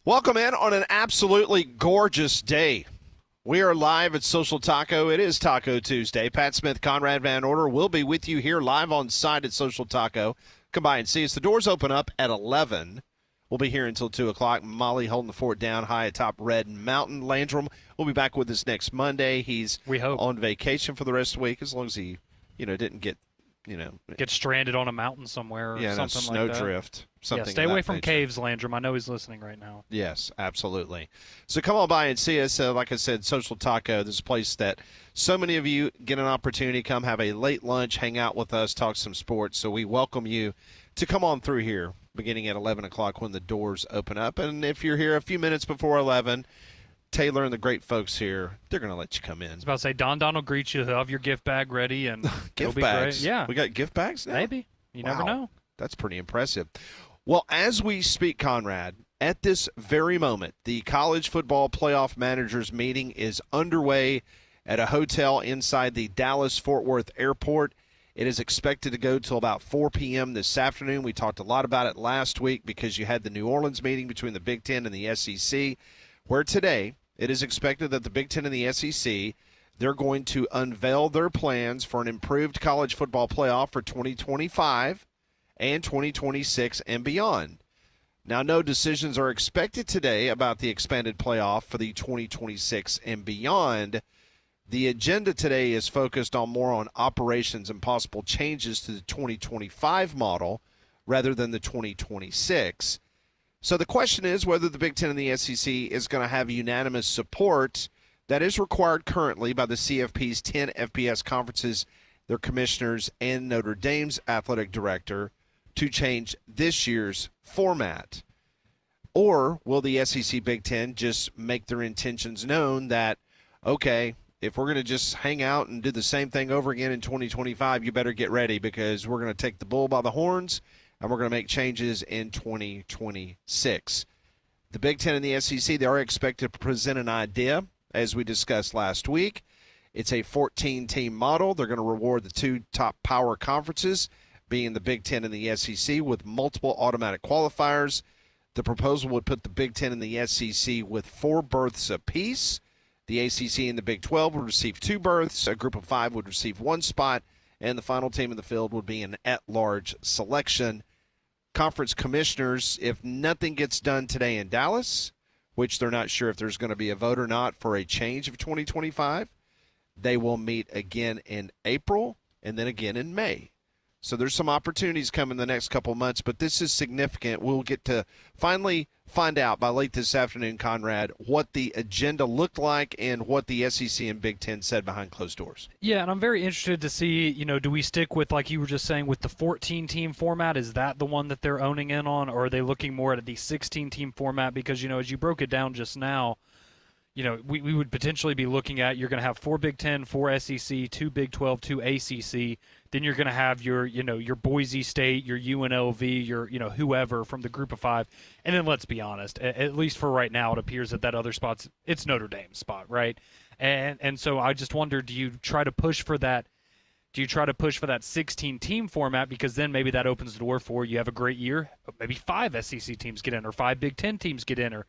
Welcome in on an absolutely gorgeous day. We are live at Social Taco. It is Taco Tuesday. Pat Smith, Conrad Van Order will be with you here live on site at Social Taco. Come by and see us. The doors open up at 11. We'll be here until 2 o'clock. Molly holding the fort down high atop Red Mountain. Landrum will be back with us next Monday. He's on vacation for the rest of the week as long as he, didn't get stranded on a mountain somewhere or something like that. Snowdrift. Something stay away from nature. caves, Landrum. I know he's listening right now. Yes, absolutely. So come on by and see us. Like I said, Social Taco, this is a place that so many of you get an opportunity to come have a late lunch, hang out with us, talk some sports. So we welcome you to come on through here beginning at 11 o'clock when the doors open up. And if you're here a few minutes before 11, Taylor and the great folks here, they're going to let you come in. I was about to say, Don will greet you. He'll have your gift bag ready. And gift bags? Great. Yeah. We got gift bags now? Maybe. You never know. That's pretty impressive. Well, as we speak, Conrad, at this very moment, the college football playoff managers meeting is underway at a hotel inside the Dallas-Fort Worth airport. It is expected to go till about 4 p.m. this afternoon. We talked a lot about it last week because you had the New Orleans meeting between the Big Ten and the SEC, where today it is expected that the Big Ten and the SEC, they're going to unveil their plans for an improved college football playoff for 2025 and 2026 and beyond. Now, no decisions are expected today about the expanded playoff for the 2026 and beyond. The agenda today is focused more on operations and possible changes to the 2025 model rather than the 2026. So the question is whether the Big Ten and the SEC is going to have unanimous support that is required currently by the CFP's 10 FBS conferences, their commissioners, and Notre Dame's athletic director to change this year's format. Or will the SEC Big Ten just make their intentions known that, okay, if we're going to just hang out and do the same thing over again in 2025, you better get ready because we're going to take the bull by the horns and we're going to make changes in 2026. The Big Ten and the SEC, they are expected to present an idea, as we discussed last week. It's a 14-team model. They're going to reward the two top power conferences, being the Big Ten and the SEC, with multiple automatic qualifiers. The proposal would put the Big Ten and the SEC with 4 berths apiece. The ACC and the Big 12 would receive 2 berths. A group of 5 would receive 1 spot. And the final team in the field would be an at-large selection. Conference commissioners, if nothing gets done today in Dallas, which they're not sure if there's going to be a vote or not for a change of 2025, they will meet again in April and then again in May. So there's some opportunities coming the next couple months, but this is significant. We'll get to finally find out by late this afternoon, Conrad, what the agenda looked like and what the SEC and Big Ten said behind closed doors. Yeah, and I'm very interested to see, do we stick with, like you were just saying, with the 14-team format? Is that the one that they're owning in on, or are they looking more at the 16-team format? Because, as you broke it down just now, we would potentially be looking at, you're going to have 4 Big Ten, 4 SEC, 2 Big 12, 2 ACC. Then you're going to have your Boise State, your UNLV, your, whoever from the group of 5. And then let's be honest, at least for right now, it appears that other spot's, it's Notre Dame's spot, right? And so I just wonder, do you try to push for that 16-team format? Because then maybe that opens the door for, you have a great year, maybe 5 SEC teams get in, or 5 Big Ten teams get in, or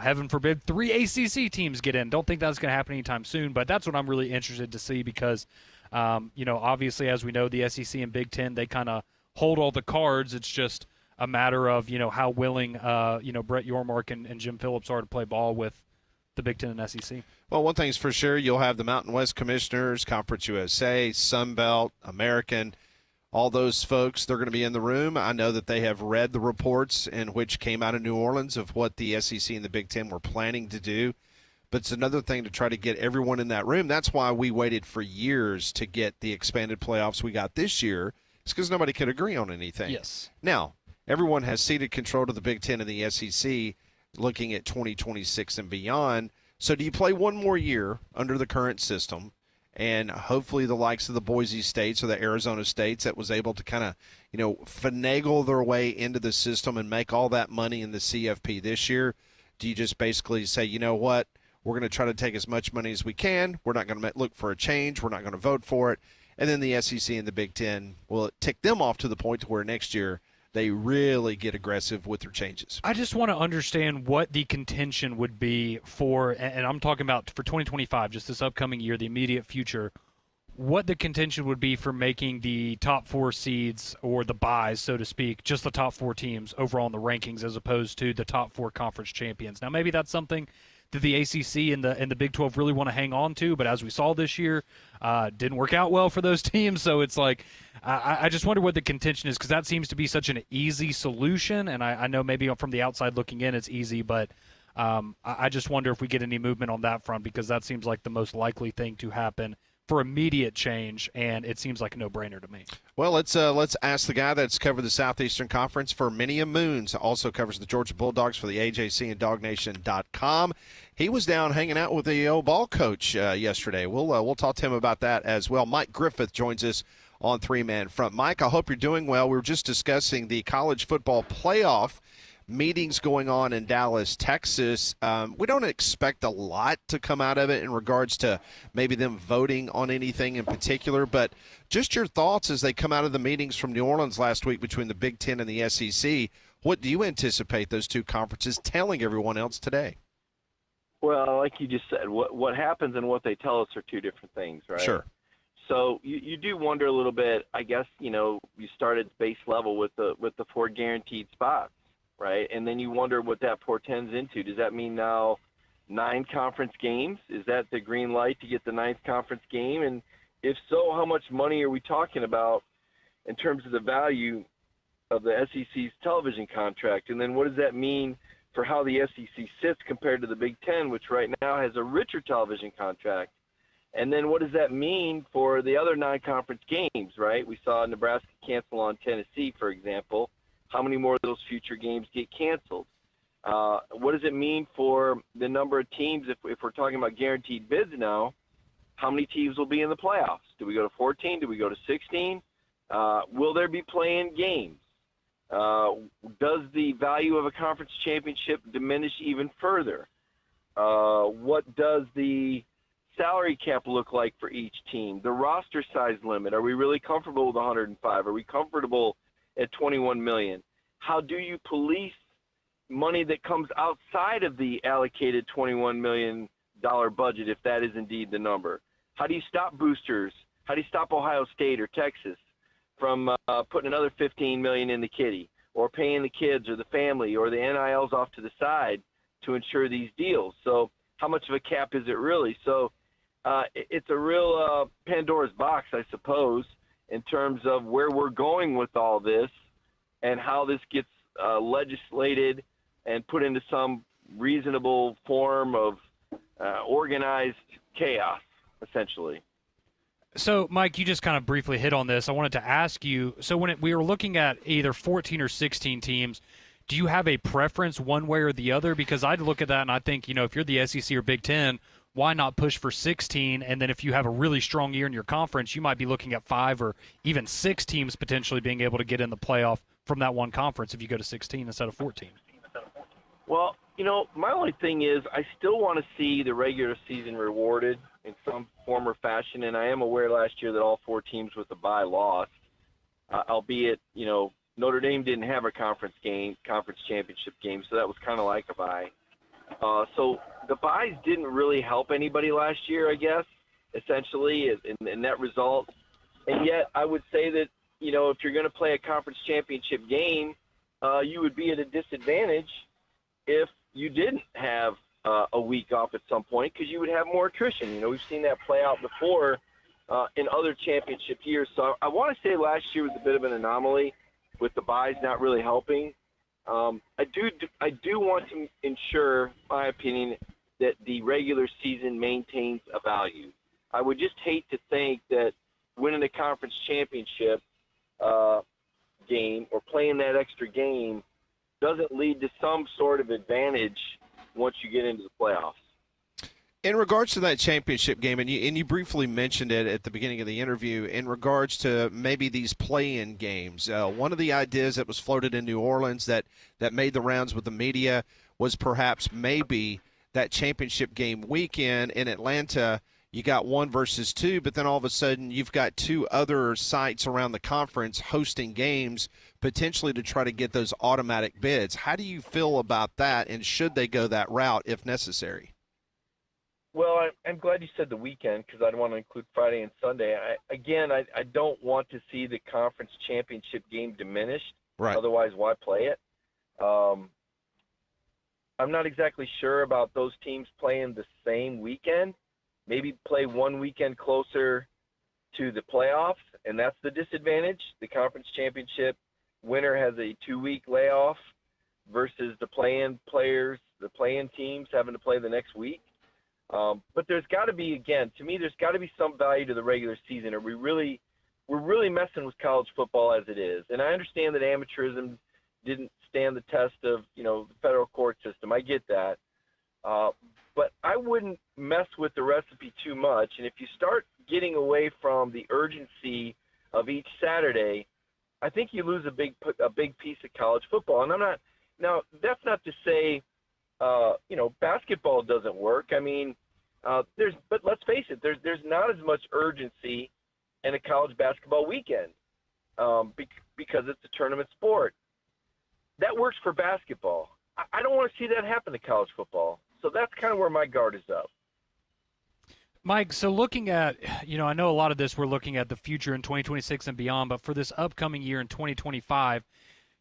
heaven forbid, 3 ACC teams get in. Don't think that's going to happen anytime soon, but that's what I'm really interested to see because, obviously, as we know, the SEC and Big Ten, they kind of hold all the cards. It's just a matter of, how willing, Brett Yormark and Jim Phillips are to play ball with the Big Ten and SEC. Well, one thing's for sure, you'll have the Mountain West commissioners, Conference USA, Sun Belt, American, all those folks, they're going to be in the room. I know that they have read the reports in which came out of New Orleans of what the SEC and the Big Ten were planning to do. But it's another thing to try to get everyone in that room. That's why we waited for years to get the expanded playoffs we got this year. It's because nobody could agree on anything. Yes. Now, everyone has ceded control to the Big Ten and the SEC looking at 2026 and beyond. So do you play one more year under the current system? And hopefully the likes of the Boise States or the Arizona States that was able to kind of, finagle their way into the system and make all that money in the CFP this year. Do you just basically say, you know what, we're going to try to take as much money as we can. We're not going to look for a change. We're not going to vote for it. And then the SEC and the Big Ten will tick them off to the point to where next year they really get aggressive with their changes. I just want to understand what the contention would be for, and I'm talking about for 2025, just this upcoming year, the immediate future, what the contention would be for making the top 4 seeds or the buys, so to speak, just the top 4 teams overall in the rankings as opposed to the top 4 conference champions. Now, maybe that's something that the ACC and the Big 12 really want to hang on to, but as we saw this year, didn't work out well for those teams. So it's like, I just wonder what the contention is, because that seems to be such an easy solution, and I know maybe from the outside looking in it's easy, but I just wonder if we get any movement on that front, because that seems like the most likely thing to happen for immediate change, and it seems like a no-brainer to me. Well, let's ask the guy that's covered the Southeastern Conference for many a moons, also covers the Georgia Bulldogs for the AJC and DogNation.com. He was down hanging out with the old ball coach yesterday. We'll talk to him about that as well. Mike Griffith joins us on Three-Man Front. Mike, I hope you're doing well. We were just discussing the college football playoff meetings going on in Dallas, Texas. We don't expect a lot to come out of it in regards to maybe them voting on anything in particular, but just your thoughts as they come out of the meetings from New Orleans last week between the Big Ten and the SEC. What do you anticipate those two conferences telling everyone else today? Well, like you just said, what happens and what they tell us are two different things, right? Sure. So you do wonder a little bit. I guess you started base level with the 4 guaranteed spots, right? And then you wonder what that portends into. Does that mean now 9 conference games? Is that the green light to get the 9th conference game? And if so, how much money are we talking about in terms of the value of the SEC's television contract? And then what does that mean for how the SEC sits compared to the Big Ten, which right now has a richer television contract? And then what does that mean for the other non-conference games, right? We saw Nebraska cancel on Tennessee, for example. How many more of those future games get canceled? What does it mean for the number of teams, if we're talking about guaranteed bids now, how many teams will be in the playoffs? Do we go to 14? Do we go to 16? Will there be play-in games? Does the value of a conference championship diminish even further? What does the salary cap look like for each team? The roster size limit, are we really comfortable with 105? Are we comfortable at 21 million? How do you police money that comes outside of the allocated $21 million budget, if that is indeed the number? How do you stop boosters? How do you stop Ohio State or Texas from putting another $15 million in the kitty, or paying the kids or the family or the NILs off to the side to ensure these deals? So how much of a cap is it really? So it's a real Pandora's box, I suppose, in terms of where we're going with all this and how this gets legislated and put into some reasonable form of organized chaos, essentially. So, Mike, you just kind of briefly hit on this. I wanted to ask you, so when we were looking at either 14 or 16 teams, do you have a preference one way or the other? Because I'd look at that and I think, if you're the SEC or Big Ten, why not push for 16? And then if you have a really strong year in your conference, you might be looking at 5 or even 6 teams potentially being able to get in the playoff from that one conference if you go to 16 instead of 14. Well, my only thing is I still want to see the regular season rewarded in some form or fashion, and I am aware last year that all 4 teams with the bye lost, albeit, Notre Dame didn't have a conference championship game, so that was kind of like a bye. So the byes didn't really help anybody last year, I guess, essentially, in that result. And yet I would say that, if you're going to play a conference championship game, you would be at a disadvantage if you didn't have a week off at some point, because you would have more attrition. We've seen that play out before in other championship years. So I want to say last year was a bit of an anomaly with the byes not really helping. I do want to ensure, my opinion, that the regular season maintains a value. I would just hate to think that winning a conference championship game or playing that extra game doesn't lead to some sort of advantage once you get into the playoffs. In regards to that championship game, and you briefly mentioned it at the beginning of the interview, in regards to maybe these play-in games, one of the ideas that was floated in New Orleans that made the rounds with the media was perhaps maybe that championship game weekend in Atlanta, you got 1 versus 2, but then all of a sudden you've got 2 other sites around the conference hosting games potentially to try to get those automatic bids. How do you feel about that, and should they go that route if necessary? Well, I'm glad you said the weekend because I'd want to include Friday and Sunday. I don't want to see the conference championship game diminished. Right. Otherwise, why play it? I'm not exactly sure about those teams playing the same weekend. Maybe play one weekend closer to the playoffs, and that's the disadvantage. The conference championship winner has a 2-week layoff versus the play-in players, the play-in teams having to play the next week. But there's got to be, again, to me, there's got to be some value to the regular season, or we're really messing with college football as it is. And I understand that amateurism didn't stand the test of, the federal court system. I get that. But I wouldn't mess with the recipe too much. And if you start getting away from the urgency of each Saturday, I think you lose a big piece of college football. And that's not to say, basketball doesn't work. I mean, but let's face it, there's not as much urgency in a college basketball weekend because it's a tournament sport. That works for basketball. I don't want to see that happen to college football. So that's kind of where my guard is up. Mike, so looking at, I know a lot of this we're looking at the future in 2026 and beyond, but for this upcoming year in 2025,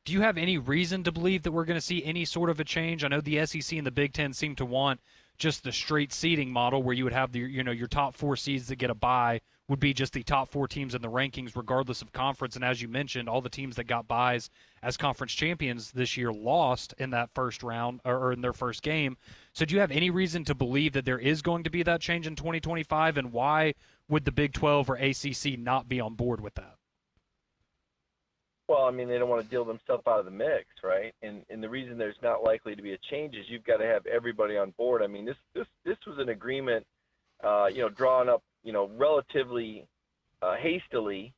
do you have any reason to believe that we're going to see any sort of a change? I know the SEC and the Big Ten seem to want just the straight seeding model where you would have your top 4 seeds that get a bye would be just the top 4 teams in the rankings regardless of conference. And as you mentioned, all the teams that got byes as conference champions this year lost in that first round or in their first game. So do you have any reason to believe that there is going to be that change in 2025, and why would the Big 12 or ACC not be on board with that? Well, I mean, they don't want to deal themselves out of the mix, right? And the reason there's not likely to be a change is you've got to have everybody on board. I mean, this was an agreement, drawn up, relatively hastily,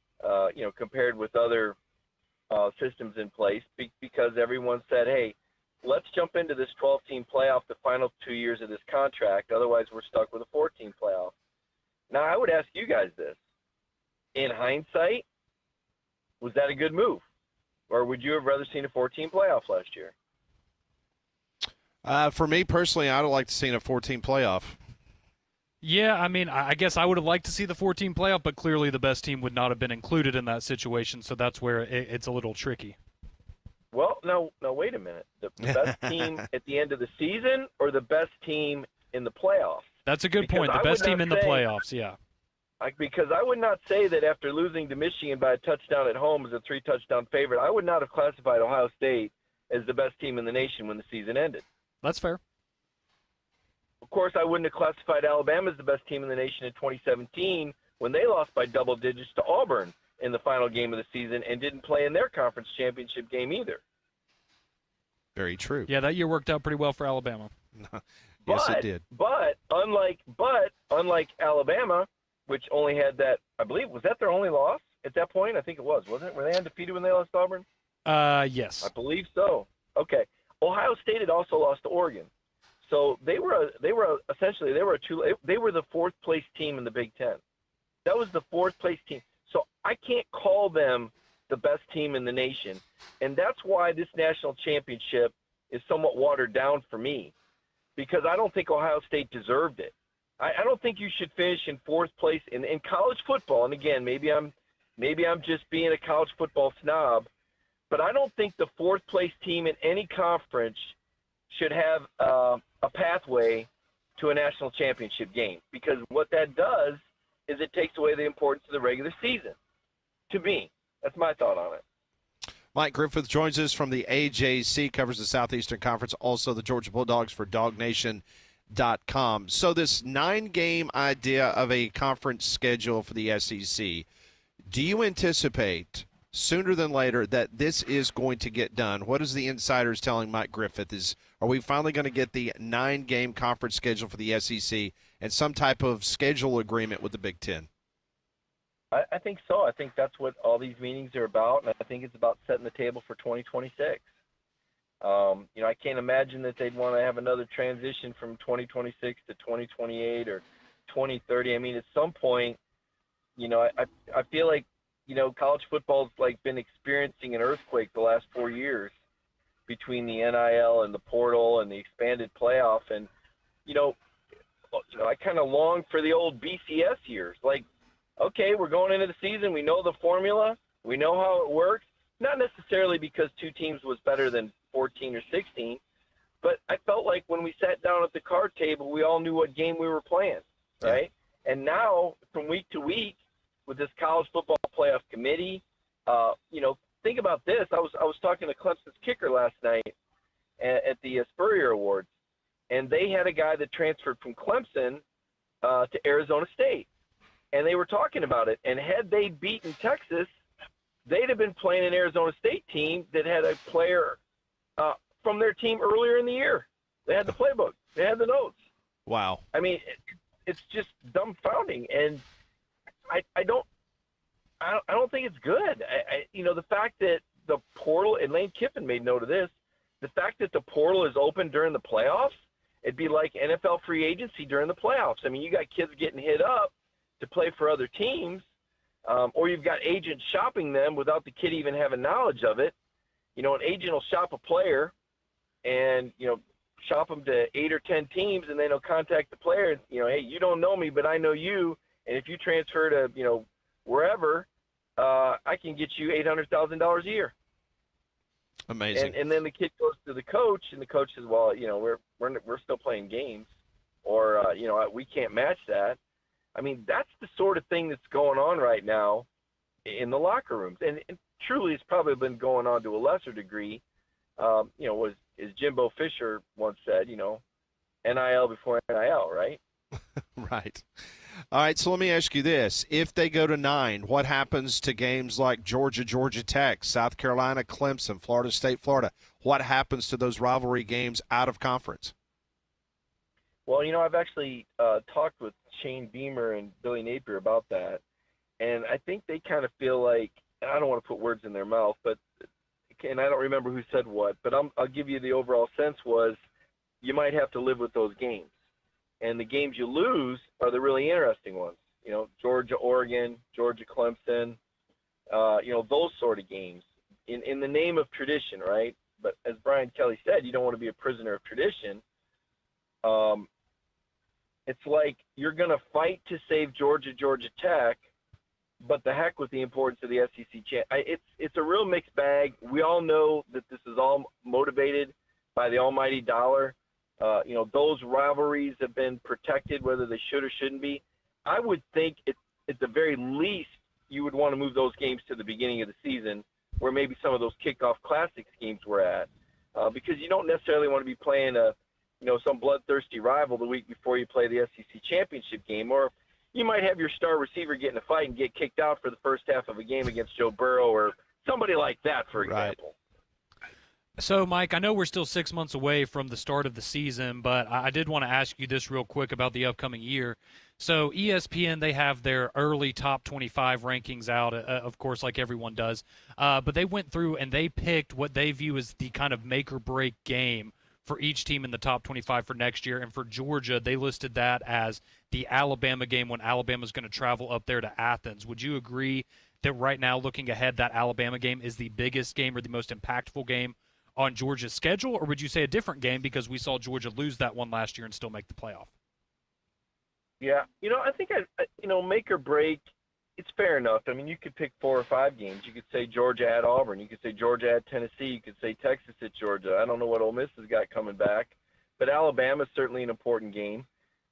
compared with other systems in place because everyone said, hey, let's jump into this 12-team playoff the final 2 years of this contract. Otherwise, we're stuck with a 14 playoff. Now, I would ask you guys this. In hindsight, was that a good move? Or would you have rather seen a 14 playoff last year? For me personally, I'd have liked to see a 14 playoff. Yeah, I mean, I guess I would have liked to see the 14 playoff, but clearly the best team would not have been included in that situation, so that's where it's a little tricky. Well, no, wait a minute. The best team at the end of the season or the best team in the playoffs? That's a good point. The best team in the playoffs, yeah. Because I would not say that after losing to Michigan by a touchdown at home as a 3-touchdown favorite, I would not have classified Ohio State as the best team in the nation when the season ended. That's fair. Of course, I wouldn't have classified Alabama as the best team in the nation in 2017 when they lost by double digits to Auburn in the final game of the season and didn't play in their conference championship game either. Very true. Yeah, that year worked out pretty well for Alabama. Yes, it did. But unlike Alabama, which only had that, I believe, was that their only loss at that point? I think it was, wasn't it? Were they undefeated when they lost to Auburn? Yes. I believe so. Okay. Ohio State had also lost to Oregon. So they were the 4th place team in the Big Ten. That was the 4th place team. So I can't call them the best team in the nation. And that's why this national championship is somewhat watered down for me, because I don't think Ohio State deserved it. I don't think you should finish in 4th place in college football. And again, maybe I'm just being a college football snob, but I don't think the 4th place team in any conference should have a pathway to a national championship game, because what that does is it takes away the importance of the regular season. To me, that's my thought on it. Mike Griffith joins us from the AJC, covers the Southeastern Conference, also the Georgia Bulldogs for DogNation.com. So this 9-game idea of a conference schedule for the SEC, do you anticipate sooner than later that this is going to get done? What is the insiders telling Mike Griffith? Are we finally going to get the 9-game conference schedule for the SEC and some type of schedule agreement with the Big Ten? I think so. I think that's what all these meetings are about, and I think it's about setting the table for 2026. I can't imagine that they'd want to have another transition from 2026 to 2028 or 2030. I mean, at some point, I feel like, college football's like been experiencing an earthquake the last 4 years between the NIL and the portal and the expanded playoff. And, I kind of long for the old BCS years. Like, okay, we're going into the season. We know the formula. We know how it works. Not necessarily because 2 teams was better than 14 or 16, but I felt like when we sat down at the card table, we all knew what game we were playing, right? Yeah. And now, from week to week, with this college football playoff committee, think about this. I was talking to Clemson's kicker last night at the Spurrier Awards, and they had a guy that transferred from Clemson to Arizona State, and they were talking about it. And had they beaten Texas, they'd have been playing an Arizona State team that had a player from their team earlier in the year. They had the playbook. They had the notes. Wow. I mean, it's just dumbfounding, and I don't think it's good. The fact that the portal, and Lane Kiffin made note of this, the fact that the portal is open during the playoffs, it'd be like NFL free agency during the playoffs. I mean, you got kids getting hit up to play for other teams, or you've got agents shopping them without the kid even having knowledge of it. An agent will shop a player and, shop them to 8 or 10 teams, and then he'll contact the player and, hey, you don't know me, but I know you. And if you transfer to, wherever, I can get you $800,000 a year. Amazing. And then the kid goes to the coach, and the coach says, well, we're still playing games, or, we can't match that. I mean, that's the sort of thing that's going on right now in the locker rooms. And truly it's probably been going on to a lesser degree. As Jimbo Fisher once said, NIL before NIL, right? Right. All right, so let me ask you this. If they go to 9, what happens to games like Georgia, Georgia Tech, South Carolina, Clemson, Florida State, Florida? What happens to those rivalry games out of conference? Well, I've actually talked with Shane Beamer and Billy Napier about that, and I think they kind of feel like, and I don't want to put words in their mouth, and I don't remember who said what, but I'll give you the overall sense was you might have to live with those games. And the games you lose are the really interesting ones. Georgia, Oregon, Georgia, Clemson, those sort of games in the name of tradition, right? But as Brian Kelly said, you don't want to be a prisoner of tradition. It's like you're going to fight to save Georgia, Georgia Tech, but the heck with the importance of the SEC champ. It's a real mixed bag. We all know that this is all motivated by the almighty dollar. Those rivalries have been protected, whether they should or shouldn't be. I would think at the very least you would want to move those games to the beginning of the season where maybe some of those kickoff classics games were at, because you don't necessarily want to be playing some bloodthirsty rival the week before you play the SEC championship game, or you might have your star receiver get in a fight and get kicked out for the first half of a game against Joe Burrow or somebody like that, for example. Right. So, Mike, I know we're still 6 months away from the start of the season, but I did want to ask you this real quick about the upcoming year. So ESPN, they have their early top 25 rankings out, of course, like everyone does. But they went through and they picked what they view as the kind of make-or-break game for each team in the top 25 for next year. And for Georgia, they listed that as the Alabama game when Alabama's going to travel up there to Athens. Would you agree that right now, looking ahead, that Alabama game is the biggest game or the most impactful game on Georgia's schedule, or would you say a different game because we saw Georgia lose that one last year and still make the playoff? Yeah, I think make or break, it's fair enough. I mean, you could pick 4 or 5 games. You could say Georgia at Auburn. You could say Georgia at Tennessee. You could say Texas at Georgia. I don't know what Ole Miss has got coming back, but Alabama is certainly an important game.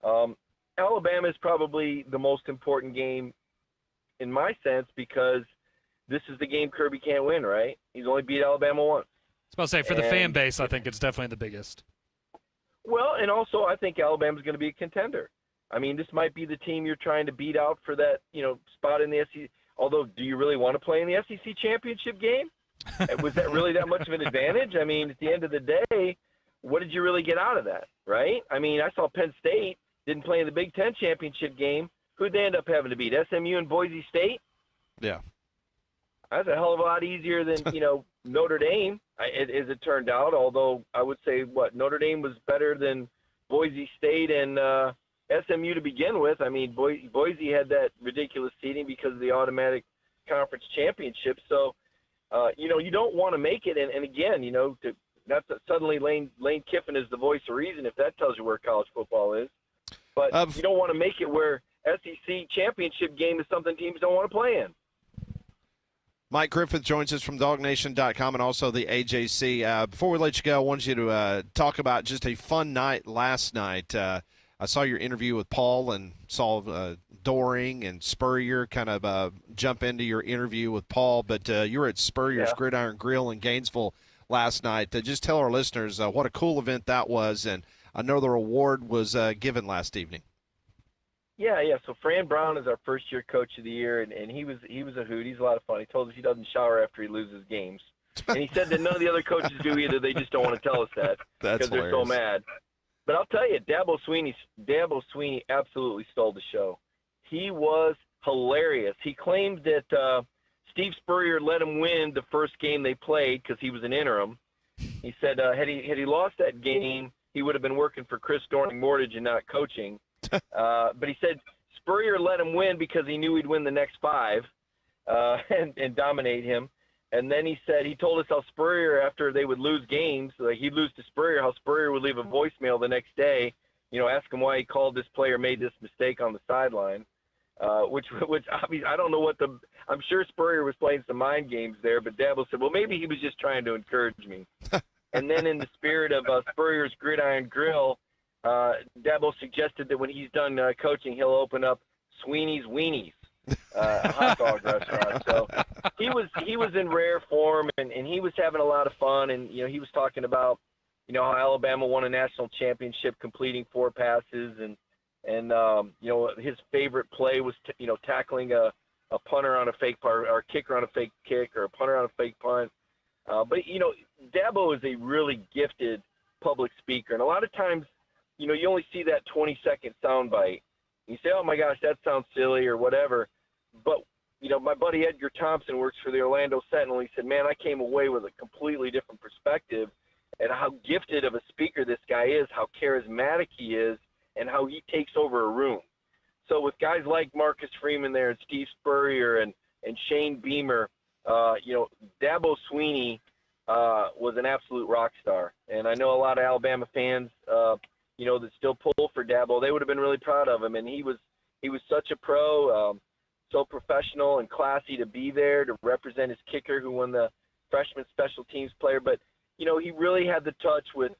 Alabama is probably the most important game in my sense because this is the game Kirby can't win, right? He's only beat Alabama once. I was about to say, for the fan base, I think it's definitely the biggest. Well, and also I think Alabama's going to be a contender. I mean, this might be the team you're trying to beat out for that, spot in the SEC. Although, do you really want to play in the SEC championship game? Was that really that much of an advantage? I mean, at the end of the day, what did you really get out of that, right? I mean, I saw Penn State didn't play in the Big Ten championship game. Who'd they end up having to beat, SMU and Boise State? Yeah. That's a hell of a lot easier than, Notre Dame, as it turned out, although I would say, Notre Dame was better than Boise State and SMU to begin with. I mean, Boise had that ridiculous seeding because of the automatic conference championship. So, you don't want to make it. And again, not that suddenly Lane Kiffin is the voice of reason if that tells you where college football is. But you don't want to make it where SEC championship game is something teams don't want to play in. Mike Griffith joins us from DogNation.com and also the AJC. Before we let you go, I wanted you to talk about just a fun night last night. I saw your interview with Paul and saw Doring and Spurrier kind of jump into your interview with Paul, but you were at Spurrier's Gridiron Grill in Gainesville last night. Just tell our listeners what a cool event that was, and I know the reward was given last evening. Yeah. So Fran Brown is our first-year coach of the year, and he was a hoot. He's a lot of fun. He told us he doesn't shower after he loses games, and he said that none of the other coaches do either. They just don't want to tell us that because they're so mad. But I'll tell you, Dabo Sweeney absolutely stole the show. He was hilarious. He claimed that Steve Spurrier let him win the first game they played because he was an interim. He said had he lost that game, he would have been working for Chris Doring Mortgage and not coaching. But he said Spurrier let him win because he knew he'd win the next 5 and dominate him. And then he told us how Spurrier, after they would lose games, like he'd lose to Spurrier, how Spurrier would leave a voicemail the next day, ask him why he called this player, made this mistake on the sideline, which obviously I don't know I'm sure Spurrier was playing some mind games there, but Dabo said, well, maybe he was just trying to encourage me. And then in the spirit of Spurrier's Gridiron Grill, Dabo suggested that when he's done coaching, he'll open up Sweeney's Weenies, a hot dog restaurant. So he was in rare form, and he was having a lot of fun. And he was talking about how Alabama won a national championship completing 4 passes, and his favorite play was tackling a punter on a fake punt, or a kicker on a fake kick, or a punter on a fake punt. But Dabo is a really gifted public speaker, and a lot of times you only see that 20-second soundbite. You say, oh, my gosh, that sounds silly or whatever. But, my buddy Edgar Thompson works for the Orlando Sentinel. He said, man, I came away with a completely different perspective and how gifted of a speaker this guy is, how charismatic he is, and how he takes over a room. So with guys like Marcus Freeman there and Steve Spurrier and Shane Beamer, Dabo Sweeney was an absolute rock star. And I know a lot of Alabama fans that still pull for Dabo. They would have been really proud of him, and he was such a pro, so professional and classy to be there to represent his kicker, who won the freshman special teams player. But he really had the touch with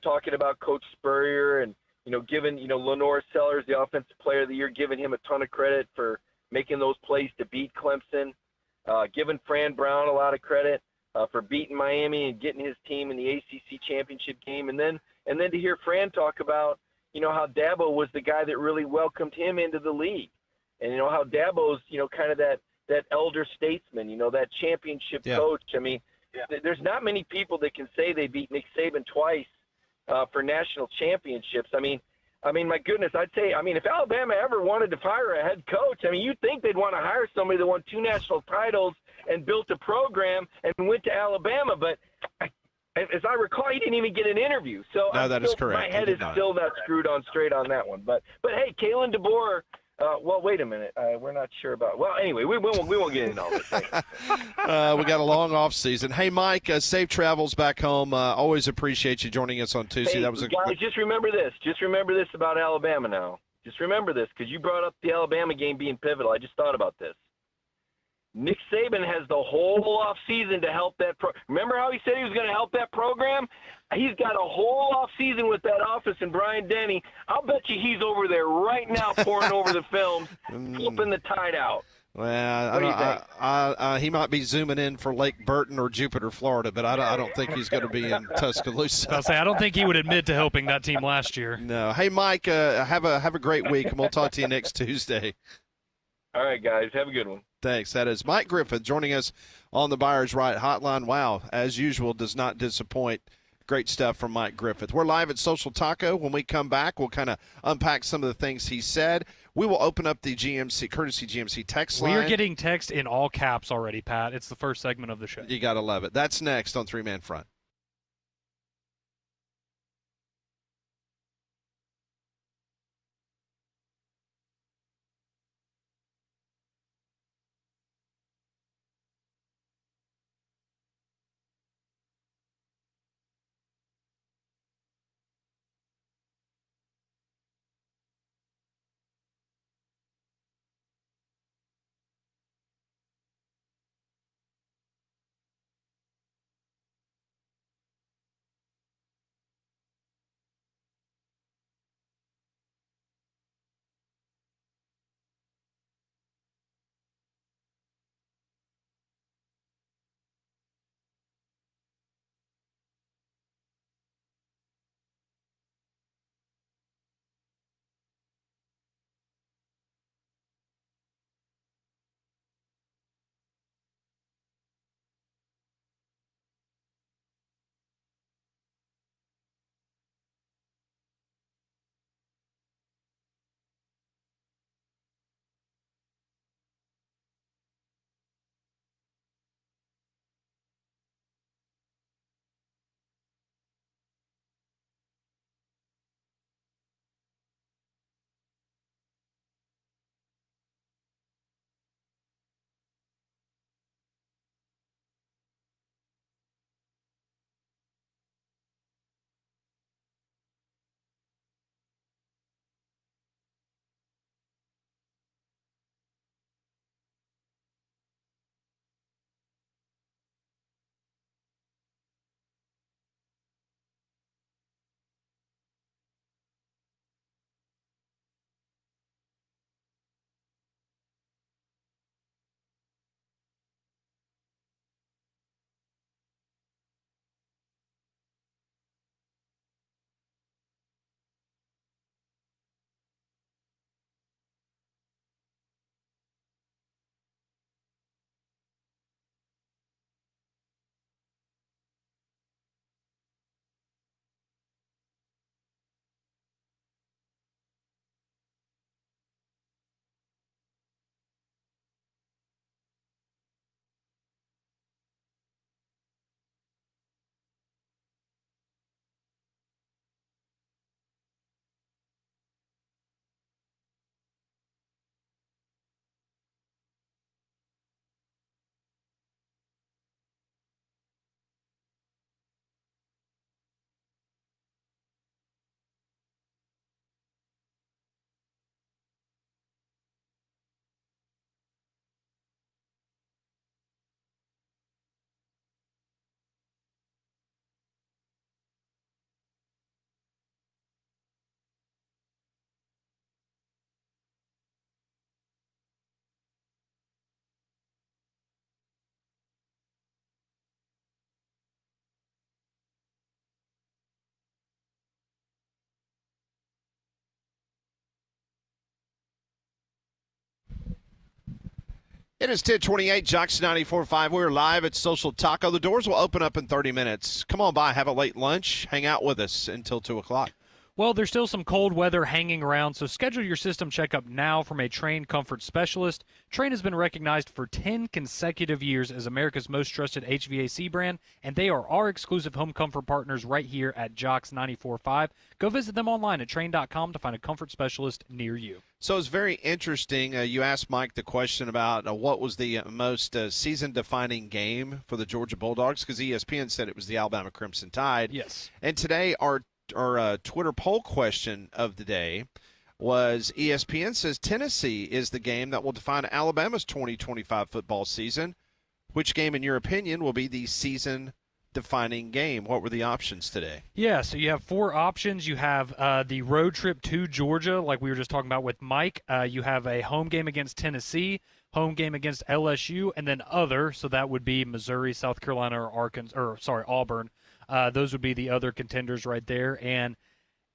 talking about Coach Spurrier and giving Lenore Sellers, the offensive player of the year, giving him a ton of credit for making those plays to beat Clemson, giving Fran Brown a lot of credit for beating Miami and getting his team in the ACC championship game, and then to hear Fran talk about, how Dabo was the guy that really welcomed him into the league. And, how Dabo's, kind of that elder statesman, that championship coach. I mean, there's not many people that can say they beat Nick Saban twice for national championships. I mean, my goodness, I'd say, if Alabama ever wanted to fire a head coach, you'd think they'd want to hire somebody that won 2 national titles and built a program and went to Alabama. But as I recall, he didn't even get an interview. So no, that is correct. My head is still not screwed on straight on that one. But hey, Kalen DeBoer. Well, wait a minute. We're not sure about. Well, anyway, we won't get into all this. We got a long off season. Hey, Mike, safe travels back home. Always appreciate you joining us on Tuesday. Hey, that was guys, just remember this. Just remember this about Alabama now. Just remember this, because you brought up the Alabama game being pivotal. I just thought about this. Nick Saban has the whole off season to help that. Remember how he said he was going to help that program? He's got a whole off season with that office and Brian Denny. I'll bet you he's over there right now pouring over the films, flipping the tide out. Well, he might be zooming in for Lake Burton or Jupiter, Florida, but I don't think he's going to be in Tuscaloosa. I don't think he would admit to helping that team last year. No. Hey, Mike, have a great week, and we'll talk to you next Tuesday. All right, guys. Have a good one. Thanks. That is Mike Griffith joining us on the Buyers Right Hotline. Wow, as usual, does not disappoint. Great stuff from Mike Griffith. We're live at Social Taco. When we come back, we'll kind of unpack some of the things he said. We will open up the courtesy GMC text line. We are getting text in all caps already, Pat. It's the first segment of the show. You got to love it. That's next on Three Man Front. It is 1028, Jocks 94.5. We're live at Social Taco. The doors will open up in 30 minutes. Come on by, have a late lunch, hang out with us until 2 o'clock. Well, there's still some cold weather hanging around, so schedule your system checkup now from a Train Comfort Specialist. Train has been recognized for 10 consecutive years as America's most trusted HVAC brand, and they are our exclusive home comfort partners right here at Jocks 94.5. Go visit them online at train.com to find a comfort specialist near you. So it's very interesting. You asked Mike the question about what was the most season-defining game for the Georgia Bulldogs, because ESPN said it was the Alabama Crimson Tide. Yes. And today our Twitter poll question of the day was ESPN says Tennessee is the game that will define Alabama's 2025 football season. Which game, in your opinion, will be the season-defining game? What were the options today? Yeah, so you have 4 options. You have the road trip to Georgia, like we were just talking about with Mike. You have a home game against Tennessee, home game against LSU, and then other. So that would be Missouri, South Carolina, or Auburn. Those would be the other contenders right there. And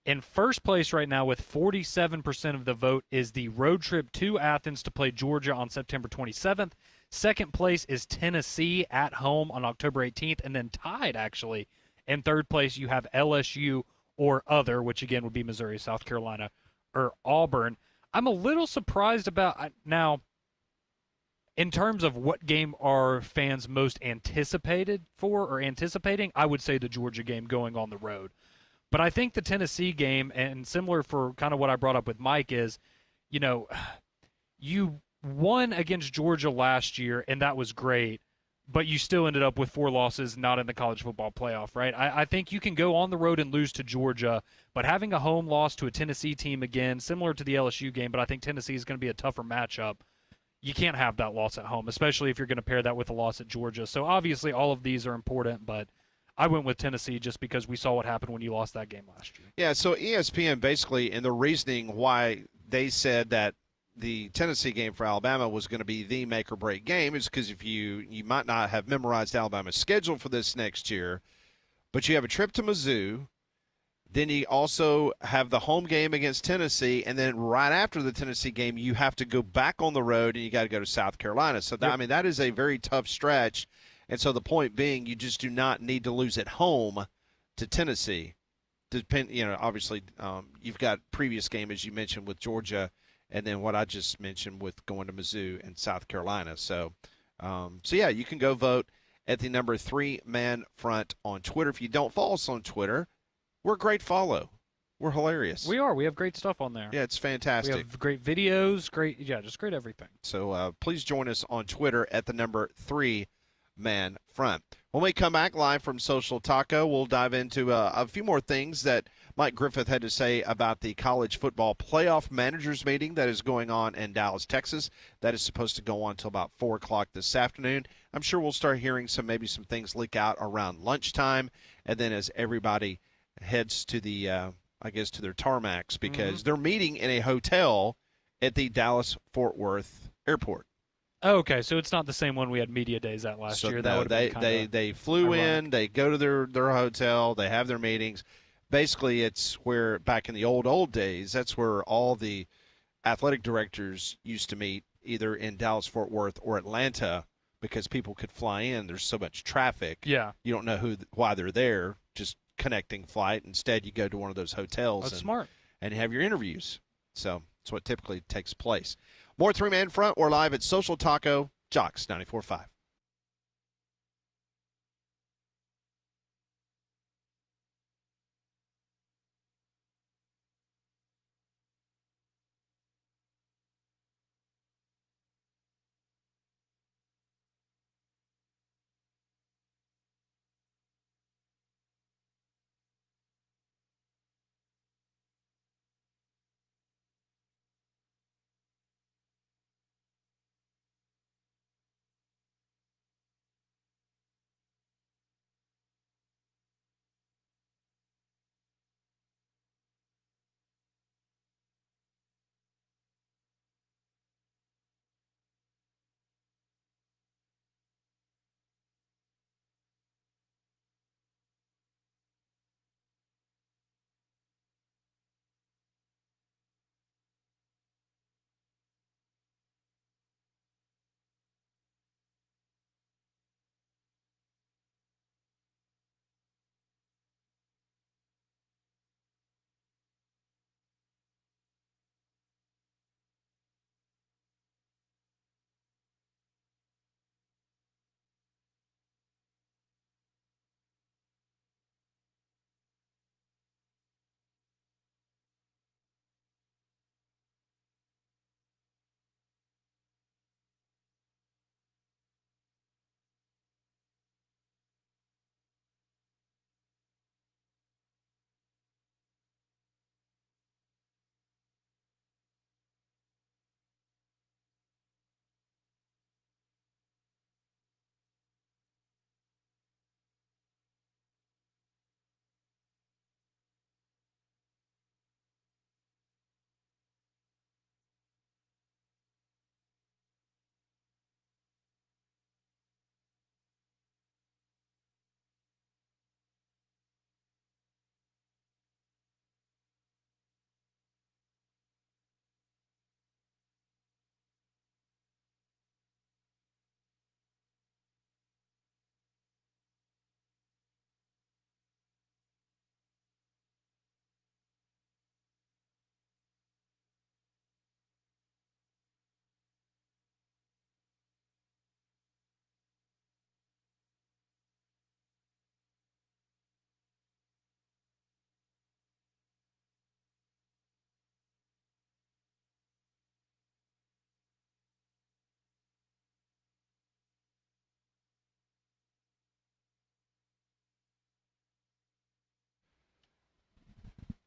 in first place right now with 47% of the vote is the road trip to Athens to play Georgia on September 27th. Second place is Tennessee at home on October 18th. And then tied, actually, in third place you have LSU or other, which again would be Missouri, South Carolina, or Auburn. I'm a little surprised about now. In terms of what game are fans most anticipated for or anticipating, I would say the Georgia game going on the road. But I think the Tennessee game, and similar for kind of what I brought up with Mike, is, you won against Georgia last year, and that was great, but you still ended up with 4 losses, not in the college football playoff, right? I think you can go on the road and lose to Georgia, but having a home loss to a Tennessee team again, similar to the LSU game, but I think Tennessee is going to be a tougher matchup. You can't have that loss at home, especially if you're going to pair that with a loss at Georgia. So obviously all of these are important, but I went with Tennessee just because we saw what happened when you lost that game last year. Yeah, so ESPN basically, in the reasoning why they said that the Tennessee game for Alabama was going to be the make-or-break game is because if you might not have memorized Alabama's schedule for this next year, but you have a trip to Mizzou. Then you also have the home game against Tennessee, and then right after the Tennessee game, you have to go back on the road, and you got to go to South Carolina. So, that is a very tough stretch. And so the point being, you just do not need to lose at home to Tennessee. Obviously, you've got previous game, as you mentioned, with Georgia, and then what I just mentioned with going to Mizzou and South Carolina. So you can go vote at the number 3-man front on Twitter. If you don't follow us on Twitter, we're a great follow. We're hilarious. We are. We have great stuff on there. Yeah, it's fantastic. We have great videos, just great everything. So please join us on Twitter at the number 3-man front. When we come back live from Social Taco, we'll dive into a few more things that Mike Griffith had to say about the college football playoff managers meeting that is going on in Dallas, Texas. That is supposed to go on until about 4 o'clock this afternoon. I'm sure we'll start hearing maybe some things leak out around lunchtime, and then as everybody heads to the, to their tarmacs, because they're meeting in a hotel at the Dallas-Fort Worth airport. Okay, so it's not the same one we had media days at last year. That they flew in, they go to their hotel, they have their meetings. Basically, it's where back in the old days, that's where all the athletic directors used to meet, either in Dallas-Fort Worth or Atlanta, because people could fly in. There's so much traffic. Yeah, you don't know why they're there. Just connecting flight. Instead, you go to one of those hotels. That's smart. And have your interviews. So that's what typically takes place. More 3-man front. We're live at Social Taco, Jocks 94.5.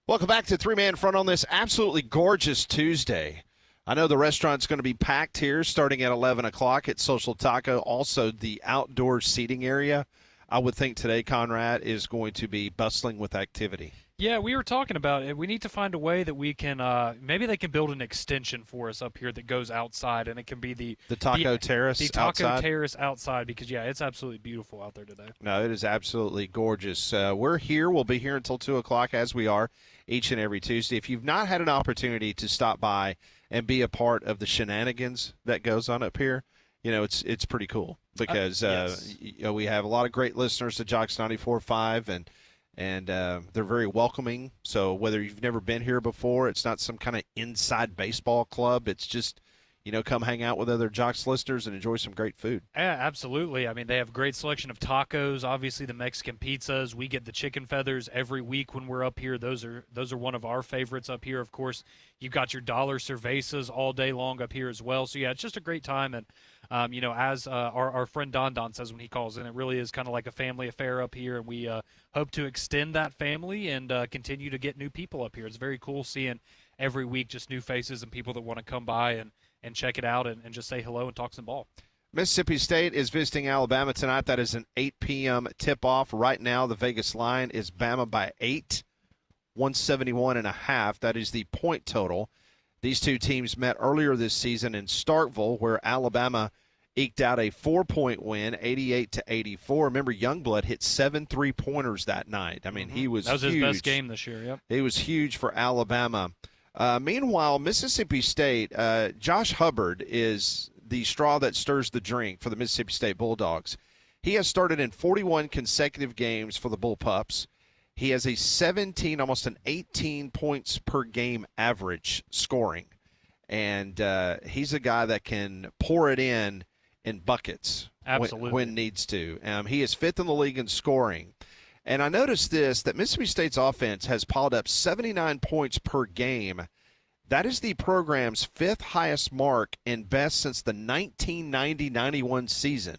Welcome back to Three Man Front on this absolutely gorgeous Tuesday. I know the restaurant's going to be packed here starting at 11 o'clock at Social Taco. Also, the outdoor seating area, I would think today, Conrad, is going to be bustling with activity. Yeah, we were talking about it. We need to find a way that we can maybe they can build an extension for us up here that goes outside, and it can be the taco terrace the taco outside. terrace outside, because it's absolutely beautiful out there today. No, it is absolutely gorgeous. We're here. We'll be here until 2 o'clock, as we are each and every Tuesday. If you've not had an opportunity to stop by and be a part of the shenanigans that goes on up here, it's pretty cool because yes. we have a lot of great listeners to Jocks 94.5, and they're very welcoming. So whether you've never been here before, it's not some kind of inside baseball club. It's just, come hang out with other Jocks listeners and enjoy some great food. Yeah, absolutely. I mean, they have a great selection of tacos, obviously the Mexican pizzas. We get the chicken feathers every week when we're up here. Those are one of our favorites up here. Of course, you've got your dollar cervezas all day long up here as well. So, it's just a great time. And, as our friend Don says when he calls in, it really is kind of like a family affair up here. And we hope to extend that family and continue to get new people up here. It's very cool seeing every week just new faces and people that want to come by and check it out and just say hello and talk some ball. Mississippi State is visiting Alabama tonight. That is an 8 p.m. tip-off. Right now, the Vegas line is Bama by 8, 171.5. That is the point total. These two teams met earlier this season in Starkville, where Alabama eked out a 4-point win, 88-84. Remember, Youngblood hit 7 3-pointers that night. I mean, he was That was huge. his best game this year, yep. He was huge for Alabama. Meanwhile, Mississippi State, Josh Hubbard is the straw that stirs the drink for the Mississippi State Bulldogs. He has started in 41 consecutive games for the Bullpups. He has a 17, almost an 18 points per game average scoring. And he's a guy that can pour it in buckets when needs to. He is fifth in the league in scoring. And I noticed that Mississippi State's offense has piled up 79 points per game. That is the program's fifth highest mark and best since the 1990-91 season.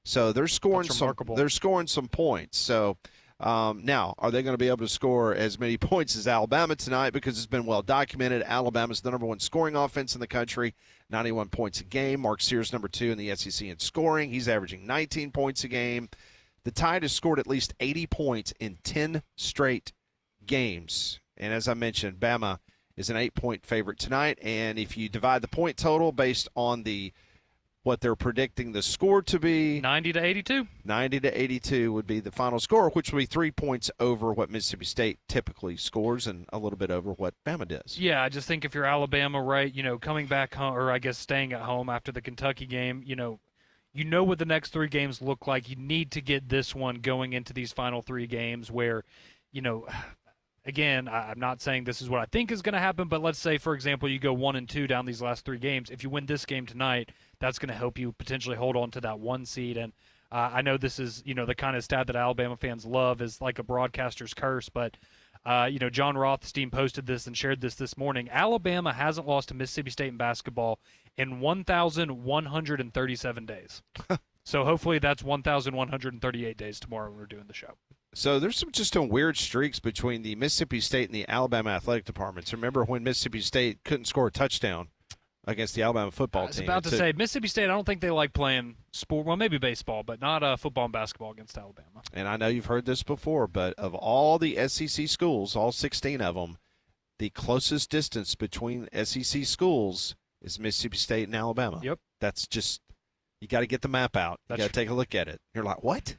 So they're scoring some points. So now, are they going to be able to score as many points as Alabama tonight? Because it's been well documented. Alabama's the number one scoring offense in the country, 91 points a game. Mark Sears, number 2 in the SEC in scoring. He's averaging 19 points a game. The Tide has scored at least 80 points in 10 straight games. And as I mentioned, Bama is an 8-point favorite tonight. And if you divide the point total based on what they're predicting the score to be, 90-82. 90-82 would be the final score, which would be 3 points over what Mississippi State typically scores and a little bit over what Bama does. Yeah, I just think if you're Alabama, right, coming back home, or I guess staying at home after the Kentucky game, you know what the next 3 games look like. You need to get this one going into these final 3 games where, again, I'm not saying this is what I think is going to happen, but let's say, for example, you go 1-2 down these last 3 games. If you win this game tonight, that's going to help you potentially hold on to that 1 seed. And I know this is, the kind of stat that Alabama fans love is like a broadcaster's curse, but John Rothstein posted this and shared this morning. Alabama hasn't lost to Mississippi State in basketball in 1,137 days. So hopefully that's 1,138 days tomorrow when we're doing the show. So there's some weird streaks between the Mississippi State and the Alabama athletic departments. Remember when Mississippi State couldn't score a touchdown against the Alabama football team? I was about to say, Mississippi State, I don't think they like playing sport. Well, maybe baseball, but not football and basketball against Alabama. And I know you've heard this before, but of all the SEC schools, all 16 of them, the closest distance between SEC schools is Mississippi State and Alabama. Yep. That's just, you got to get the map out. You got to take a look at it. You're like, what?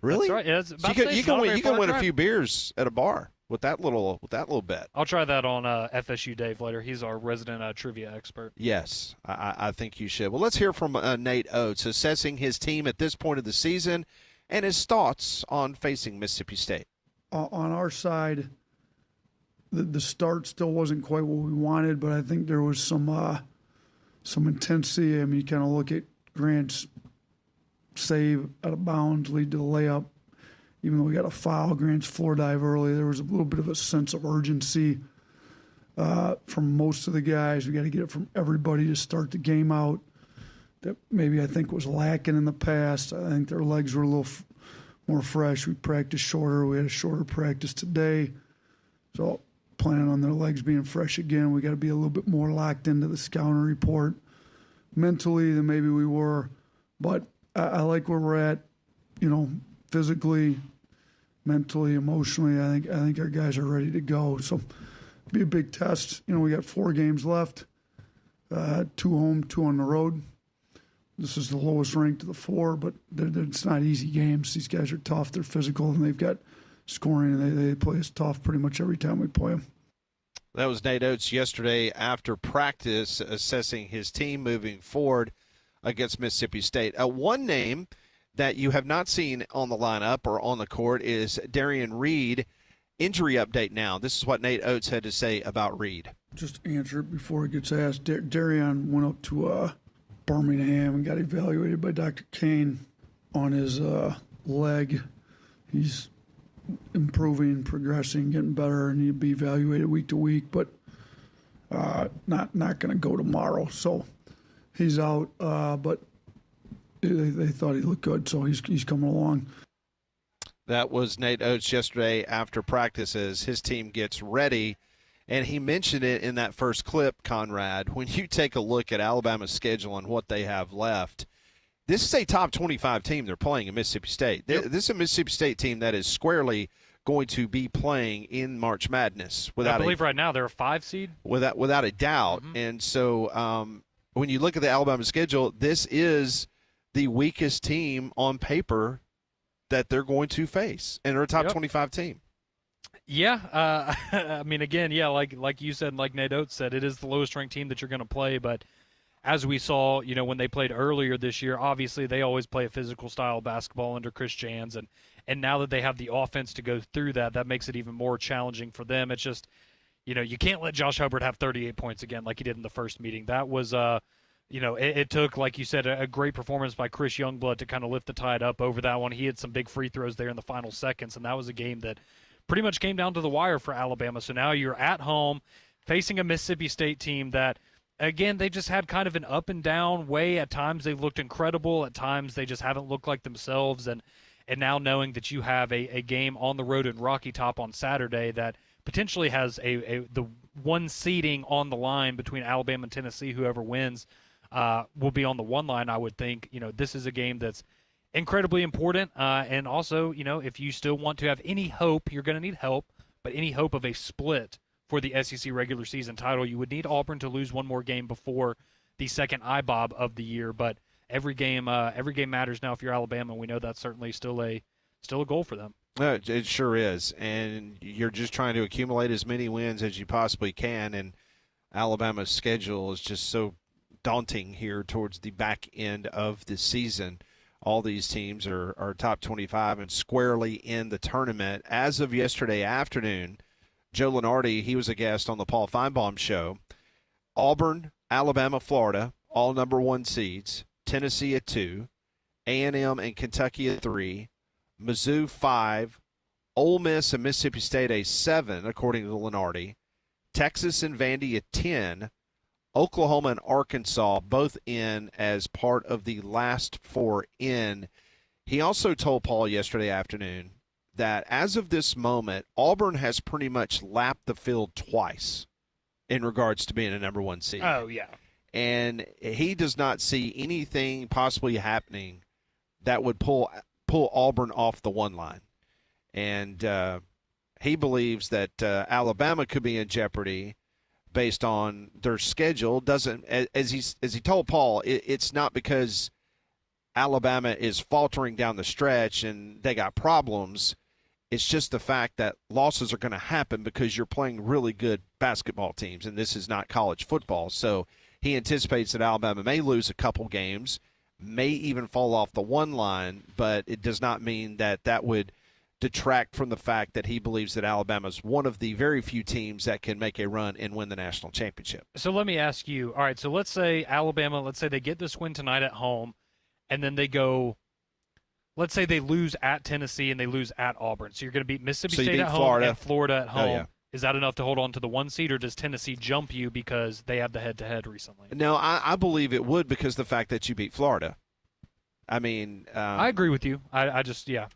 Really? That's right. So you can win a few beers at a bar with that little bet. I'll try that on FSU Dave later. He's our resident trivia expert. Yes, I think you should. Well, let's hear from Nate Oates assessing his team at this point of the season and his thoughts on facing Mississippi State. On our side, the start still wasn't quite what we wanted, but I think there was some intensity. I mean, you kind of look at Grant's save out of bounds, lead to the layup. Even though we got a foul, Grant's floor dive early, there was a little bit of a sense of urgency from most of the guys. We got to get it from everybody to start the game out. That maybe I think was lacking in the past. I think their legs were a little more fresh. We practiced shorter. We had a shorter practice today. So planning on their legs being fresh again. We got to be a little bit more locked into the scouting report mentally than maybe we were. But I like where we're at, physically, mentally, emotionally. I think our guys are ready to go. So it'll be a big test. We got 4 games left, 2 home, 2 on the road. This is the lowest ranked of the 4, but it's not easy games. These guys are tough. They're physical, and they've got scoring, and they play us tough pretty much every time we play them. That was Nate Oates yesterday after practice assessing his team moving forward against Mississippi State. One name that you have not seen on the lineup or on the court is Darian Reed. Injury update now. This is what Nate Oates had to say about Reed. Just answer it before he gets asked. Darian went up to Birmingham and got evaluated by Dr. Kane on his leg. He's improving, progressing, getting better, and he'll be evaluated week to week, but not going to go tomorrow. So he's out, but they thought he looked good, so he's coming along. That was Nate Oates yesterday after practice as his team gets ready. And he mentioned it in that first clip, Conrad. When you take a look at Alabama's schedule and what they have left, this is a top 25 team they're playing in Mississippi State. Yep. This is a Mississippi State team that is squarely going to be playing in March Madness. I believe right now they're a 5 seed. Without a doubt. Mm-hmm. And so when you look at the Alabama schedule, this is the weakest team on paper that they're going to face. And they're a top 25 team. Yeah, I mean, again, like you said, and like Nate Oates said, it is the lowest ranked team that you're going to play. But as we saw, when they played earlier this year, obviously they always play a physical style of basketball under Chris Jans, and now that they have the offense to go through that makes it even more challenging for them. It's just, you can't let Josh Hubbard have 38 points again like he did in the first meeting. That was, it took, like you said, a great performance by Chris Youngblood to kind of lift the tide up over that one. He had some big free throws there in the final seconds, and that was a game that pretty much came down to the wire for Alabama. So now you're at home facing a Mississippi State team that, again, they just had kind of an up and down way. At times they looked incredible. At times they just haven't looked like themselves. And now knowing that you have a game on the road in Rocky Top on Saturday that potentially has the one seeding on the line between Alabama and Tennessee, whoever wins will be on the one line, I would think. This is a game that's incredibly important, and also, if you still want to have any hope, you're going to need help, but any hope of a split for the SEC regular season title, you would need Auburn to lose one more game before the second IBOB of the year. But every game matters now if you're Alabama, and we know that's certainly still a goal for them. It sure is, and you're just trying to accumulate as many wins as you possibly can, and Alabama's schedule is just so daunting here towards the back end of the season. All these teams are top 25 and squarely in the tournament. As of yesterday afternoon, Joe Lenardi, he was a guest on the Paul Feinbaum show. Auburn, Alabama, Florida, all number 1 seeds. Tennessee at 2. A&M and Kentucky at 3. Mizzou 5. Ole Miss and Mississippi State a 7, according to Lenardi. Texas and Vandy at 10. Oklahoma and Arkansas both in as part of the last 4 in. He also told Paul yesterday afternoon that as of this moment, Auburn has pretty much lapped the field twice in regards to being a number 1 seed. Oh, yeah. And he does not see anything possibly happening that would pull Auburn off the one line. And he believes that Alabama could be in jeopardy based on their schedule. Doesn't, as he told Paul, it's not because Alabama is faltering down the stretch and they got problems. It's just the fact that losses are going to happen because you're playing really good basketball teams, and this is not college football. So he anticipates that Alabama may lose a couple games, may even fall off the one line, but it does not mean that would detract from the fact that he believes that Alabama is one of the very few teams that can make a run and win the national championship. So let me ask you, all right, so let's say Alabama, let's say they get this win tonight at home, and then they go, let's say they lose at Tennessee and they lose at Auburn. So you're going to beat Mississippi State at home and Florida at home. Oh, yeah. Is that enough to hold on to the 1 seed, or does Tennessee jump you because they have the head-to-head recently? No, I believe it would because of the fact that you beat Florida. I mean, I agree with you. I just, yeah.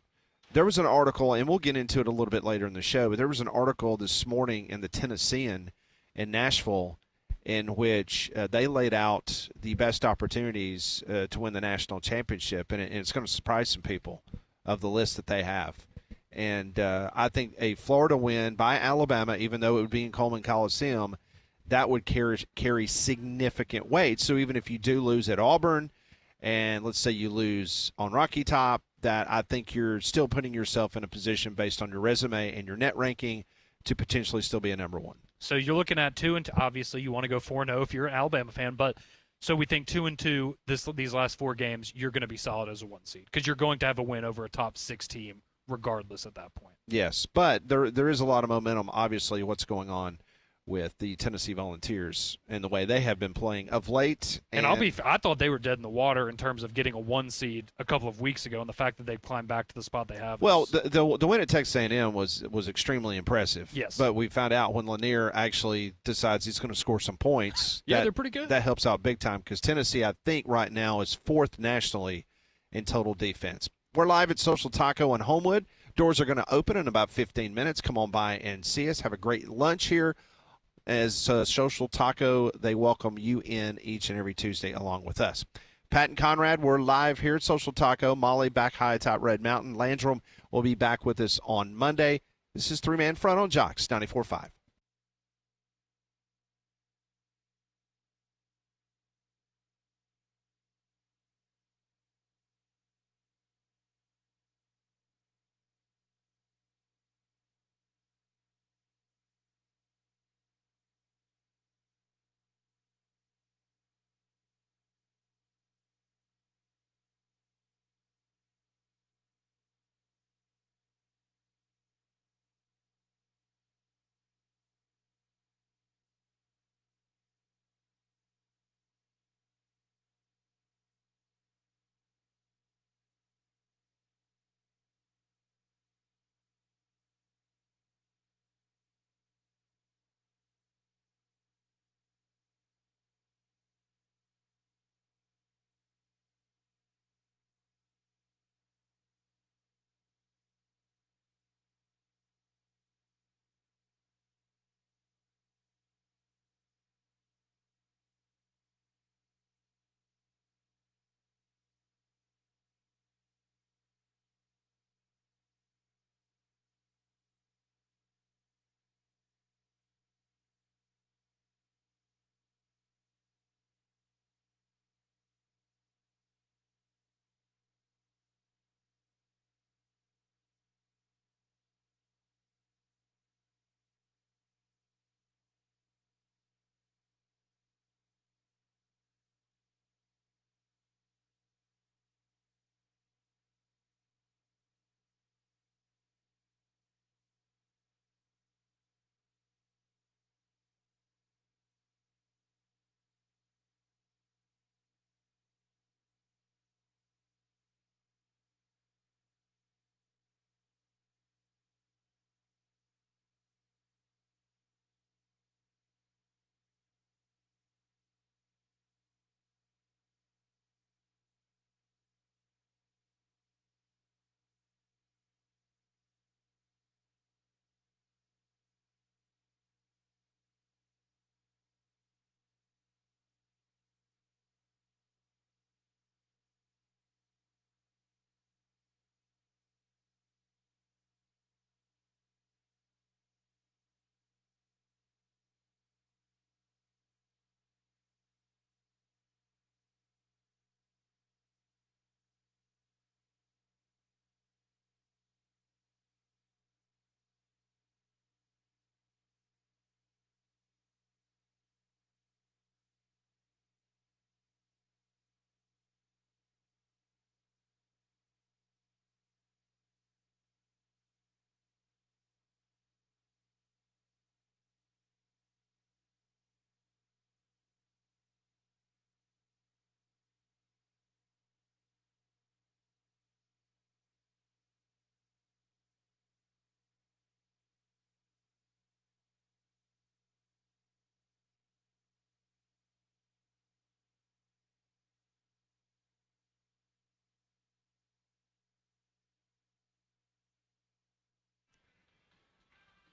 There was an article, and we'll get into it a little bit later in the show, but there was an article this morning in the Tennessean in Nashville in which they laid out the best opportunities to win the national championship, and it's going to surprise some people of the list that they have. And I think a Florida win by Alabama, even though it would be in Coleman Coliseum, that would carry significant weight. So even if you do lose at Auburn, and let's say you lose on Rocky Top, that I think you're still putting yourself in a position based on your resume and your net ranking to potentially still be a number one. So you're looking at 2-2. Obviously, you want to go 4-0 if you're an Alabama fan, but so we think 2-2 these last 4 games, you're going to be solid as a 1 seed because you're going to have a win over a top 6 team regardless at that point. Yes, but there is a lot of momentum, obviously, what's going on with the Tennessee Volunteers and the way they have been playing of late. And I thought they were dead in the water in terms of getting a 1 seed a couple of weeks ago, and the fact that they've climbed back to the spot they have. Well, the win at Texas A&M was extremely impressive. Yes. But we found out when Lanier actually decides he's going to score some points. They're pretty good. That helps out big time because Tennessee, I think, right now is 4th nationally in total defense. We're live at Social Taco in Homewood. Doors are going to open in about 15 minutes. Come on by and see us. Have a great lunch here. As Social Taco, they welcome you in each and every Tuesday along with us. Pat and Conrad, we're live here at Social Taco. Molly back high atop Red Mountain. Landrum will be back with us on Monday. This is 3-Man Front on Jocks 94.5.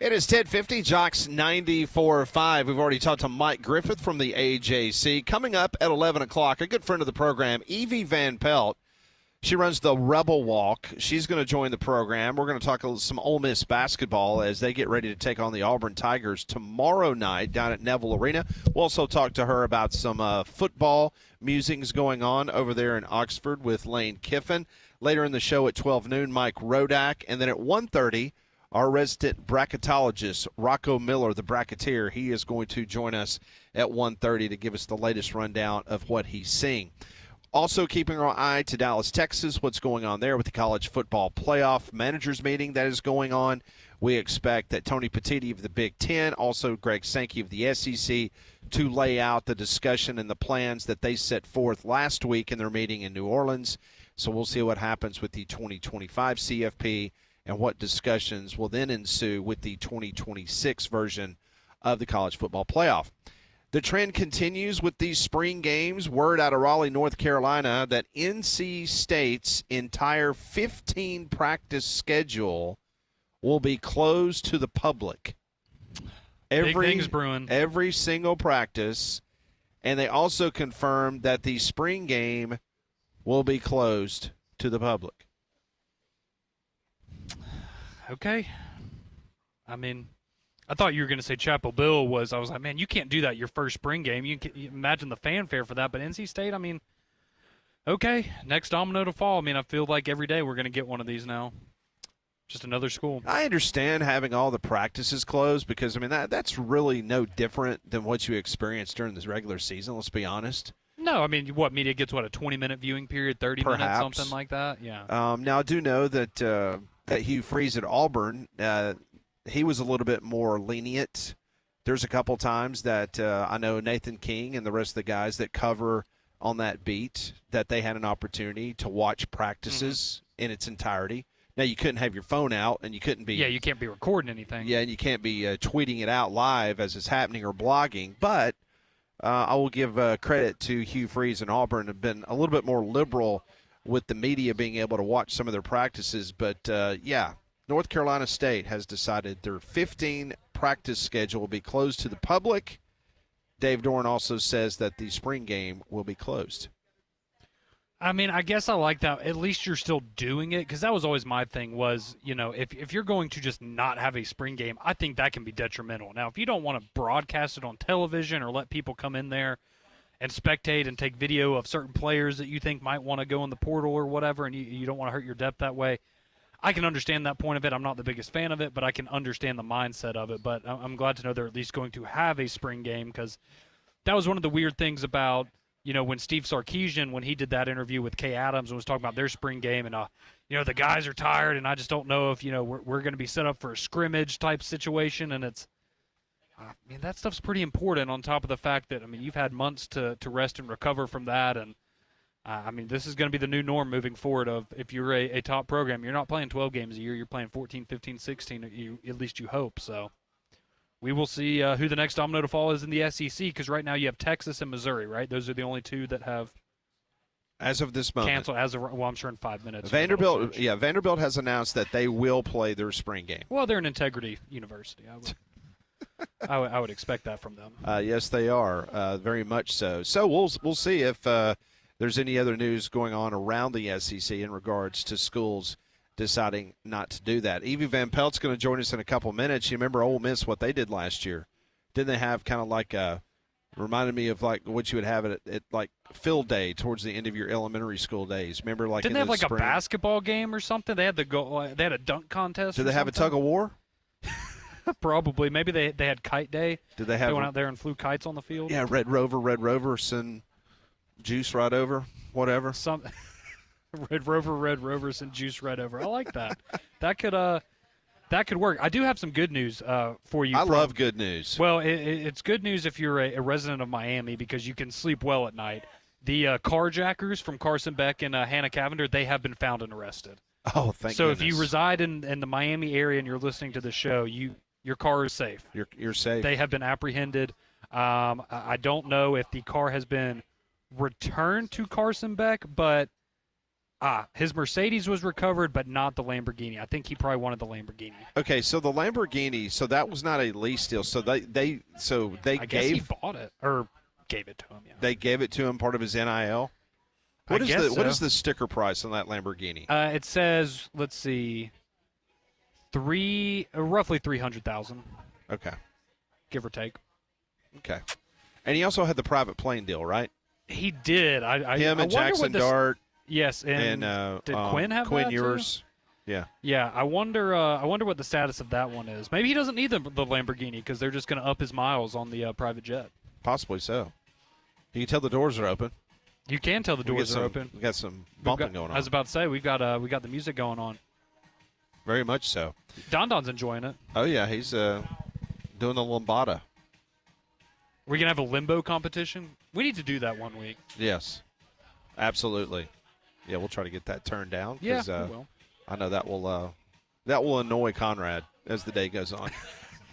It is 10:50, Jocks 94.5. We've already talked to Mike Griffith from the AJC. Coming up at 11 o'clock, a good friend of the program, Evie Van Pelt. She runs the Rebel Walk. She's going to join the program. We're going to talk some Ole Miss basketball as they get ready to take on the Auburn Tigers tomorrow night down at Neville Arena. We'll also talk to her about some football musings going on over there in Oxford with Lane Kiffin. Later in the show at 12 noon, Mike Rodak. And then at 1:30, our resident bracketologist, Rocco Miller, the bracketeer, he is going to join us at 1:30 to give us the latest rundown of what he's seeing. Also keeping our eye to Dallas, Texas, what's going on there with the college football playoff managers meeting that is going on. We expect that Tony Petitti of the Big Ten, also Greg Sankey of the SEC, to lay out the discussion and the plans that they set forth last week in their meeting in New Orleans. So we'll see what happens with the 2025 CFP and what discussions will then ensue with the 2026 version of the college football playoff. The trend continues with these spring games. Word out of Raleigh, North Carolina, that NC State's entire 15-practice schedule will be closed to the public. Big things brewing. Every single practice. And they also confirmed that the spring game will be closed to the public. Okay. I mean, I thought you were going to say Chapel Bill was. I was like, man, you can't do that your first spring game. You imagine the fanfare for that. But NC State, I mean, okay, next domino to fall. I mean, I feel like every day we're going to get one of these now. Just another school. I understand having all the practices closed because, I mean, that's really no different than what you experienced during this regular season, let's be honest. No, I mean, what, media gets, what, a 20-minute viewing period, 30 Perhaps. minutes, something like that? Yeah. Now, I do know that Hugh Freeze at Auburn, he was a little bit more lenient. There's a couple times that I know Nathan King and the rest of the guys that cover on that beat that they had an opportunity to watch practices in its entirety. Now, you couldn't have your phone out, and you couldn't be – yeah, you can't be recording anything. Yeah, and you can't be tweeting it out live as it's happening or blogging. But I will give credit to Hugh Freeze and Auburn have been a little bit more liberal with the media being able to watch some of their practices. But, yeah, North Carolina State has decided their 15 practice schedule will be closed to the public. Dave Dorn also says that the spring game will be closed. I mean, I guess I like that. At least you're still doing it, because that was always my thing was, you know, if you're going to just not have a spring game, I think that can be detrimental. Now, if you don't want to broadcast it on television or let people come in there and spectate and take video of certain players that you think might want to go in the portal or whatever, and you don't want to hurt your depth that way, I can understand that point of it. I'm not the biggest fan of it, but I can understand the mindset of it. But I'm glad to know they're at least going to have a spring game, because that was one of the weird things about, you know, when Steve Sarkisian, when he did that interview with Kay Adams and was talking about their spring game, and, you know, the guys are tired, and I just don't know if, you know, we're going to be set up for a scrimmage type situation. And it's, I mean, that stuff's pretty important on top of the fact that, I mean, you've had months to rest and recover from that. And, I mean, this is going to be the new norm moving forward of if you're a top program, you're not playing 12 games a year, you're playing 14, 15, 16, at least you hope. So we will see who the next domino to fall is in the SEC, because right now you have Texas and Missouri, right? Those are the only two that have as of this moment canceled. Well, I'm sure in 5 minutes. Vanderbilt has announced that they will play their spring game. Well, they're an integrity university. I would expect that from them. Yes, they are, very much so. So we'll see if there's any other news going on around the SEC in regards to schools deciding not to do that. Evie Van Pelt's going to join us in a couple minutes. You remember Ole Miss, what they did last year? Didn't they have kind of like reminded me of like what you would have at like field day towards the end of your elementary school days? Remember, like didn't they have like spring? A basketball game or something? They had they had a dunk contest. Did they have a tug of war? Probably. Maybe they had kite day. Did they have? They went out there and flew kites on the field. Yeah, Red Rover, send juice right over, whatever. Red Rovers and juice right over. I like that. That could work. I do have some good news for you. I love good news. Well, it's good news if you're a resident of Miami, because you can sleep well at night. The carjackers from Carson Beck and Hannah Cavender, they have been found and arrested. Oh, thank So goodness. if you reside in the Miami area and you're listening to the show, your car is safe. You're safe. They have been apprehended. I don't know if the car has been returned to Carson Beck, but His Mercedes was recovered, but not the Lamborghini. I think he probably wanted the Lamborghini. Okay, so the Lamborghini, so that was not a lease deal. So they I guess he bought it or gave it to him. Yeah. they gave it to him part of his NIL. What is the sticker price on that Lamborghini? It says, let's see, roughly 300,000, Okay. give or take. Okay. And he also had the private plane deal, right? He did. Him I and wonder Jackson what this, Dart Yes, and did Quinn have Quinn that too? Ewers. Yeah. Yeah, I wonder. I wonder what the status of that one is. Maybe he doesn't need the Lamborghini because they're just going to up his miles on the private jet. Possibly so. You can tell the doors are open. You can tell the doors are open. We got some bumping going on. I was about to say we got the music going on. Very much so. Don Don's enjoying it. Oh yeah, he's doing the lambada. We're gonna have a limbo competition. We need to do that one week. Yes, absolutely. Yeah, we'll try to get that turned down. Yeah, 'Cause, we will. I know that will annoy Conrad as the day goes on.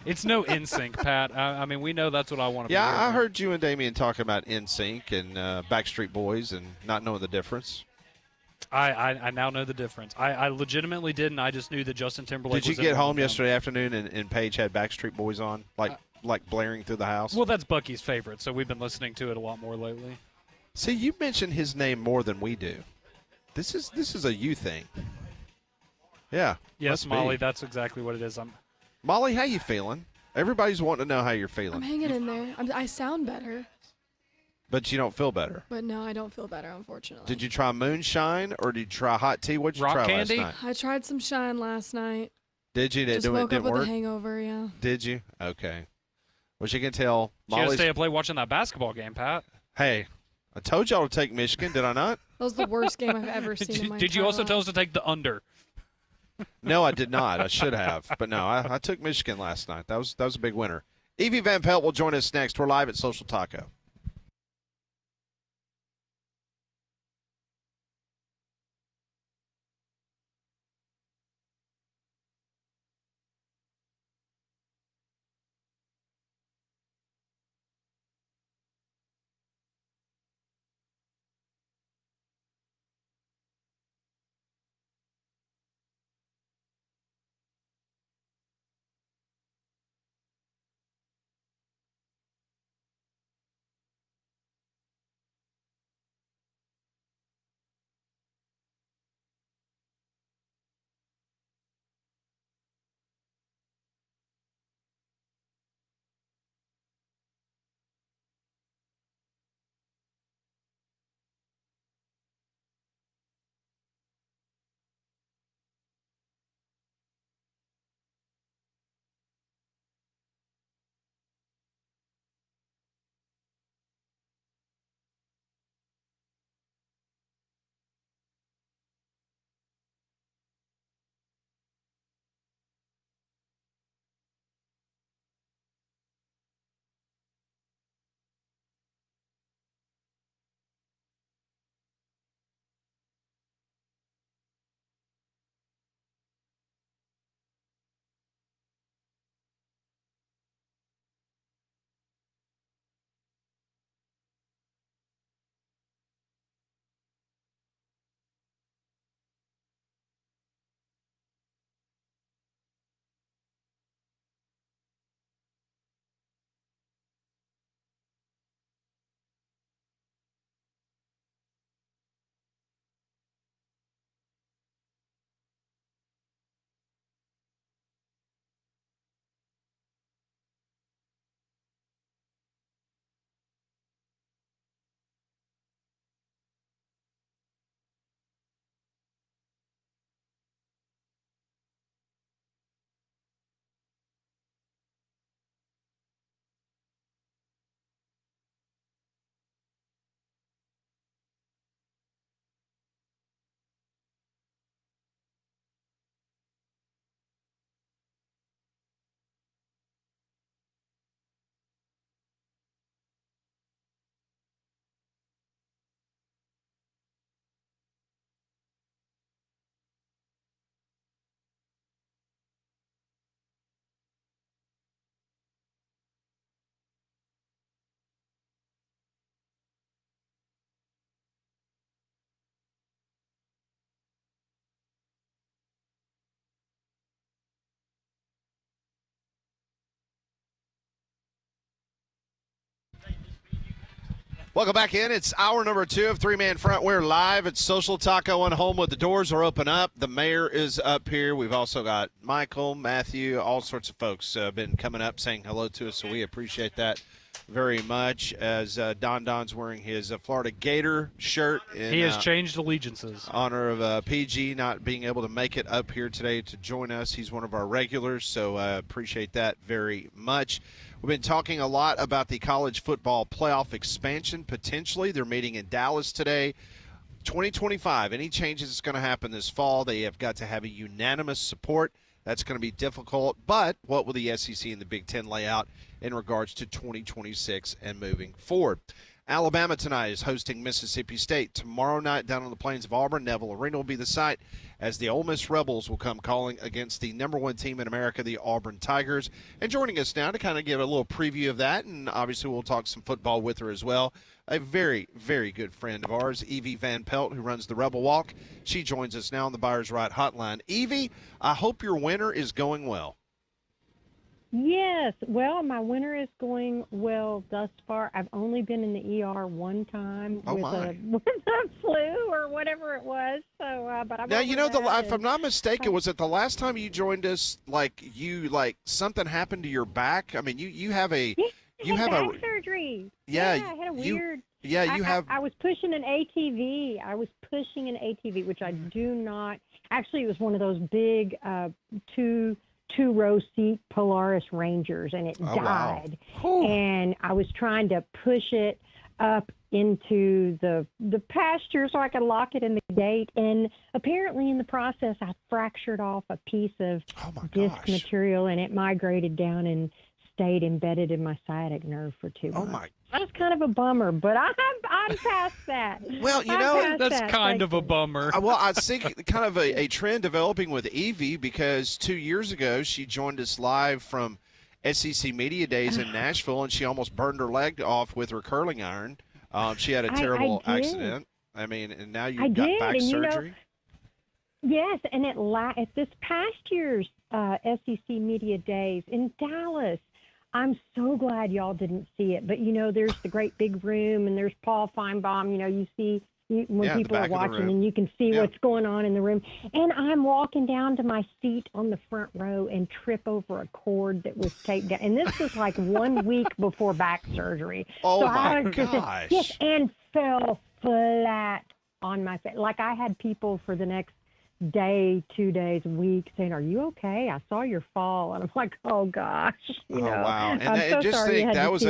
It's no NSYNC, Pat. I mean, we know that's what I want to. Yeah, be I heard you and Damien talking about NSYNC and Backstreet Boys and not knowing the difference. I now know the difference. I legitimately didn't. I just knew that Justin Timberlake. Did you was in get one home of them. yesterday afternoon and Paige had Backstreet Boys on, like blaring through the house? Well, that's Bucky's favorite, so we've been listening to it a lot more lately. See, you mention his name more than we do. This is a you thing. Yeah. Yes, must be. Molly, that's exactly what it is. Molly, how you feeling? Everybody's wanting to know how you're I'm feeling, hanging in there. I sound better, but you don't feel better. but no, I don't feel better, unfortunately. Did you try moonshine or did you try hot tea? What did you Rock try candy? last night? I tried some shine last night. Did you? Just It woke up didn't with work? a hangover, yeah. Did you? Okay. Well, you can tell She had to Molly's. stay up late watching that basketball game, Pat. Hey, I told y'all to take Michigan, did I not? That was the worst game I've ever seen in my Did you entire also life. tell us to take the under? No, I did not. I should have, but no, I took Michigan last night. That was a big winner. Evie Van Pelt will join us next. We're live at Social Taco. Welcome back in. It's hour number 2 of Three Man Front. We're live at Social Taco in Homewood. The doors are open up. The mayor is up here. We've also got Michael, Matthew, all sorts of folks been coming up saying hello to us, so we appreciate that very much. As Don's wearing his Florida Gator shirt. He has changed allegiances. Honor of PG not being able to make it up here today to join us. He's one of our regulars, so appreciate that very much. We've been talking a lot about the college football playoff expansion, potentially. They're meeting in Dallas today. 2025, any changes that's going to happen this fall, they have got to have a unanimous support. That's going to be difficult, but what will the SEC and the Big Ten lay out in regards to 2026 and moving forward? Alabama tonight is hosting Mississippi State. Tomorrow night down on the plains of Auburn, Neville Arena will be the site as the Ole Miss Rebels will come calling against the number 1 team in America, the Auburn Tigers. And joining us now to kind of give a little preview of that, and obviously we'll talk some football with her as well, a very, very good friend of ours, Evie Van Pelt, who runs the Rebel Walk. She joins us now on the Buyers Right Hotline. Evie, I hope your winter is going well. Yes. Well, my winter is going well thus far. I've only been in the ER one time with a flu or whatever it was. So, but I'm now you know if I'm and, not mistaken, was it the last time you joined us? Like something happened to your back? I mean, you have a you have back surgery. Yeah, I had a weird. I was pushing an ATV. Which I do not. Actually, it was one of those big two-row seat Polaris Rangers, and it died. Wow. And I was trying to push it up into the pasture so I could lock it in the gate. And apparently in the process, I fractured off a piece of disc material, and it migrated down and stayed embedded in my sciatic nerve for 2 months. Oh, my. That was kind of a bummer, but I'm past that. Well, that's kind of a bummer. Well, I think kind of a trend developing with Evie, because 2 years ago she joined us live from SEC Media Days in Nashville, and she almost burned her leg off with her curling iron. She had a terrible accident. I mean, and now you've got back surgery. Yes, and at this past year's SEC Media Days in Dallas, I'm so glad y'all didn't see it. But, there's the great big room, and there's Paul Feinbaum. You see when people are watching, and you can see what's going on in the room. And I'm walking down to my seat on the front row and trip over a cord that was taped down. And this was like 1 week before back surgery. Oh, so my I was gosh. Yes, and fell flat on my face. Like I had people for the next day, 2 days, week saying, "Are you okay? I saw your fall." And I'm like, "Oh gosh." Wow. And I'm so just sorry think that was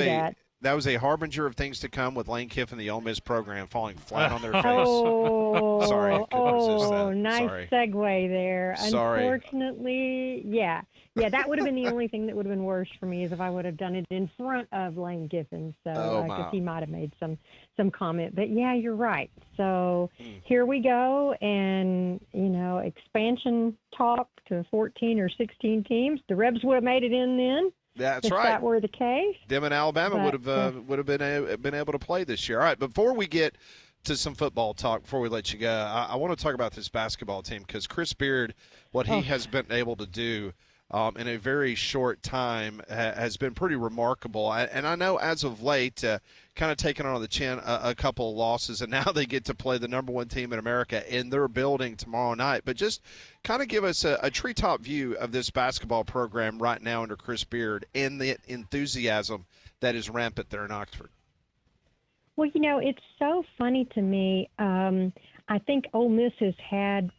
that was a harbinger of things to come with Lane Kiffin, the Ole Miss program, falling flat on their face. Oh, Sorry, couldn't resist that. Nice Sorry. segue there. Sorry. Unfortunately, yeah, that would have been the only thing that would have been worse for me is if I would have done it in front of Lane Kiffin. So, because he might have made some comment. But yeah, you're right. So here we go, and expansion talk to 14 or 16 teams. The Rebs would have made it in then. That's if right. that were the case. Them and Alabama would have been able to play this year. All right, before we get to some football talk, before we let you go, I want to talk about this basketball team, because Chris Beard, what he has been able to do in a very short time has been pretty remarkable. And I know as of late, kind of taking on the chin a couple of losses, and now they get to play the number 1 team in America in their building tomorrow night. But just kind of give us a treetop view of this basketball program right now under Chris Beard and the enthusiasm that is rampant there in Oxford. Well, it's so funny to me. I think Ole Miss has had,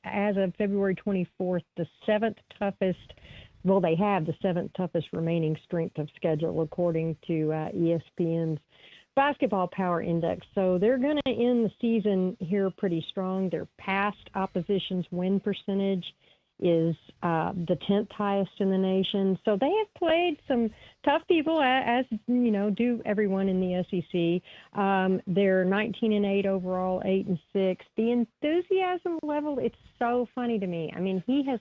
as of February 24th, the 7th toughest. Well, they have the 7th toughest remaining strength of schedule, according to ESPN's Basketball Power Index. So they're going to end the season here pretty strong. Their past opposition's win percentage is the 10th highest in the nation. So they have played some tough people, as do everyone in the SEC. They're 19-8 overall, 8-6. The enthusiasm level, it's so funny to me. I mean, he has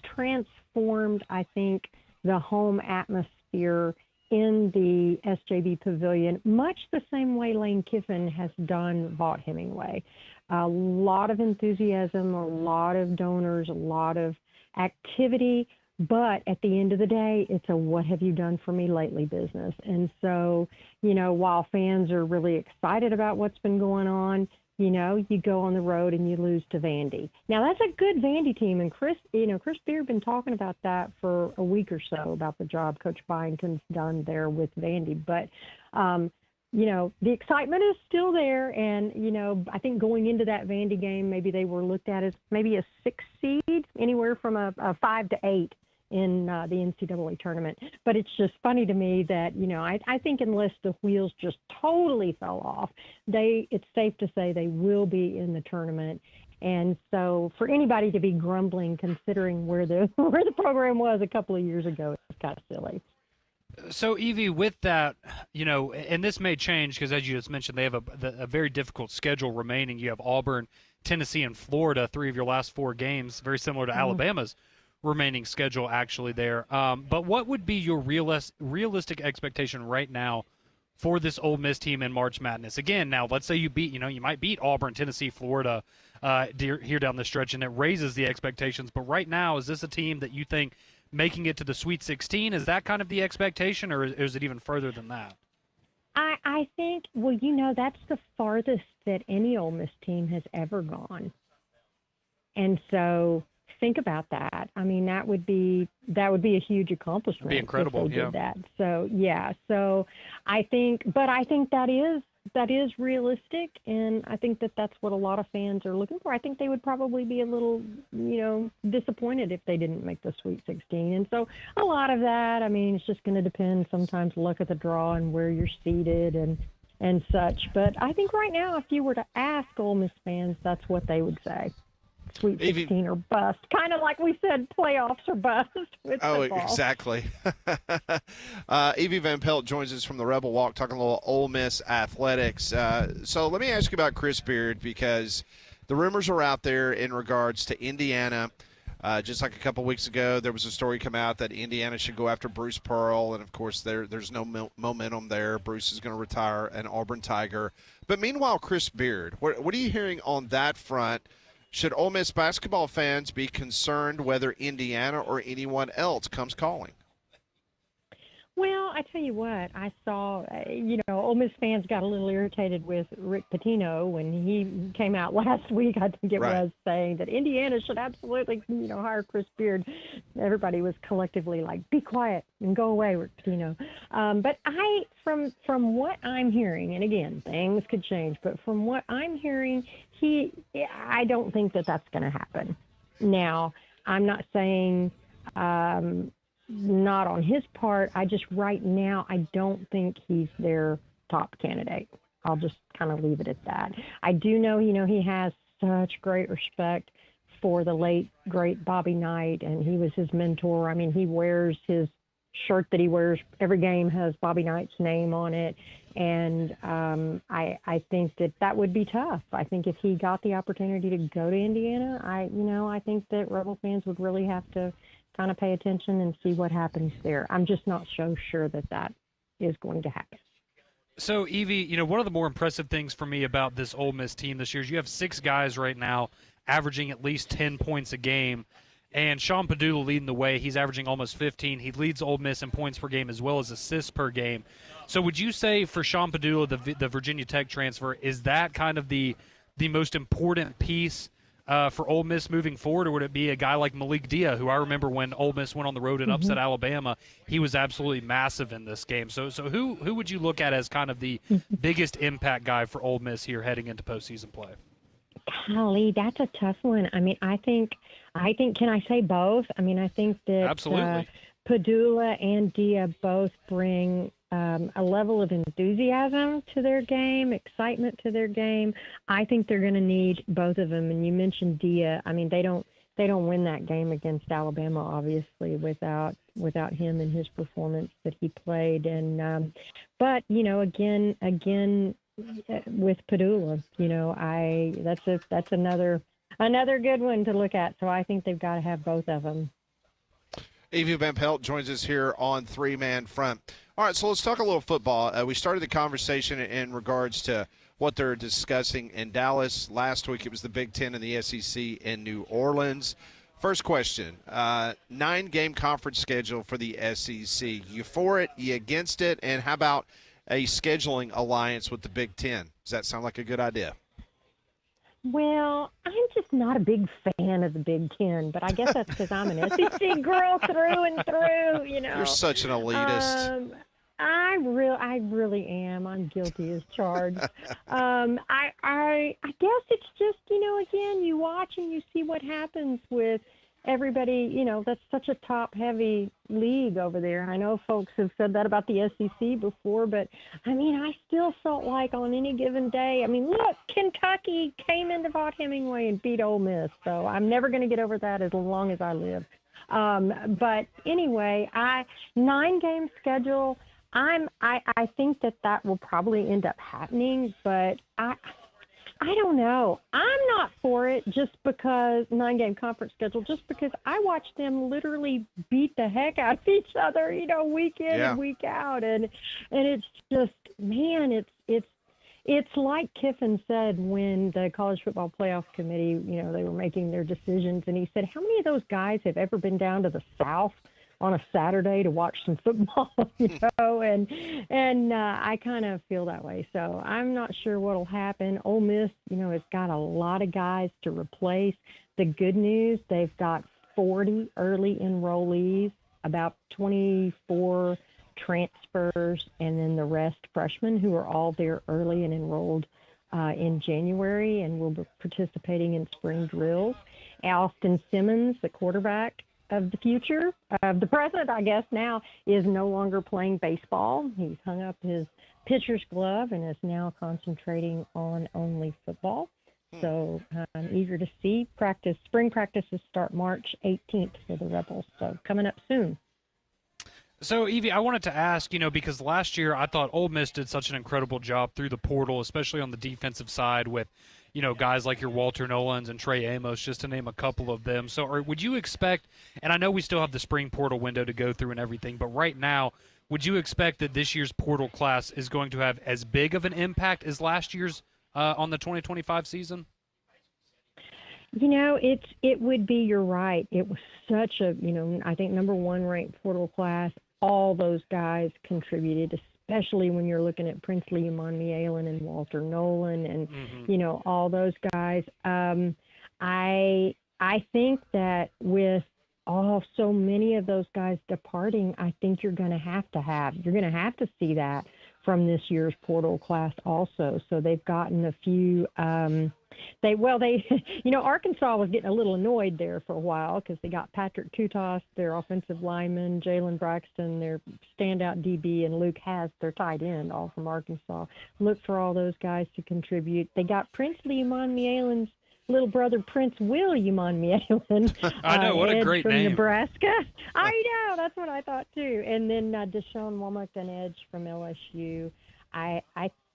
transformed, I think, the home atmosphere in the SJB Pavilion, much the same way Lane Kiffin has done Vaught Hemingway. A lot of enthusiasm, a lot of donors, a lot of activity, But at the end of the day, it's a what have you done for me lately business. And so, while fans are really excited about what's been going on, you go on the road and you lose to Vandy. Now, that's a good Vandy team. And Chris Beard been talking about that for a week or so, about the job Coach Byington's done there with Vandy. But, the excitement is still there. And, I think going into that Vandy game, maybe they were looked at as maybe a 6 seed, anywhere from a 5 to 8 in the NCAA tournament. But it's just funny to me that, I think unless the wheels just totally fell off, it's safe to say they will be in the tournament. And so for anybody to be grumbling, considering where the program was a couple of years ago, it's kind of silly. So, Evie, with that, and this may change because, as you just mentioned, they have a very difficult schedule remaining. You have Auburn, Tennessee, and Florida, 3 of your last 4 games, very similar to Alabama's remaining schedule actually there. But what would be your realistic expectation right now for this Ole Miss team in March Madness? Again, now let's say you might beat Auburn, Tennessee, Florida here down the stretch, and it raises the expectations. But right now, is this a team that you think making it to the Sweet 16, is that kind of the expectation, or is it even further than that? I think, that's the farthest that any Ole Miss team has ever gone. And so think about that. I mean, that would be a huge accomplishment. It'd be incredible, if they did that. So I think that is realistic, and I think that's what a lot of fans are looking for. I think they would probably be a little, disappointed if they didn't make the Sweet 16. And so a lot of that, it's just going to depend sometimes luck of the draw and where you're seated and such. But I think right now, if you were to ask Ole Miss fans, that's what they would say. Sweet 16 or bust. Kind of like we said, playoffs or bust with football. Exactly. Evie Van Pelt joins us from the Rebel Walk talking a little Ole Miss athletics. So let me ask you about Chris Beard, because the rumors are out there in regards to Indiana. Just like a couple weeks ago, there was a story come out that Indiana should go after Bruce Pearl, and of course there's no momentum there. Bruce is going to retire, an Auburn Tiger. But meanwhile, Chris Beard, what are you hearing on that front? Should Ole Miss basketball fans be concerned whether Indiana or anyone else comes calling? Well, I tell you what, I saw, Ole Miss fans got a little irritated with Rick Pitino when he came out last week, I think it was, saying that Indiana should absolutely, hire Chris Beard. Everybody was collectively like, be quiet and go away, Rick Pitino. But from what I'm hearing, and again, things could change, but from what I'm hearing, I don't think that's going to happen. Now, I'm not saying not on his part. Right now, I don't think he's their top candidate. I'll just kind of leave it at that. I do know, he has such great respect for the late, great Bobby Knight, and he was his mentor. He wears his shirt that he wears every game has Bobby Knight's name on it. And I think that would be tough. I think if he got the opportunity to go to Indiana, I think that Rebel fans would really have to kind of pay attention and see what happens there. I'm just not so sure that is going to happen. So, Evie, one of the more impressive things for me about this Ole Miss team this year is you have 6 guys right now averaging at least 10 points a game. And Sean Padula leading the way. He's averaging almost 15. He leads Ole Miss in points per game as well as assists per game. So would you say for Sean Padula, the Virginia Tech transfer, is that kind of the most important piece for Ole Miss moving forward, or would it be a guy like Malik Dia, who I remember when Ole Miss went on the road and upset Alabama, he was absolutely massive in this game. So who would you look at as kind of the biggest impact guy for Ole Miss here heading into postseason play? Golly, that's a tough one. I think, can I say both? I think that absolutely. Padula and Dia both bring a level of enthusiasm to their game, excitement to their game. I think they're going to need both of them. And you mentioned Dia. They don't win that game against Alabama, obviously, without him and his performance that he played. And but again with Padula, that's another good one to look at. So I think they've got to have both of them. Evie Van Pelt joins us here on Three Man Front. All right, so let's talk a little football. We started the conversation in regards to what they're discussing in Dallas. Last week it was the Big Ten and the SEC in New Orleans. First question, 9-game conference schedule for the SEC. You for it, you against it, and how about a scheduling alliance with the Big Ten? Does that sound like a good idea? Well, I'm just not a big fan of the Big Ten, but I guess that's because I'm an SEC girl through and through, you know. You're such an elitist. I really am. I'm guilty as charged. I guess it's just, you know, again, you watch and you see what happens with everybody. You know, that's such a top-heavy league over there. I know folks have said that about the SEC before, but I mean, I still felt like on any given day. I mean, look, Kentucky came into Vaught Hemingway and beat Ole Miss, so I'm never going to get over that as long as I live. But anyway, 9-game schedule. I think that will probably end up happening, but I don't know. I'm not for it just because 9-game conference schedule, just because I watch them literally beat the heck out of each other, you know, week in and week out. And it's just, man, it's like Kiffin said when the College Football Playoff Committee, you know, they were making their decisions, and he said, how many of those guys have ever been down to the South on a Saturday to watch some football, you know, and I kind of feel that way. So I'm not sure what'll happen. Ole Miss, you know, has got a lot of guys to replace. The good news, they've got 40 early enrollees, about 24 transfers, and then the rest freshmen who are all there early and enrolled in January and will be participating in spring drills. Austin Simmons, the quarterback of the future, of the present, I guess now, is no longer playing baseball. He's hung up his pitcher's glove and is now concentrating on only football. So I'm eager to see spring practices start March 18th for the Rebels. So coming up soon. So, Evie, I wanted to ask, you know, because last year I thought Ole Miss did such an incredible job through the portal, especially on the defensive side with, you know, guys like your Walter Nolans and Trey Amos, just to name a couple of them. So would you expect, and I know we still have the spring portal window to go through and everything, but right now, would you expect that this year's portal class is going to have as big of an impact as last year's on the 2025 season? You know, it would be, you're right. It was such a, you know, I think number 1 ranked portal class. All those guys contributed, especially when you're looking at Princely Umanmielen and Walter Nolan and, you know, all those guys. I think that with so many of those guys departing, I think you're going to have to see that from this year's portal class also. So they've gotten a few, you know, Arkansas was getting a little annoyed there for a while because they got Patrick Kutas, their offensive lineman, Jalen Braxton, their standout DB, and Luke Haas, their tight end, all from Arkansas. Look for all those guys to contribute. They got Princely Umanmielen's little brother, Prince Will Umanmielen. I know, what a great from name. Nebraska. I know, that's what I thought too. And then Deshaun Womack, an edge from LSU. I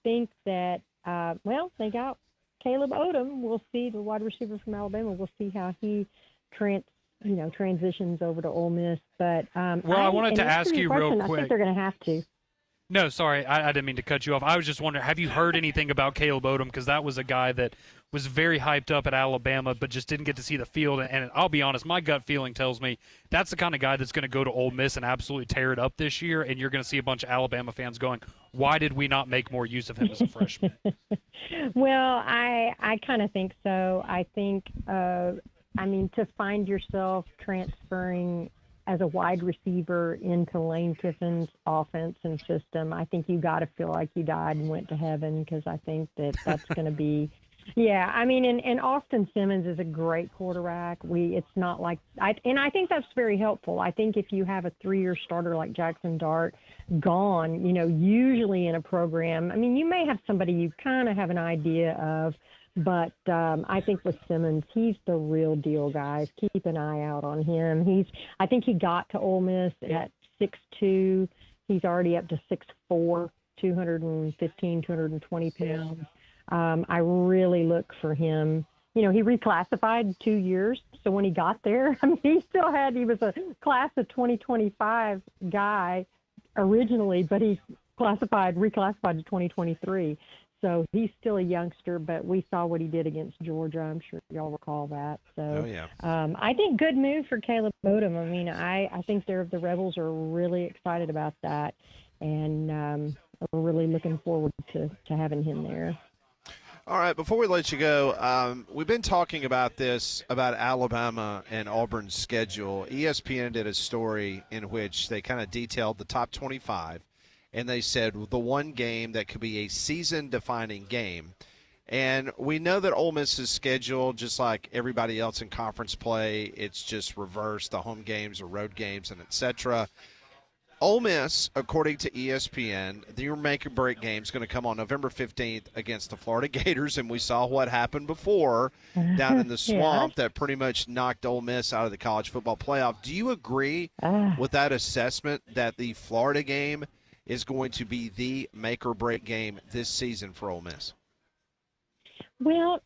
think that, they got Caleb Odom. We'll see, the wide receiver from Alabama. We'll see how he transitions over to Ole Miss. But I wanted to ask you real quick. I think they're going to have to. No, sorry, I didn't mean to cut you off. I was just wondering, have you heard anything about Caleb Odom? Because that was a guy that was very hyped up at Alabama, but just didn't get to see the field. And I'll be honest, my gut feeling tells me that's the kind of guy that's going to go to Ole Miss and absolutely tear it up this year. And you're going to see a bunch of Alabama fans going, why did we not make more use of him as a freshman? Well, I kind of think so. I think, to find yourself transferring as a wide receiver into Lane Kiffin's offense and system, I think you got to feel like you died and went to heaven, because I think that's going to be, and Austin Simmons is a great quarterback. It's not like, I think that's very helpful. I think if you have a 3-year starter like Jackson Dart gone, usually in a program, you may have somebody you kind of have an idea of, but I think with Simmons, he's the real deal, guys. Keep an eye out on him. I think he got to Ole Miss at 6'2". He's already up to 6'4", 215, 220 pounds. I really look for him. He reclassified 2 years. So when he got there, he was a class of 2025 guy originally, but he reclassified to 2023. So he's still a youngster, but we saw what he did against Georgia. I'm sure y'all recall that. So Oh, yeah. I think good move for Caleb Odom. I mean, I think the Rebels are really excited about that, and we're really looking forward to having him there. All right, before we let you go, we've been talking about this, about Alabama and Auburn's schedule. ESPN did a story in which they kind of detailed the top 25, and they said the one game that could be a season-defining game. And we know that Ole Miss's schedule, just like everybody else in conference play, it's just reversed, the home games or road games and et cetera. Ole Miss, according to ESPN, your make-or-break game is going to come on November 15th against the Florida Gators, and we saw what happened before down in the swamp that pretty much knocked Ole Miss out of the college football playoff. Do you agree with that assessment that the Florida game is going to be the make-or-break game this season for Ole Miss? Well,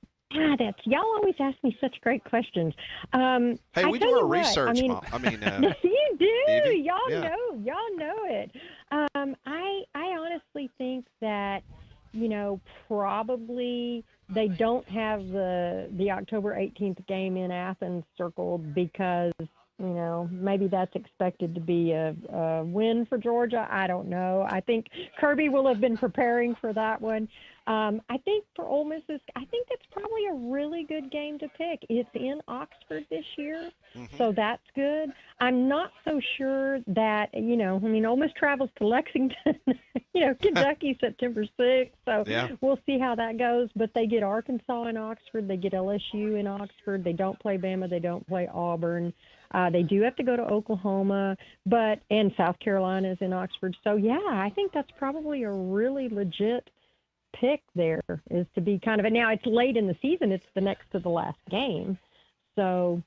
that's y'all always ask me such great questions. Hey, we do our research, Mom. You do. Evie? Y'all Yeah. know. Y'all know it. I honestly think that probably they don't have the October 18th game in Athens circled because maybe that's expected to be a win for Georgia. I don't know. I think Kirby will have been preparing for that one. I think for Ole Miss, I think that's probably a really good game to pick. It's in Oxford this year, so that's good. I'm not so sure that, Ole Miss travels to Lexington, Kentucky September 6th, so we'll see how that goes. But they get Arkansas in Oxford. They get LSU in Oxford. They don't play Bama. They don't play Auburn. They do have to go to Oklahoma, and South Carolina is in Oxford. So, yeah, I think that's probably a really legit pick there, is to be kind of – now it's late in the season. It's the next to the last game. So,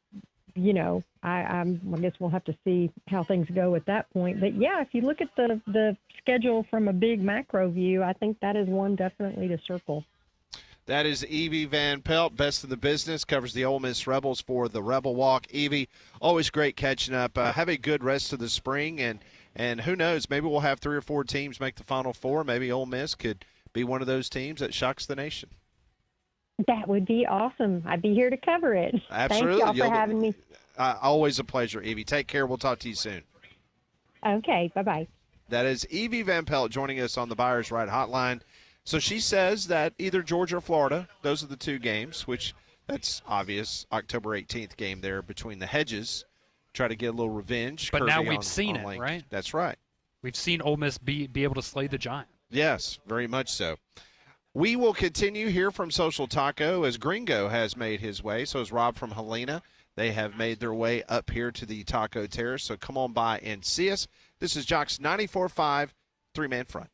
I guess we'll have to see how things go at that point. But, yeah, if you look at the schedule from a big macro view, I think that is one definitely to circle. That is Evie Van Pelt, best in the business, covers the Ole Miss Rebels for the Rebel Walk. Evie, always great catching up. Have a good rest of the spring, and who knows, maybe we'll have 3 or 4 teams make the Final Four. Maybe Ole Miss could be one of those teams that shocks the nation. That would be awesome. I'd be here to cover it. Absolutely. Thank y'all for having me. Always a pleasure, Evie. Take care. We'll talk to you soon. Okay, bye-bye. That is Evie Van Pelt joining us on the Buyers Right Hotline. So she says that either Georgia or Florida, those are the 2 games, which that's obvious. October 18th game there between the hedges. Try to get a little revenge. But Kirby now we've seen it, Link. right? That's right. We've seen Ole Miss be able to slay the giant. Yes, very much so. We will continue here from Social Taco as Gringo has made his way. So has Rob from Helena. They have made their way up here to the Taco Terrace. So come on by and see us. This is Jocks 94.5, 3-Man Front.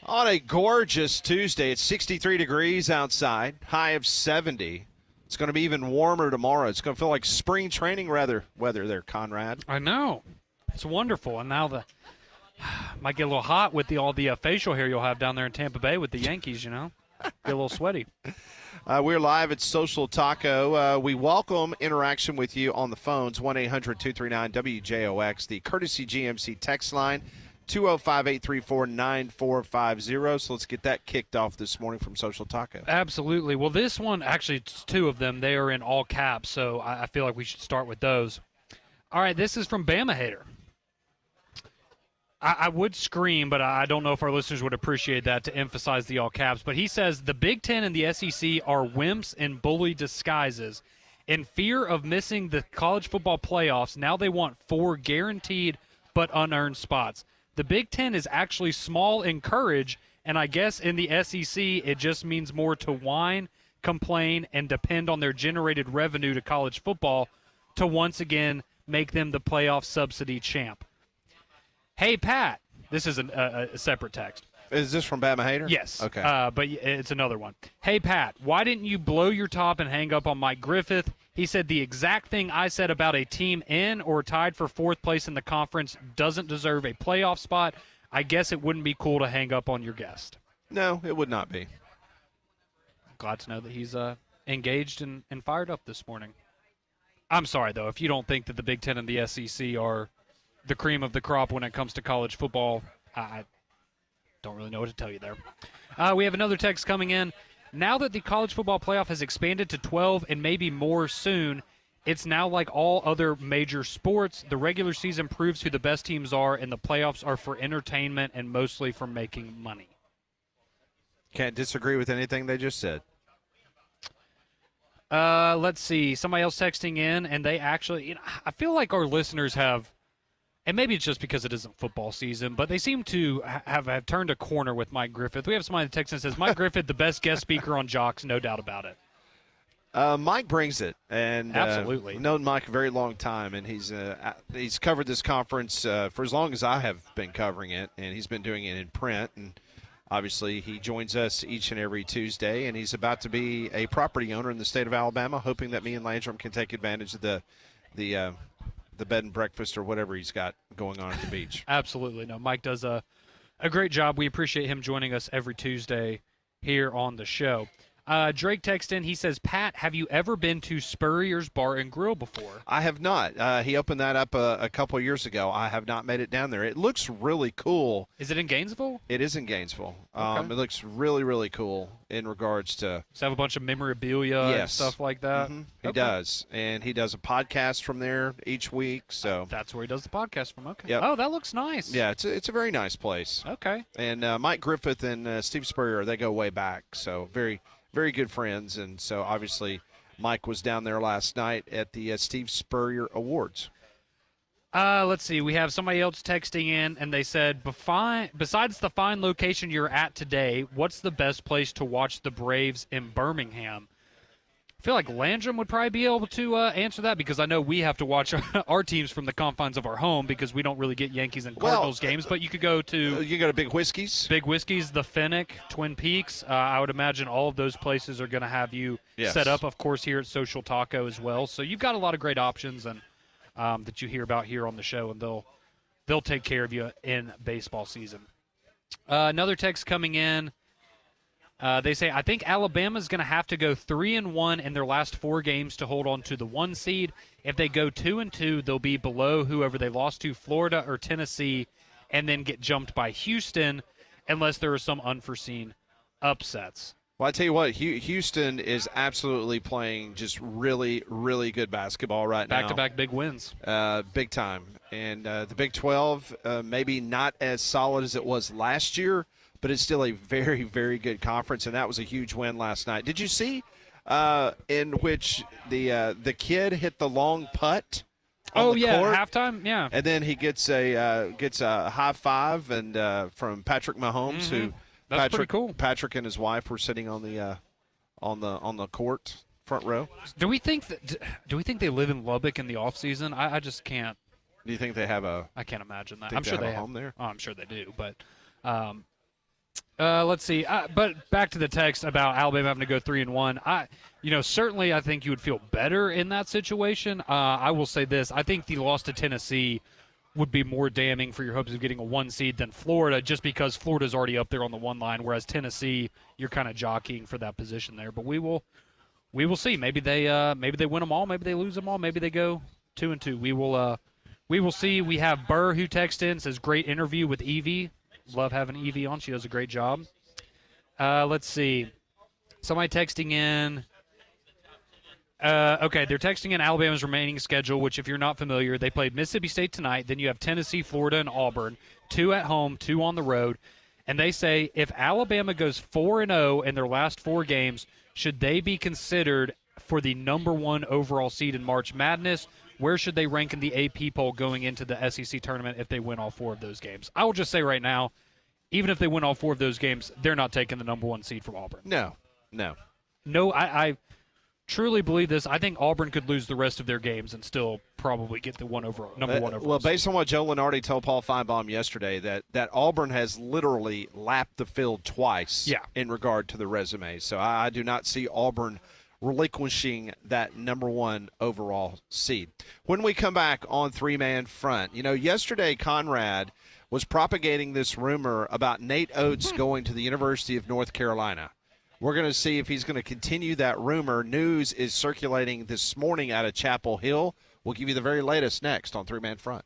On a gorgeous Tuesday, it's 63 degrees outside, high of 70. It's going to be even warmer tomorrow. It's going to feel like spring training weather there, Conrad. I know. It's wonderful. And now might get a little hot with all the facial hair you'll have down there in Tampa Bay with the Yankees, Get a little sweaty. We're live at Social Taco. We welcome interaction with you on the phones, 1-800-239-WJOX, the courtesy GMC text line, 205-834-9450. So let's get that kicked off this morning from Social Taco. Absolutely. Well, this one, actually, it's two of them. They are in all caps, so I feel like we should start with those. All right, this is from Bama Hater. I would scream, but I don't know if our listeners would appreciate that to emphasize the all caps. But he says the Big Ten and the SEC are wimps in bully disguises. In fear of missing the college football playoffs, now they want 4 guaranteed but unearned spots. The Big Ten is actually small in courage, and I guess in the SEC it just means more to whine, complain, and depend on their generated revenue to college football to once again make them the playoff subsidy champ. Hey, Pat. This is a separate text. Is this from Bama Hater? Yes. Okay. But it's another one. Hey, Pat, why didn't you blow your top and hang up on Mike Griffith? He said the exact thing I said about a team in or tied for 4th place in the conference doesn't deserve a playoff spot. I guess it wouldn't be cool to hang up on your guest. No, it would not be. Glad to know that he's engaged and fired up this morning. I'm sorry, though, if you don't think that the Big Ten and the SEC are the cream of the crop when it comes to college football, I don't really know what to tell you there. We have another text coming in. Now that the college football playoff has expanded to 12 and maybe more soon, it's now like all other major sports. The regular season proves who the best teams are, and the playoffs are for entertainment and mostly for making money. Can't disagree with anything they just said. Let's see. Somebody else texting in, and they actually, I feel like our listeners have, and maybe it's just because it isn't football season, but they seem to have turned a corner with Mike Griffith. We have somebody that texts and says, Mike Griffith, the best guest speaker on Jocks, no doubt about it. Mike brings it, and Absolutely. Known Mike a very long time, and he's covered this conference for as long as I have been covering it, and he's been doing it in print, and obviously he joins us each and every Tuesday, and he's about to be a property owner in the state of Alabama, hoping that me and Landrum can take advantage of the bed and breakfast or whatever he's got going on at the beach. Absolutely. No, Mike does a great job. We appreciate him joining us every Tuesday here on the show. Drake texted in. He says, Pat, have you ever been to Spurrier's Bar and Grill before? I have not. He opened that up a couple of years ago. I have not made it down there. It looks really cool. Is it in Gainesville? It is in Gainesville. Okay. It looks really, really cool in regards to Does it have a bunch of memorabilia and stuff like that? Mm-hmm. He Okay. does. And he does a podcast from there each week. So That's where he does the podcast from. Okay. Yep. Oh, that looks nice. yeah, it's a very nice place. Okay. And Mike Griffith and Steve Spurrier, they go way back. So very, very good friends. And so obviously Mike was down there last night at the Steve Spurrier Awards. Let's see. We have somebody else texting in, and they said, besides the fine location you're at today, what's the best place to watch the Braves in Birmingham? I feel like Landrum would probably be able to answer that because I know we have to watch our teams from the confines of our home because we don't really get Yankees and Cardinals games. But you could go to You go to Big Whiskey's. Big Whiskey's, the Fennec, Twin Peaks. I would imagine all of those places are going to have you Yes. set up, of course, here at Social Taco as well. So you've got a lot of great options and that you hear about here on the show, and they'll take care of you in baseball season. Another text coming in. They say, I think Alabama's going to have to go 3-1 in their last 4 games to hold on to the 1 seed. If they go 2-2, they'll be below whoever they lost to, Florida or Tennessee, and then get jumped by Houston unless there are some unforeseen upsets. Well, I tell you what, Houston is absolutely playing just really, really good basketball right now. Back-to-back big wins. Big time. And the Big 12, maybe not as solid as it was last year, but it's still a very, very good conference, and that was a huge win last night. Did you see in which the kid hit the long putt on the court? Halftime, yeah. And then he gets a high five and from Patrick Mahomes, who That's pretty cool. Patrick and his wife were sitting on the court front row. Do we think they live in Lubbock in the off season? I just can't. Do you think they have I can't imagine that. Think I'm sure they they have a have home there? Oh, I'm sure they do, but Let's see. But back to the text about Alabama having to go 3-1. Certainly I think you would feel better in that situation. I will say this: I think the loss to Tennessee would be more damning for your hopes of getting a 1 seed than Florida, just because Florida's already up there on the 1 line, whereas Tennessee, you're kind of jockeying for that position there. But we will see. Maybe they win them all. Maybe they lose them all. Maybe they go 2-2. We will see. We have Burr who texts in, says great interview with Evie. Love having Evie on. She does a great job. Let's see. Somebody texting in. Okay, they're texting in Alabama's remaining schedule, which, if you're not familiar, they played Mississippi State tonight. Then you have Tennessee, Florida, and Auburn. 2 at home, 2 on the road. And they say if Alabama goes 4-0 in their last 4 games, should they be considered for the number 1 overall seed in March Madness? Where should they rank in the AP poll going into the SEC tournament if they win all 4 of those games? I will just say right now, even if they win all 4 of those games, they're not taking the number 1 seed from Auburn. No. No, I truly believe this. I think Auburn could lose the rest of their games and still probably get the number 1 overall. Well, based on what Joe Lenardi told Paul Feinbaum yesterday, that Auburn has literally lapped the field twice in regard to the resume. So I do not see Auburn relinquishing that number 1 overall seed. When we come back on three-man front, yesterday Conrad was propagating this rumor about Nate Oates going to the University of North Carolina. We're going to see if he's going to continue that rumor. News is circulating this morning out of Chapel Hill. We'll give you the very latest next on Three-Man Front.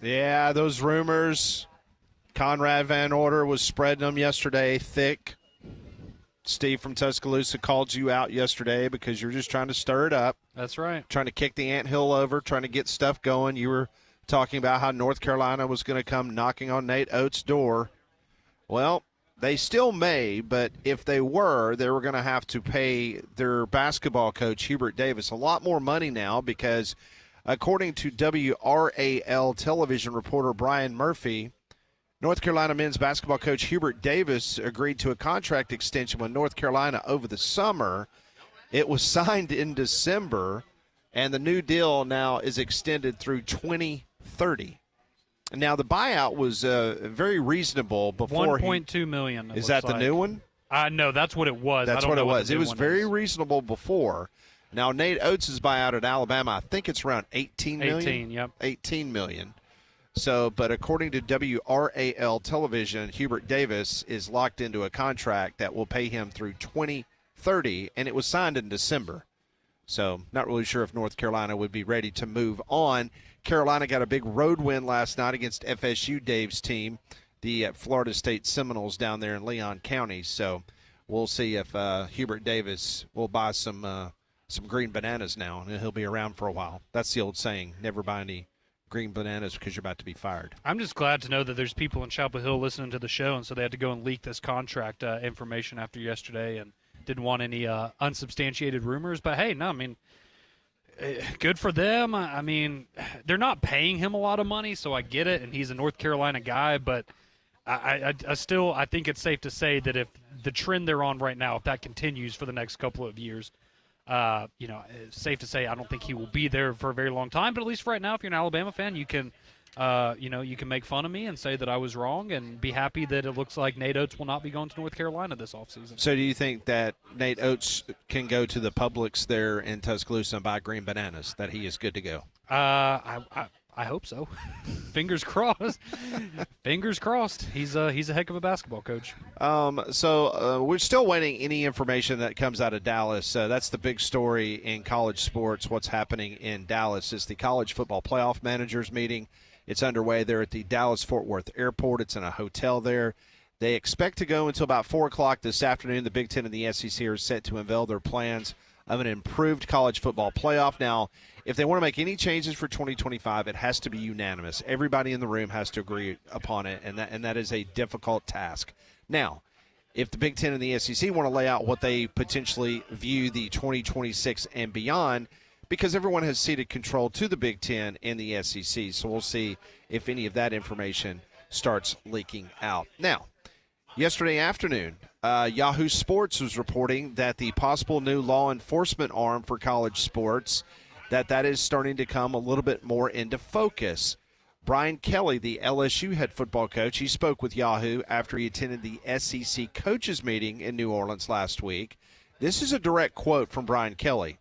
Yeah, those rumors. Conrad Van Order was spreading them yesterday thick. Steve from Tuscaloosa called you out yesterday because you're just trying to stir it up, That's right. trying to kick the anthill over, trying to get stuff going. You were talking about how North Carolina was going to come knocking on Nate Oates' door. Well, they still may, but if they were going to have to pay their basketball coach, Hubert Davis, a lot more money now because, according to WRAL television reporter Brian Murphy, North Carolina men's basketball coach Hubert Davis agreed to a contract extension with North Carolina over the summer. It was signed in December, and the new deal now is extended through 2030. Now, the buyout was very reasonable before. $1.2 million. Is that the new one? No, that's what it was. That's I don't what know it was. the It new was one very is. reasonable before. Now, Nate Oates' buyout at Alabama, I think it's around $18 million. 18, yep. $18 million. So, but according to WRAL television, Hubert Davis is locked into a contract that will pay him through 2030, and it was signed in December. So, not really sure if North Carolina would be ready to move on. Carolina got a big road win last night against FSU, Dave's team, the Florida State Seminoles down there in Leon County. So, we'll see if Hubert Davis will buy some green bananas now, and he'll be around for a while. That's the old saying, never buy any green bananas because you're about to be fired. I'm just glad to know that there's people in Chapel Hill listening to the show, and so they had to go and leak this contract information after yesterday and didn't want any unsubstantiated rumors. But, hey, no, I mean, good for them. I mean, they're not paying him a lot of money, so I get it, and he's a North Carolina guy. But I think it's safe to say that if the trend they're on right now, if that continues for the next couple of years, it's safe to say I don't think he will be there for a very long time. But at least right now, if you're an Alabama fan, you can, you can make fun of me and say that I was wrong and be happy that it looks like Nate Oates will not be going to North Carolina this offseason. So do you think that Nate Oates can go to the Publix there in Tuscaloosa and buy green bananas, that he is good to go? I hope so. Fingers crossed. Fingers crossed. He's a heck of a basketball coach. So we're still waiting any information that comes out of Dallas. That's the big story in college sports. What's happening in Dallas is the college football playoff managers meeting. It's underway there at the Dallas-Fort Worth Airport. It's in a hotel there. They expect to go until about 4 o'clock this afternoon. The Big Ten and the SEC are set to unveil their plans of an improved college football playoff. Now, if they want to make any changes for 2025, it has to be unanimous. Everybody in the room has to agree upon it, and that is a difficult task. Now, if the Big Ten and the SEC want to lay out what they potentially view the 2026 and beyond, because everyone has ceded control to the Big Ten and the SEC, so we'll see if any of that information starts leaking out. Now, yesterday afternoon, Yahoo Sports was reporting that the possible new law enforcement arm for college sports, that is starting to come a little bit more into focus. Brian Kelly, the LSU head football coach, he spoke with Yahoo after he attended the SEC coaches meeting in New Orleans last week. This is a direct quote from Brian Kelly.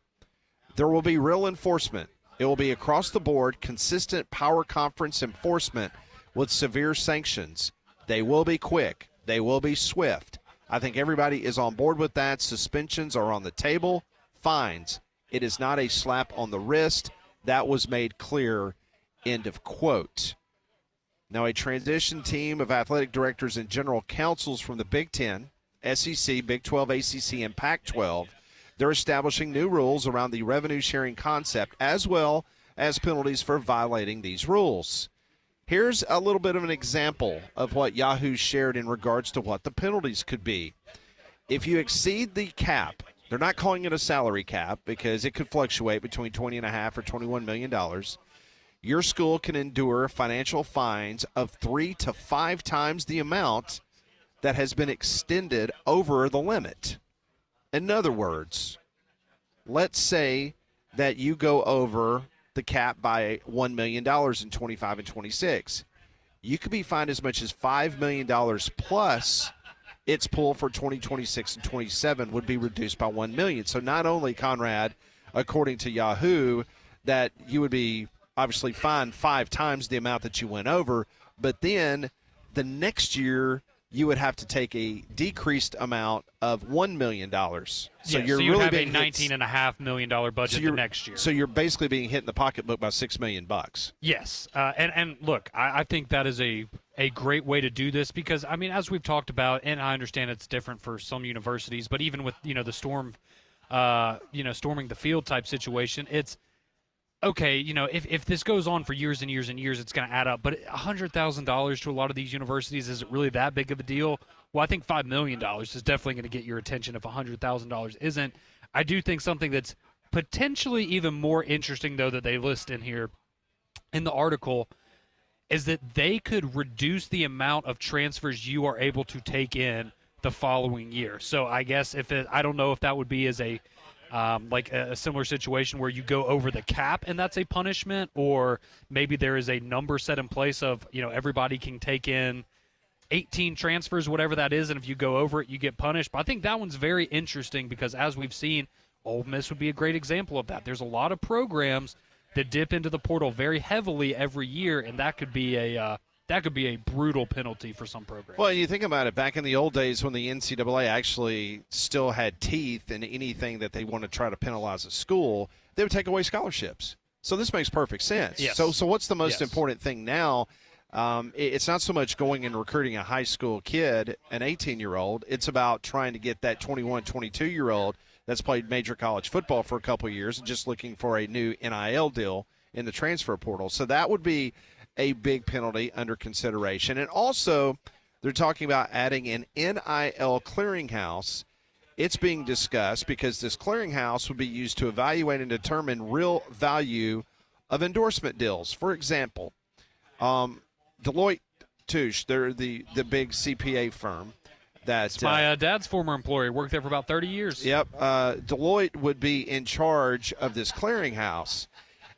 There will be real enforcement. It will be across the board, consistent power conference enforcement with severe sanctions. They will be quick. They will be swift. I think everybody is on board with that. Suspensions are on the table. Fines. It is not a slap on the wrist. That was made clear. End of quote. Now, a transition team of athletic directors and general counsels from the Big Ten, SEC, Big 12, ACC, and Pac-12, they're establishing new rules around the revenue-sharing concept as well as penalties for violating these rules. Here's a little bit of an example of what Yahoo shared in regards to what the penalties could be. If you exceed the cap, they're not calling it a salary cap because it could fluctuate between $20.5 or $21 million. Your school can endure financial fines of 3 to 5 times the amount that has been extended over the limit. In other words, let's say that you go over the cap by $1 million in 25 and 26. You could be fined as much as $5 million plus its pool for 2026 and 27 would be reduced by $1 million. So not only, Conrad, according to Yahoo, that you would be obviously fined 5 times the amount that you went over, but then the next year you would have to take a decreased amount of $1 million. So Yeah, you're you'd really have being a $19.5 million budget the next year. So you're basically being hit in the pocketbook by $6 million. Yes, and look, I think that is a great way to do this because I mean, as we've talked about, and I understand it's different for some universities, but even with the storm, storming the field type situation, it's okay. If this goes on for years and years and years, it's going to add up. But $100,000 to a lot of these universities is it really that big of a deal? Well, I think $5 million is definitely going to get your attention. If $100,000 isn't, I do think something that's potentially even more interesting though that they list in here in the article is that they could reduce the amount of transfers you are able to take in the following year. So I guess I don't know if that would be as a like a similar situation where you go over the cap and that's a punishment, or maybe there is a number set in place of everybody can take in 18 transfers, whatever that is, and if you go over it, you get punished. But I think that one's very interesting because as we've seen, Ole Miss would be a great example of that. There's a lot of programs that dip into the portal very heavily every year, and that could be a brutal penalty for some programs. Well, you think about it, back in the old days when the NCAA actually still had teeth in anything that they want to try to penalize a school, they would take away scholarships. So this makes perfect sense. Yes. So what's the most Yes. important thing now? It's not so much going and recruiting a high school kid, an 18-year-old. It's about trying to get that 21, 22-year-old that's played major college football for a couple of years and just looking for a new NIL deal in the transfer portal. So that would be a big penalty under consideration. And also, they're talking about adding an NIL clearinghouse. It's being discussed because this clearinghouse would be used to evaluate and determine real value of endorsement deals. For example, Deloitte Touche, they're the big CPA firm. That's my dad's former employer. Worked there for about 30 years. Yep. Deloitte would be in charge of this clearinghouse.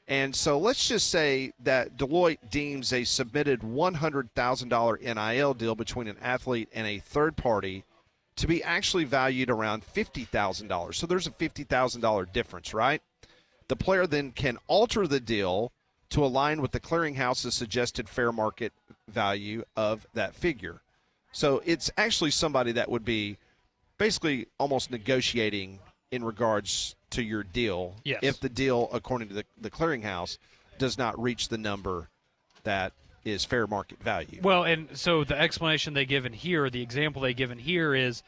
And so let's just say that Deloitte deems a submitted $100,000 NIL deal between an athlete and a third party to be actually valued around $50,000. So there's a $50,000 difference, right? The player then can alter the deal to align with the clearinghouse's suggested fair market value of that figure. So it's actually somebody that would be basically almost negotiating in regards to your deal. Yes. If the deal, according to the clearinghouse, does not reach the number that is fair market value. Well, and so the explanation they give in here, the example they give in here is,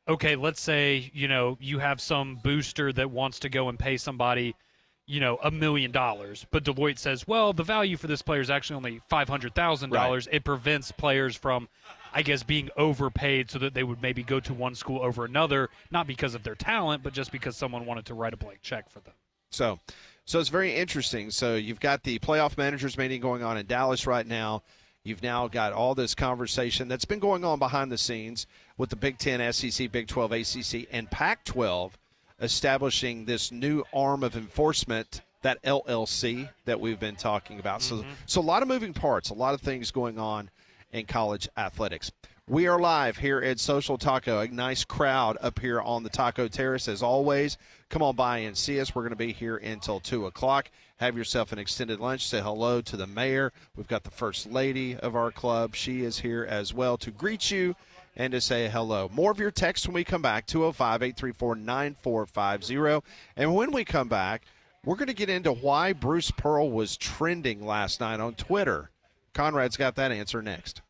okay, let's say, you have some booster that wants to go and pay somebody, $1 million, but Deloitte says, well, the value for this player is actually only $500,000. Right. It prevents players from, I guess, being overpaid so that they would maybe go to one school over another, not because of their talent, but just because someone wanted to write a blank check for them. So it's very interesting. So you've got the playoff managers meeting going on in Dallas right now. You've now got all this conversation that's been going on behind the scenes with the Big Ten, SEC, Big 12, ACC, and Pac-12 establishing this new arm of enforcement, that LLC that we've been talking about. So a lot of moving parts, a lot of things going on in college athletics. We are live here at Social Taco, a nice crowd up here on the Taco Terrace as always. Come on by and see us. We're going to be here until 2 o'clock. Have yourself an extended lunch. Say hello to the mayor. We've got the first lady of our club. She is here as well to greet you and to say hello. More of your texts when we come back, 205-834-9450. And when we come back, we're going to get into why Bruce Pearl was trending last night on Twitter. Conrad's got that answer next.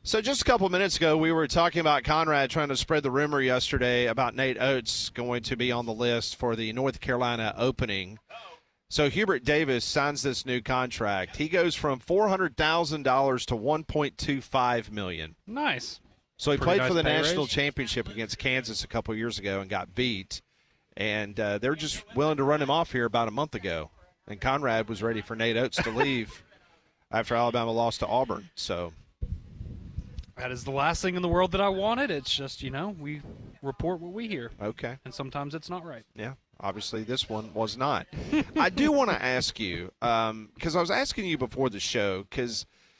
So just a couple of minutes ago, we were talking about Conrad trying to spread the rumor yesterday about Nate Oates going to be on the list for the North Carolina opening. So Hubert Davis signs this new contract. He goes from $400,000 to $1.25 million. Nice. So he Pretty played nice for the pay national raise. championship against Kansas a couple of years ago and got beat. And they're just willing to run him off here about a month ago. And Conrad was ready for Nate Oates to leave after Alabama lost to Auburn. So That is the last thing in the world that I wanted. It's just, we report what we hear. okay. And sometimes it's not right. Yeah, obviously this one was not. I do want to ask you, because I was asking you before the show,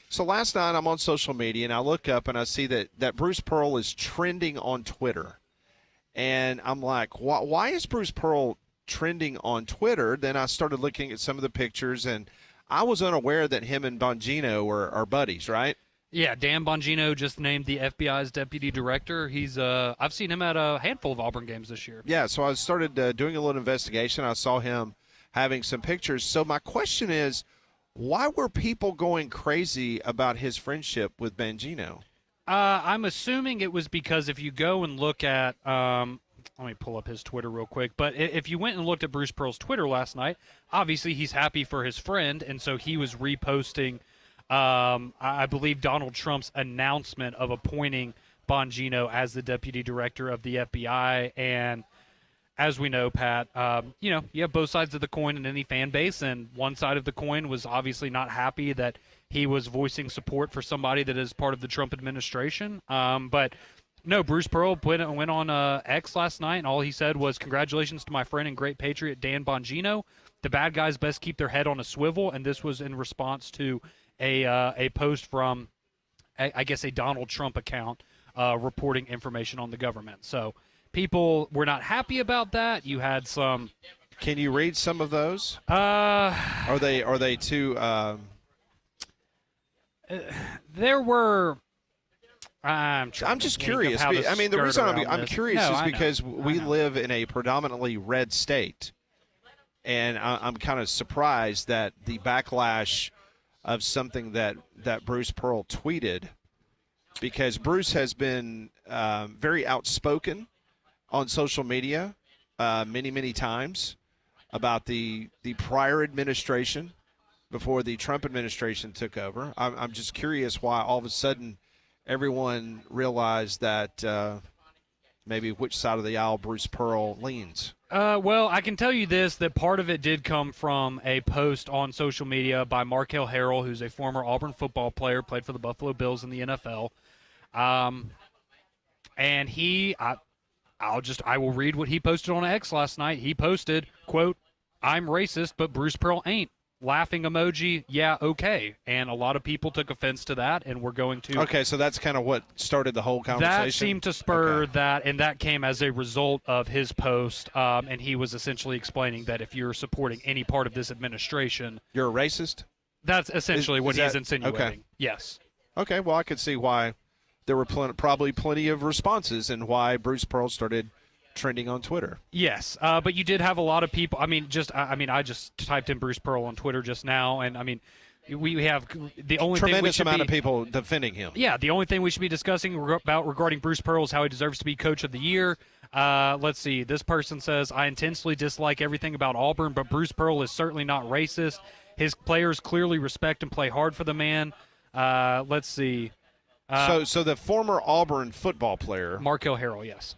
so last night I'm on social media and I look up and I see that Bruce Pearl is trending on Twitter. And I'm like, why is Bruce Pearl trending on Twitter? Then I started looking at some of the pictures and I was unaware that him and Bongino are buddies, right? Yeah, Dan Bongino just named the FBI's deputy director. He's I've seen him at a handful of Auburn games this year. Yeah, so I started doing a little investigation. I saw him having some pictures. So my question is, why were people going crazy about his friendship with Bongino? I'm assuming it was because if you go and look at let me pull up his Twitter real quick. But if you went and looked at Bruce Pearl's Twitter last night, obviously he's happy for his friend, and so he was reposting I believe Donald Trump's announcement of appointing Bongino as the deputy director of the FBI. And as we know, Pat, you have both sides of the coin in any fan base, and one side of the coin was obviously not happy that he was voicing support for somebody that is part of the Trump administration. But no, Bruce Pearl went on X last night, and all he said was, "Congratulations to my friend and great patriot Dan Bongino. The bad guys best keep their head on a swivel." And this was in response to a post from, I guess, a Donald Trump account reporting information on the government. So people were not happy about that. You had some. Can you read some of those? Are they too? There were. I'm just curious. I mean, the reason I'm curious is because we live in a predominantly red state, and I'm kind of surprised that the backlash of something that Bruce Pearl tweeted, because Bruce has been very outspoken on social media many times about the prior administration before the Trump administration took over. I'm just curious why all of a sudden everyone realized that maybe which side of the aisle Bruce Pearl leans. Well, I can tell you this, that part of it did come from a post on social media by Markel Harrell, who's a former Auburn football player, played for the Buffalo Bills in the NFL. And I will read what he posted on X last night. He posted, quote, "I'm racist, but Bruce Pearl ain't." Laughing emoji, yeah, okay. And a lot of people took offense to that, and we're going to... Okay, so that's kind of what started the whole conversation? That seemed to spur that, and that came as a result of his post, and he was essentially explaining that if you're supporting any part of this administration... You're a racist? That's essentially what he's insinuating. Okay. Yes. Okay, well, I could see why there were probably plenty of responses and why Bruce Pearl started trending on Twitter. Yes, but you did have a lot of people. I just typed in Bruce Pearl on Twitter just now, and we have the only tremendous amount of people defending him. Yeah, the only thing we should be discussing regarding Bruce Pearl is how he deserves to be Coach of the Year. Let's see. This person says, "I intensely dislike everything about Auburn, but Bruce Pearl is certainly not racist. His players clearly respect and play hard for the man." Let's see. So the former Auburn football player, Markel Harrell, yes.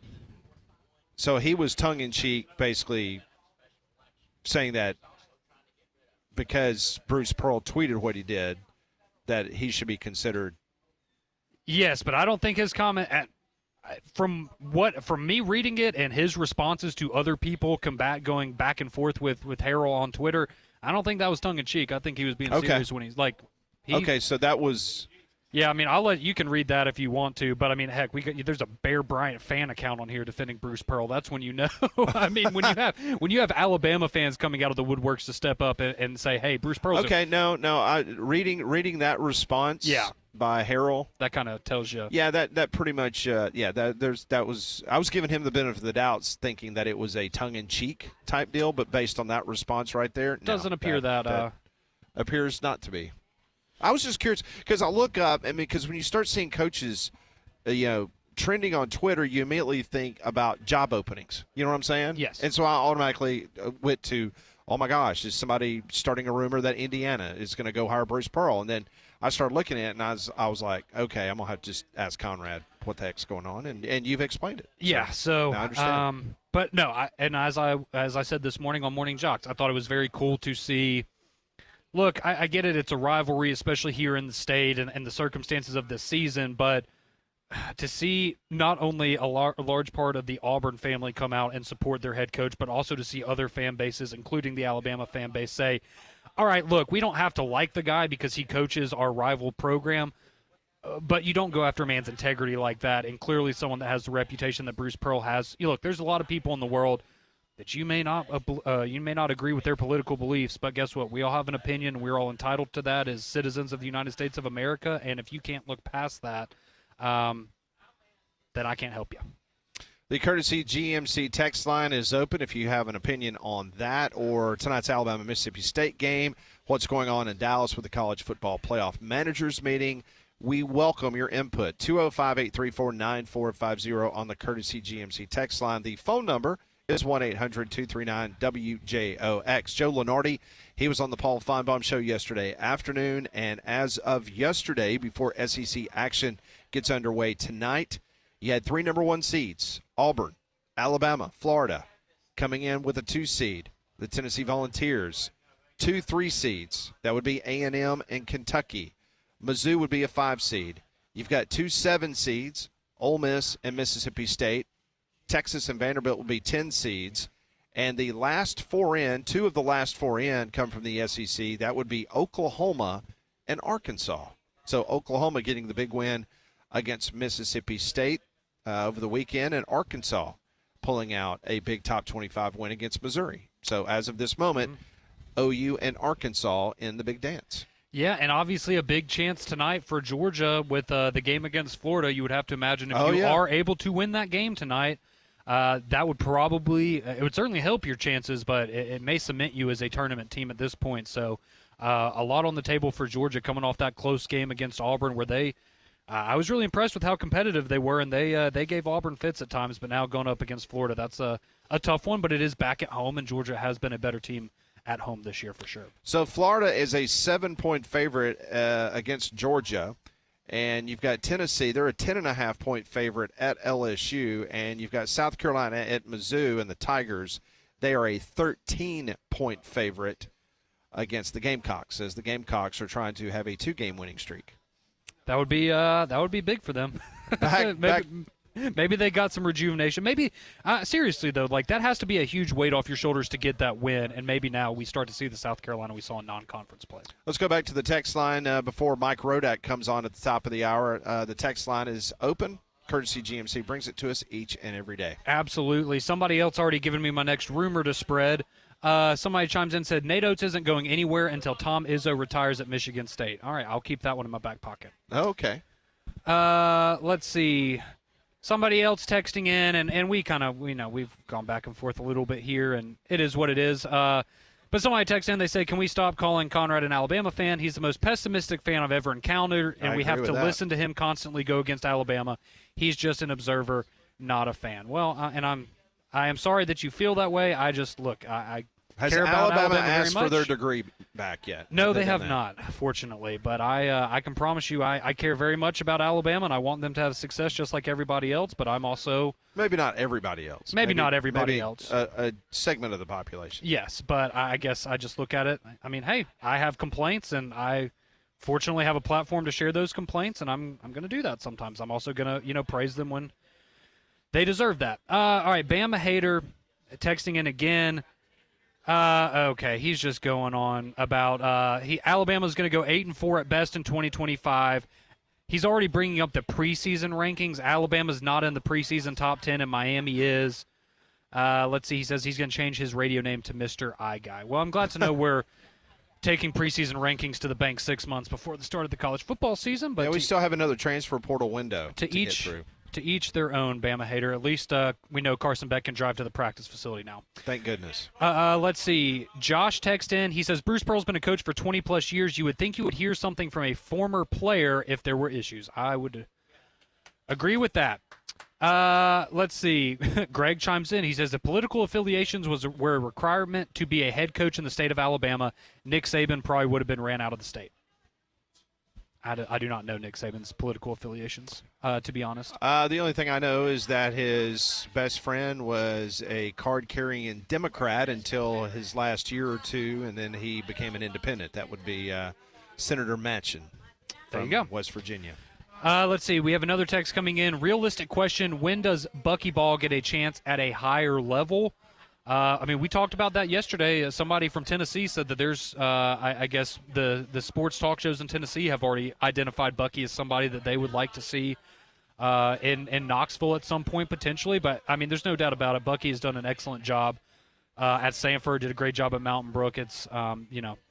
So he was tongue-in-cheek basically saying that because Bruce Pearl tweeted what he did, that he should be considered. Yes, but I don't think his comment from me reading it and his responses to other people going back and forth with Harrell on Twitter, I don't think that was tongue-in-cheek. I think he was being serious when he's like. Okay, so that was. Yeah, you can read that if you want to, but heck, there's a Bear Bryant fan account on here defending Bruce Pearl. That's when you know. When you have Alabama fans coming out of the woodworks to step up and say, "Hey, Bruce Pearl's." Okay, reading that response. Yeah. By Harrell. That kind of tells you. Yeah, that pretty much. I was giving him the benefit of the doubts, thinking that it was a tongue-in-cheek type deal, but based on that response right there, Doesn't appear that appears not to be. I was just curious because I look up, because when you start seeing coaches, trending on Twitter, you immediately think about job openings. You know what I'm saying? Yes. And so I automatically went to, oh my gosh, is somebody starting a rumor that Indiana is going to go hire Bruce Pearl? And then I started looking at it, and I was like, okay, I'm going to have to just ask Conrad what the heck's going on, and you've explained it. Yeah, so I understand. but no, as I said this morning on Morning Jocks, I thought it was very cool to see. Look, I get it; it's a rivalry, especially here in the state and the circumstances of this season. But to see not only a large part of the Auburn family come out and support their head coach, but also to see other fan bases, including the Alabama fan base, say, "All right, look, we don't have to like the guy because he coaches our rival program." But you don't go after a man's integrity like that, and clearly someone that has the reputation that Bruce Pearl has. Look, there's a lot of people in the world that you may not agree with their political beliefs, but guess what? We all have an opinion. We're all entitled to that as citizens of the United States of America, and if you can't look past that, then I can't help you. The Courtesy GMC text line is open if you have an opinion on that or tonight's Alabama-Mississippi State game, what's going on in Dallas with the college football playoff managers meeting. We welcome your input. 205-834-9450 on the Courtesy GMC text line. The phone number is 1-800-239-WJOX. Joe Lenardi, he was on the Paul Feinbaum Show yesterday afternoon, and as of yesterday, before SEC action gets underway tonight, you had 3 number 1 seeds, Auburn, Alabama, Florida, coming in with a 2 seed, the Tennessee Volunteers. 2 3 seeds, that would be A&M and Kentucky. Mizzou would be a 5 seed. You've got 2 7 seeds, Ole Miss and Mississippi State. Texas and Vanderbilt will be 10 seeds. And the last 4 in, 2 of the last 4 in come from the SEC. That would be Oklahoma and Arkansas. So Oklahoma getting the big win against Mississippi State over the weekend, and Arkansas pulling out a big top 25 win against Missouri. So as of this moment, OU and Arkansas in the big dance. Yeah, and obviously a big chance tonight for Georgia with the game against Florida. You would have to imagine if you are able to win that game tonight, that would it would certainly help your chances, but it may cement you as a tournament team at this point. So a lot on the table for Georgia coming off that close game against Auburn where I was really impressed with how competitive they were, and they gave Auburn fits at times, but now going up against Florida, that's a tough one, but it is back at home, and Georgia has been a better team at home this year for sure. So Florida is a 7-point favorite against Georgia, and you've got Tennessee. They're a 10.5-point favorite at LSU, and you've got South Carolina at Mizzou and the Tigers. They are a 13-point favorite against the Gamecocks, as the Gamecocks are trying to have a 2-game winning streak. That would be big for them. Maybe they got some rejuvenation. Maybe, seriously, though, like that has to be a huge weight off your shoulders to get that win, and maybe now we start to see the South Carolina we saw in non-conference play. Let's go back to the text line before Mike Rodak comes on at the top of the hour. The text line is open. Courtesy GMC brings it to us each and every day. Absolutely. Somebody else already given me my next rumor to spread. Somebody chimes in and said, Nate Oates isn't going anywhere until Tom Izzo retires at Michigan State. All right, I'll keep that one in my back pocket. Okay. Let's see. Somebody else texting in, and we kind of, we've gone back and forth a little bit here, and it is what it is. But somebody texts in, they say, can we stop calling Conrad an Alabama fan? He's the most pessimistic fan I've ever encountered, and we have to listen to him constantly go against Alabama. He's just an observer, not a fan. Well, I am sorry that you feel that way. I just, look, I Has care about Alabama Alabama asked very for their much. degree back yet? No, they have not, fortunately. But I can promise you I care very much about Alabama, and I want them to have success just like everybody else. But I'm also Maybe not everybody else. Maybe not everybody else. A segment of the population. Yes, but I guess I just look at it. I mean, hey, I have complaints, and I fortunately have a platform to share those complaints, and I'm going to do that sometimes. I'm also going to praise them when they deserve that. All right, Bama hater texting in again. Okay, he's just going on about Alabama's going to go 8-4 at best in 2025. He's already bringing up the preseason rankings. Alabama's not in the preseason top 10, and Miami is. Let's see. He says he's going to change his radio name to Mr. I Guy. Well, I'm glad to know we're taking preseason rankings to the bank 6 months before the start of the college football season. But we still have another transfer portal window to get through. To each their own, Bama hater. At least we know Carson Beck can drive to the practice facility now. Thank goodness. Let's see. Josh texted in. He says, Bruce Pearl's been a coach for 20-plus years. You would think you would hear something from a former player if there were issues. I would agree with that. Let's see. Greg chimes in. He says, if political affiliations were a requirement to be a head coach in the state of Alabama, Nick Saban probably would have been ran out of the state. I do not know Nick Saban's political affiliations, to be honest. The only thing I know is that his best friend was a card-carrying Democrat until his last year or two, and then he became an independent. That would be Senator Manchin There from you go. West Virginia. Let's see. We have another text coming in. Realistic question, when does Buckyball get a chance at a higher level? We talked about that yesterday. Somebody from Tennessee said that there's, I guess, the sports talk shows in Tennessee have already identified Bucky as somebody that they would like to see in Knoxville at some point potentially. But, there's no doubt about it. Bucky has done an excellent job at Sanford, did a great job at Mountain Brook. It's,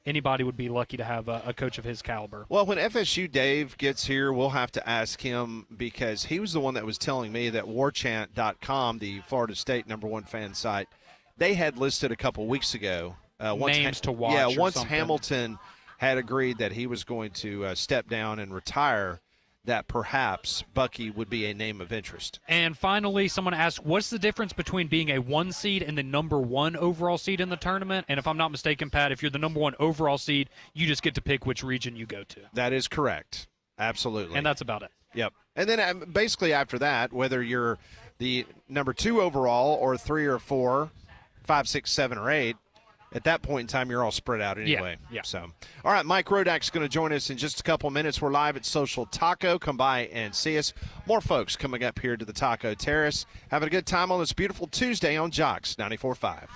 anybody would be lucky to have a coach of his caliber. Well, when FSU Dave gets here, we'll have to ask him because he was the one that was telling me that warchant.com, the Florida State #1 fan site, they had listed a couple weeks ago names to watch. Yeah, or once something. Hamilton had agreed that he was going to step down and retire, that perhaps Bucky would be a name of interest. And finally, someone asked, what's the difference between being a 1 seed and the #1 overall seed in the tournament? And if I'm not mistaken, Pat, if you're the #1 overall seed, you just get to pick which region you go to. That is correct. Absolutely. And that's about it. Yep. And then basically after that, whether you're the #2 overall or 3 or 4, 5, 6, 7, or 8, at that point in time, you're all spread out anyway. Yeah. So, all right, Mike Rodak's going to join us in just a couple minutes. We're live at Social Taco. Come by and see us. More folks coming up here to the Taco Terrace. Having a good time on this beautiful Tuesday on Jocks 94.5.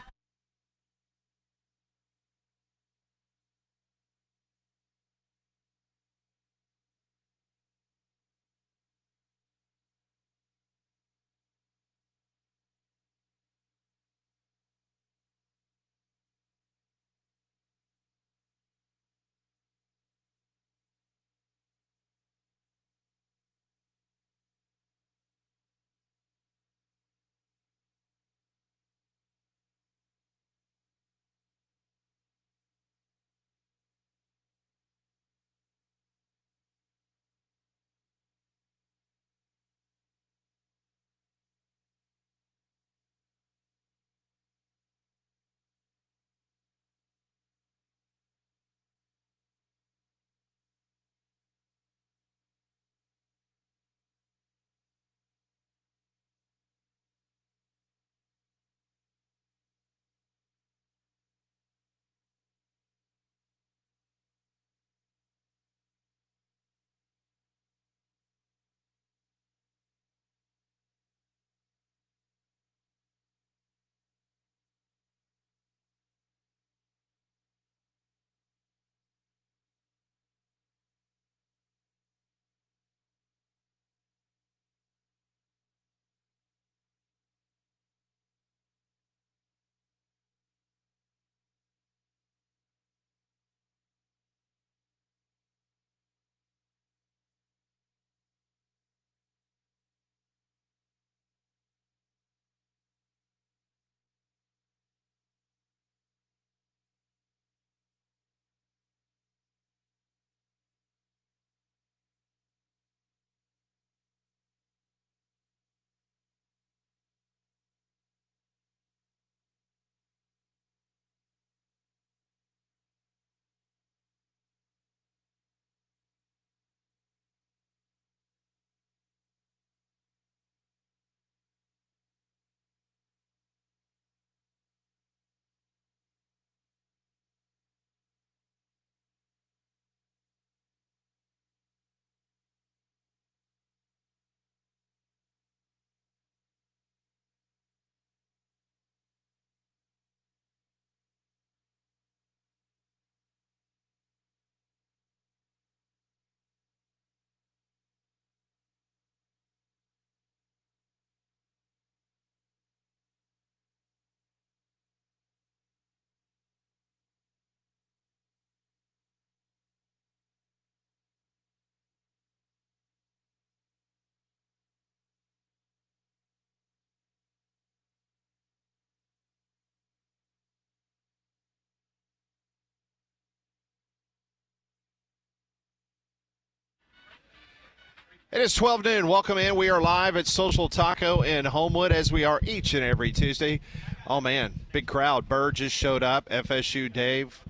It is 12 noon. Welcome in. We are live at Social Taco in Homewood, as we are each and every Tuesday. Oh, man, big crowd. Bird just showed up. FSU Dave,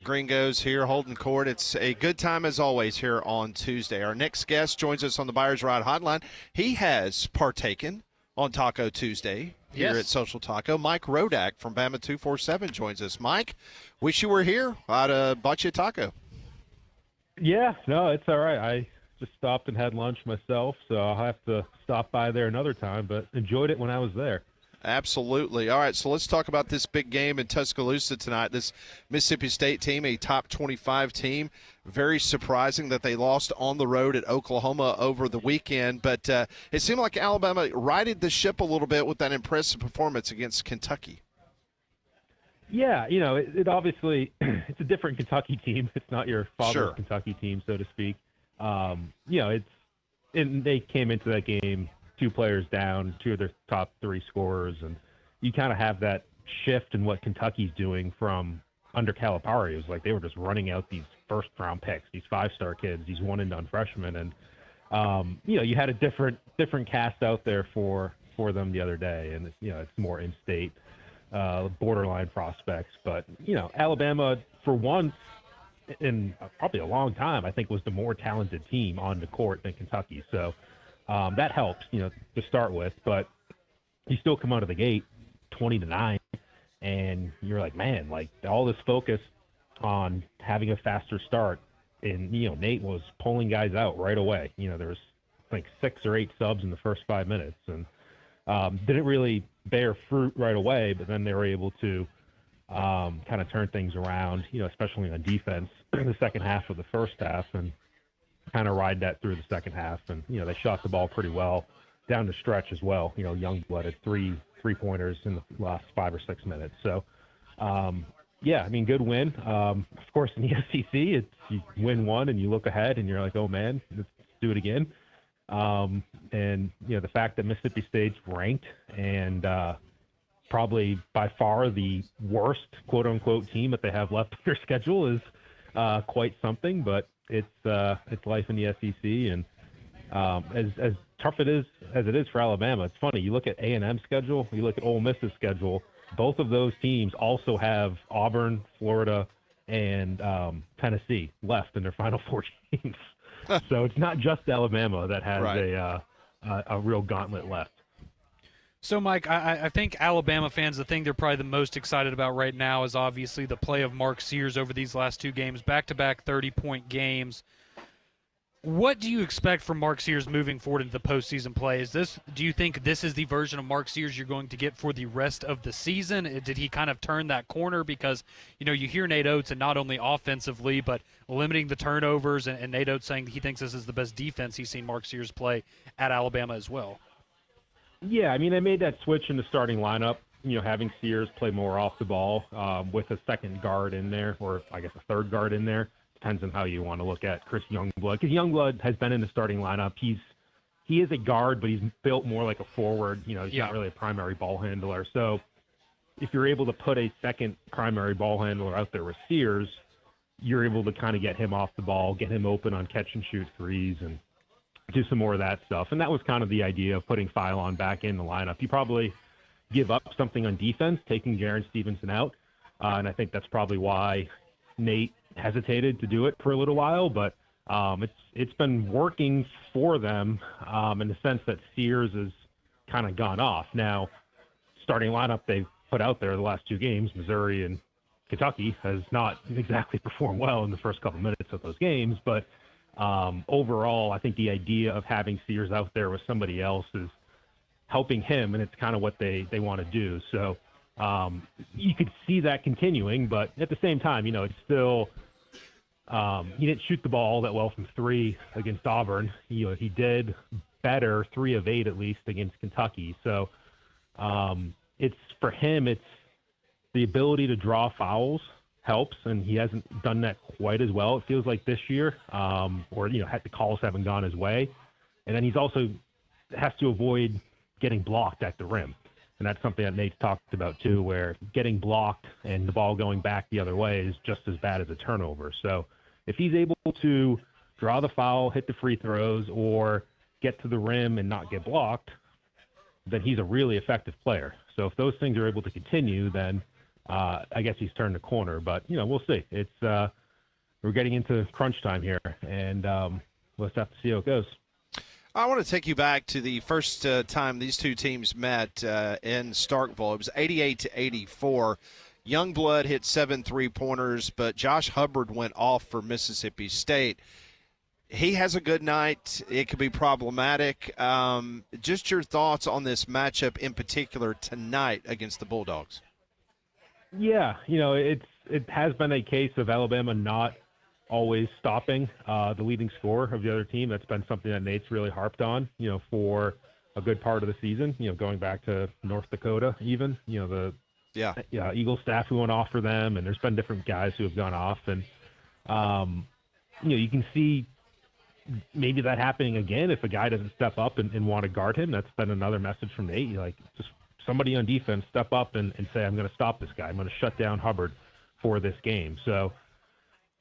Gringos here holding court. It's a good time as always here on Tuesday. Our next guest joins us on the Buyers Ride Hotline. He has partaken on Taco Tuesday here at Social Taco. Mike Rodak from Bama 247 joins us. Mike, wish you were here. I'd have bought you a taco. Yeah, no, it's all right. I just stopped and had lunch myself, so I'll have to stop by there another time, but enjoyed it when I was there. Absolutely. All right, so let's talk about this big game in Tuscaloosa tonight. This Mississippi State team, a top 25 team. Very surprising that they lost on the road at Oklahoma over the weekend, but it seemed like Alabama righted the ship a little bit with that impressive performance against Kentucky. Yeah, it obviously it's a different Kentucky team. It's not your father's Kentucky team, so to speak. They came into that game 2 players down, 2 of their top 3 scorers, and you kind of have that shift in what Kentucky's doing from under Calipari. It was like they were just running out these first-round picks, these 5-star kids, these one-and-done freshmen, and you had a different cast out there for them the other day, and it's more in-state, borderline prospects. But Alabama, for once in probably a long time, I think was the more talented team on the court than Kentucky. So that helps, to start with. But you still come out of the gate 20-9, and you're like, man, like all this focus on having a faster start, and Nate was pulling guys out right away. There was like 6 or 8 subs in the first 5 minutes, and didn't really bear fruit right away. But then they were able to kind of turn things around, especially on defense in the second half of the first half, and kind of ride that through the second half. And, they shot the ball pretty well down the stretch as well. Youngblood had 3 3-pointers in the last 5 or 6 minutes. So, good win. Of course, in the SEC, you win one and you look ahead and you're like, oh man, let's do it again. The fact that Mississippi State's ranked and, probably by far the worst quote-unquote team that they have left on their schedule is quite something, but it's life in the SEC, and as tough it is for Alabama, it's funny. You look at A&M's schedule, you look at Ole Miss's schedule. Both of those teams also have Auburn, Florida, and Tennessee left in their final 4 games. So it's not just Alabama that has a real gauntlet left. So, Mike, I think Alabama fans, the thing they're probably the most excited about right now is obviously the play of Mark Sears over these last 2 games, back-to-back 30-point games. What do you expect from Mark Sears moving forward into the postseason play? Do you think this is the version of Mark Sears you're going to get for the rest of the season? Did he kind of turn that corner? Because, you hear Nate Oates, and not only offensively, but limiting the turnovers, and Nate Oates saying he thinks this is the best defense he's seen Mark Sears play at Alabama as well. Yeah, they made that switch in the starting lineup, having Sears play more off the ball with a second guard in there, or I guess a third guard in there. Depends on how you want to look at Chris Youngblood, because Youngblood has been in the starting lineup. He is a guard, but he's built more like a forward. He's not really a primary ball handler. So if you're able to put a second primary ball handler out there with Sears, you're able to kind of get him off the ball, get him open on catch-and-shoot threes, and do some more of that stuff. And that was kind of the idea of putting Philon back in the lineup. You probably give up something on defense, taking Jaren Stevenson out, and I think that's probably why Nate hesitated to do it for a little while. But it's been working for them in the sense that Sears has kind of gone off. Now, starting lineup they've put out there the last 2 games, Missouri and Kentucky, has not exactly performed well in the first couple minutes of those games, but overall, I think the idea of having Sears out there with somebody else is helping him, and it's kind of what they want to do. So you could see that continuing, but at the same time, it's still he didn't shoot the ball all that well from 3 against Auburn. He did better, 3 of 8 at least, against Kentucky. So it's for him, it's the ability to draw fouls helps, and he hasn't done that quite as well, it feels like, this year, or the calls haven't gone his way. And then he's also has to avoid getting blocked at the rim, and that's something that Nate's talked about too, where getting blocked and the ball going back the other way is just as bad as a turnover. So if he's able to draw the foul, hit the free throws, or get to the rim and not get blocked, then he's a really effective player. So if those things are able to continue, then I guess he's turned the corner. But, we'll see. It's we're getting into crunch time here, and let's have to see how it goes. I want to take you back to the first time these two teams met in Starkville. It was 88-84. Youngblood hit 7 3-pointers, but Josh Hubbard went off for Mississippi State. He has a good night. It could be problematic. Just your thoughts on this matchup in particular tonight against the Bulldogs. Yeah, it has been a case of Alabama not always stopping the leading scorer of the other team. That's been something that Nate's really harped on, for a good part of the season, going back to North Dakota even, the Eagle staff who went off for them, and there's been different guys who have gone off. And, you can see maybe that happening again if a guy doesn't step up and want to guard him. That's been another message from Nate. Just somebody on defense step up and say, I'm going to stop this guy. I'm going to shut down Hubbard for this game. So,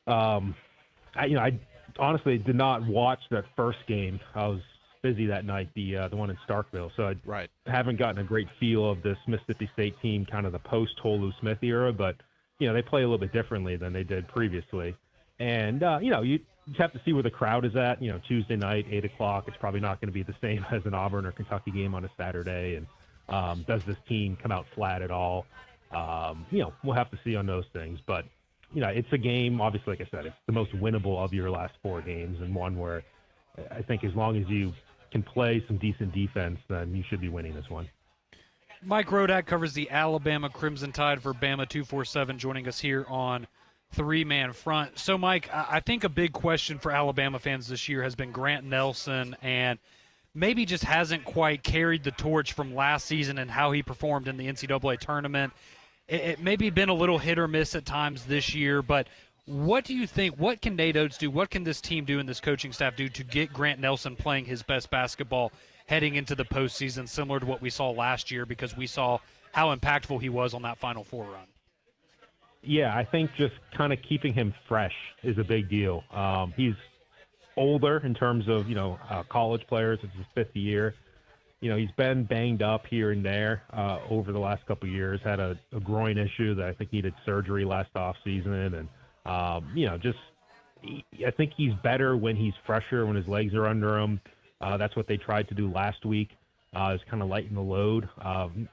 I honestly did not watch that first game. I was busy that night, the one in Starkville. So I haven't gotten a great feel of this Mississippi State team, kind of the post-Tolu Smith era, but, they play a little bit differently than they did previously. And, you just have to see where the crowd is at. Tuesday night, 8 o'clock, it's probably not going to be the same as an Auburn or Kentucky game on a Saturday. And does this team come out flat at all? We'll have to see on those things. But, it's a game, obviously, like I said, it's the most winnable of your last 4 games, and one where I think as long as you can play some decent defense, then you should be winning this one. Mike Rodak covers the Alabama Crimson Tide for Bama 247, joining us here on Three-Man Front. So, Mike, I think a big question for Alabama fans this year has been Grant Nelson, and maybe just hasn't quite carried the torch from last season and how he performed in the NCAA tournament. It maybe been a little hit or miss at times this year, but what do you think? What can Nate Oates do? What can this team do and this coaching staff do to get Grant Nelson playing his best basketball heading into the postseason, similar to what we saw last year, because we saw how impactful he was on that Final Four run? Yeah, I think just kind of keeping him fresh is a big deal. He's older in terms of, college players. It's his 5th year. He's been banged up here and there over the last couple of years, had a groin issue that I think needed surgery last offseason. And, I think he's better when he's fresher, when his legs are under him. That's what they tried to do last week, is kind of lighten the load,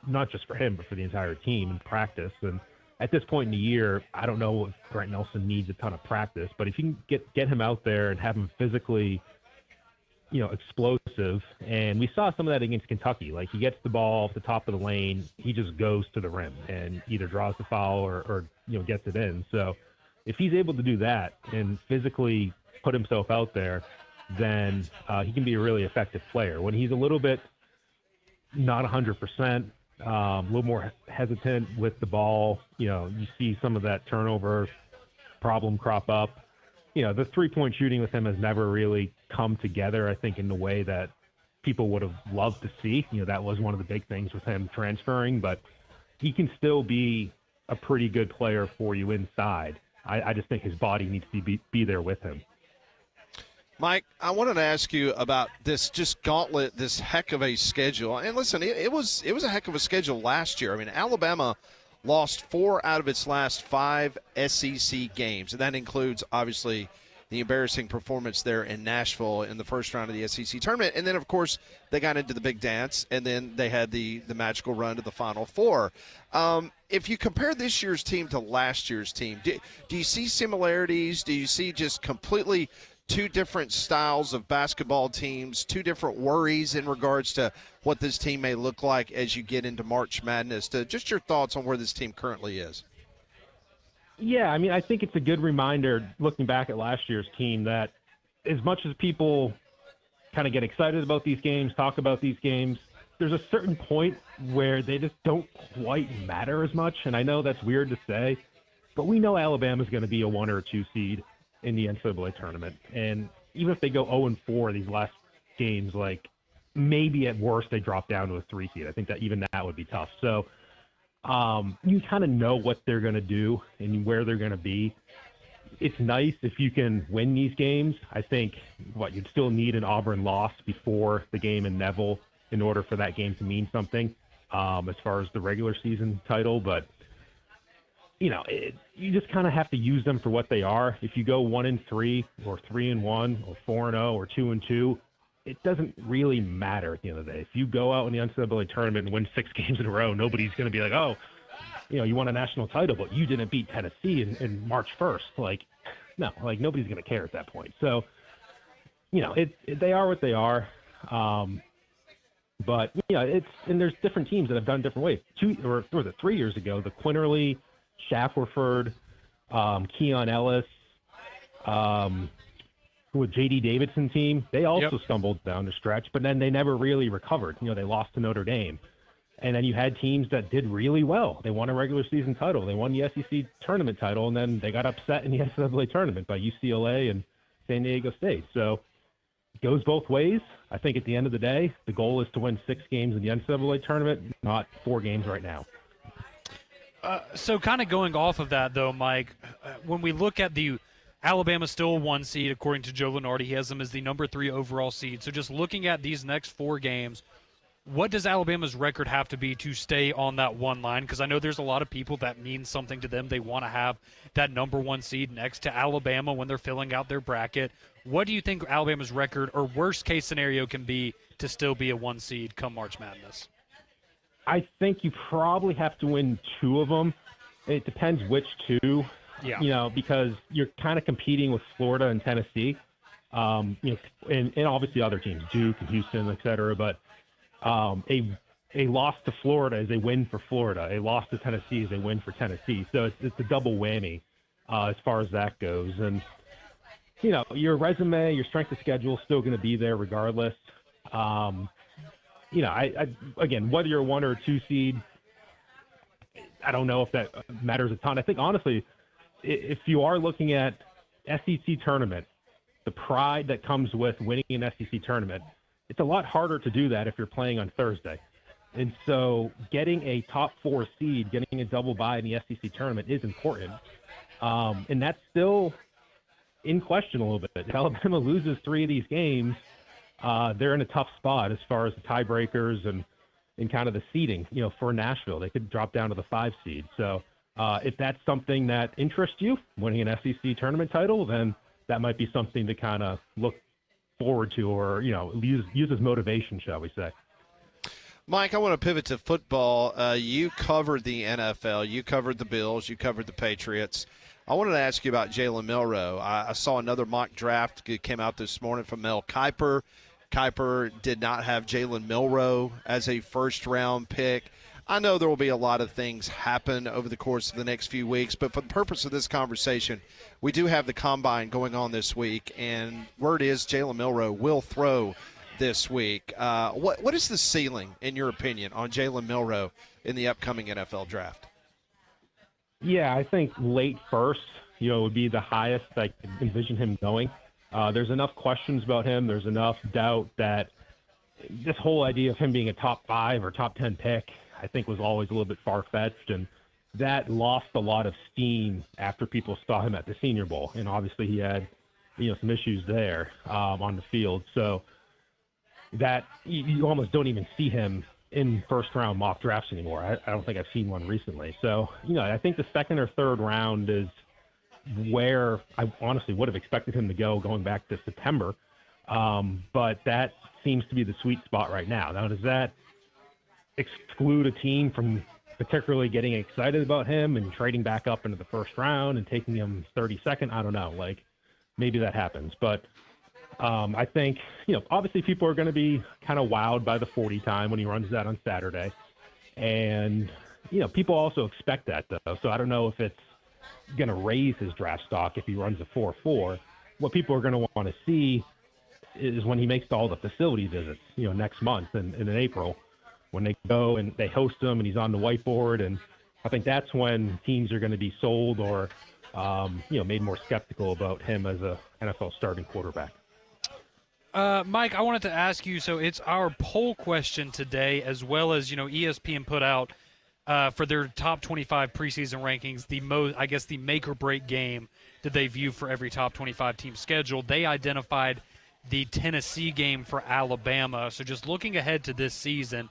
not just for him, but for the entire team in practice. And at this point in the year, I don't know if Grant Nelson needs a ton of practice, but if you can get him out there and have him physically, explosive, and we saw some of that against Kentucky. Like, he gets the ball off the top of the lane, he just goes to the rim and either draws the foul or gets it in. So if he's able to do that and physically put himself out there, then he can be a really effective player. When he's a little bit not 100%, a little more hesitant with the ball, you see some of that turnover problem crop up. The three-point shooting with him has never really come together, I think, in the way that people would have loved to see. That was one of the big things with him transferring, but he can still be a pretty good player for you inside. I just think his body needs to be there with him. Mike, I wanted to ask you about this just gauntlet, this heck of a schedule. And listen, it was a heck of a schedule last year. I mean, Alabama lost 4 out of its last 5 SEC games, and that includes, obviously, the embarrassing performance there in Nashville in the first round of the SEC tournament. And then, of course, they got into the big dance, and then they had the magical run to the Final Four. If you compare this year's team to last year's team, do you see similarities? Do you see just completely two different styles of basketball teams, two different worries in regards to what this team may look like as you get into March Madness? Just your thoughts on where this team currently is. Yeah, I mean, I think it's a good reminder, looking back at last year's team, that as much as people kind of get excited about these games, talk about these games, there's a certain point where they just don't quite matter as much. And I know that's weird to say, but we know Alabama's going to be a 1 or a 2 seed in the NCAA tournament. And even if they go 0-4 these last games, like, maybe at worst they drop down to a 3 seed. I think that even that would be tough. So you kind of know what they're going to do and where they're going to be. it's nice if you can win these games. I think you'd still need an Auburn loss before the game in Neville in order for that game to mean something as far as the regular season title. But you just kind of have to use them for what they are. If you go 1-3 or 3-1 or 4-0 or 2-2, it doesn't really matter at the end of the day. If you go out in the NCAA tournament and win 6 games in a row, nobody's going to be like, oh, you won a national title, but you didn't beat Tennessee in March 1st. No, nobody's going to care at that point. So, they are what they are. But and there's different teams that have done different ways. 3 years ago, the Quinterly, Shackelford, Keon Ellis, with J.D. Davidson team, they also stumbled down the stretch, but then they never really recovered. They lost to Notre Dame. And then you had teams that did really well. They won a regular season title. They won the SEC tournament title, and then they got upset in the NCAA tournament by UCLA and San Diego State. So it goes both ways. I think at the end of the day, the goal is to win 6 games in the NCAA tournament, not 4 games right now. So kind of going off of that, though, Mike, when we look at the Alabama still a 1 seed, according to Joe Lunardi, he has them as the number 3 overall seed. So just looking at these next 4 games, what does Alabama's record have to be to stay on that 1 line? Because I know there's a lot of people that means something to them. They want to have that number 1 seed next to Alabama when they're filling out their bracket. What do you think Alabama's record or worst case scenario can be to still be a 1 seed come March Madness? I think you probably have to win 2 of them. It depends which 2. Yeah. Because you're kind of competing with Florida and Tennessee, and obviously other teams, Duke and Houston, et cetera. But a loss to Florida is a win for Florida. A loss to Tennessee is a win for Tennessee. So it's a double whammy as far as that goes. And, your resume, your strength of schedule is still going to be there regardless. Again, whether you're a 1 or a 2 seed, I don't know if that matters a ton. I think, honestly, if you are looking at SEC tournament, the pride that comes with winning an SEC tournament, it's a lot harder to do that if you're playing on Thursday. And so getting a top 4 seed, getting a double bye in the SEC tournament is important. And that's still in question a little bit. If Alabama loses 3 of these games, they're in a tough spot as far as the tiebreakers and kind of the seeding, for Nashville. They could drop down to the 5 seed. So if that's something that interests you, winning an SEC tournament title, then that might be something to kind of look forward to or, use as motivation, shall we say. Mike, I want to pivot to football. You covered the NFL. You covered the Bills. You covered the Patriots. I wanted to ask you about Jalen Milroe. I saw another mock draft that came out this morning from Mel Kiper. Kiper did not have Jalen Milroe as a first-round pick. I know there will be a lot of things happen over the course of the next few weeks, but for the purpose of this conversation, we do have the Combine going on this week, and word is Jalen Milroe will throw this week. What is the ceiling, in your opinion, on Jalen Milroe in the upcoming NFL draft? Yeah, I think late first, would be the highest I could envision him going. There's enough questions about him. There's enough doubt that this whole idea of him being a top 5 or top 10 pick, I think, was always a little bit far-fetched, and that lost a lot of steam after people saw him at the Senior Bowl. And obviously he had, some issues there on the field. So that you almost don't even see him in first-round mock drafts anymore. I don't think I've seen one recently. So, I think the second or third round is where I honestly would have expected him to go going back to September. But that seems to be the sweet spot right now. Now, does that exclude a team from particularly getting excited about him and trading back up into the first round and taking him 32nd? I don't know. Maybe that happens. But I think, obviously people are going to be kind of wowed by the 40 time when he runs that on Saturday. And, people also expect that, though. So I don't know if it's going to raise his draft stock if he runs a 4.4. What people are going to want to see is when he makes all the facility visits, next month in April, when they go and they host him and he's on the whiteboard. And I think that's when teams are going to be sold or, made more skeptical about him as a NFL starting quarterback. Mike, I wanted to ask you, so it's our poll question today, as well as, ESPN put out for their top 25 preseason rankings, the make or break game that they view for every top 25 team schedule. They identified the Tennessee game for Alabama. So just looking ahead to this season,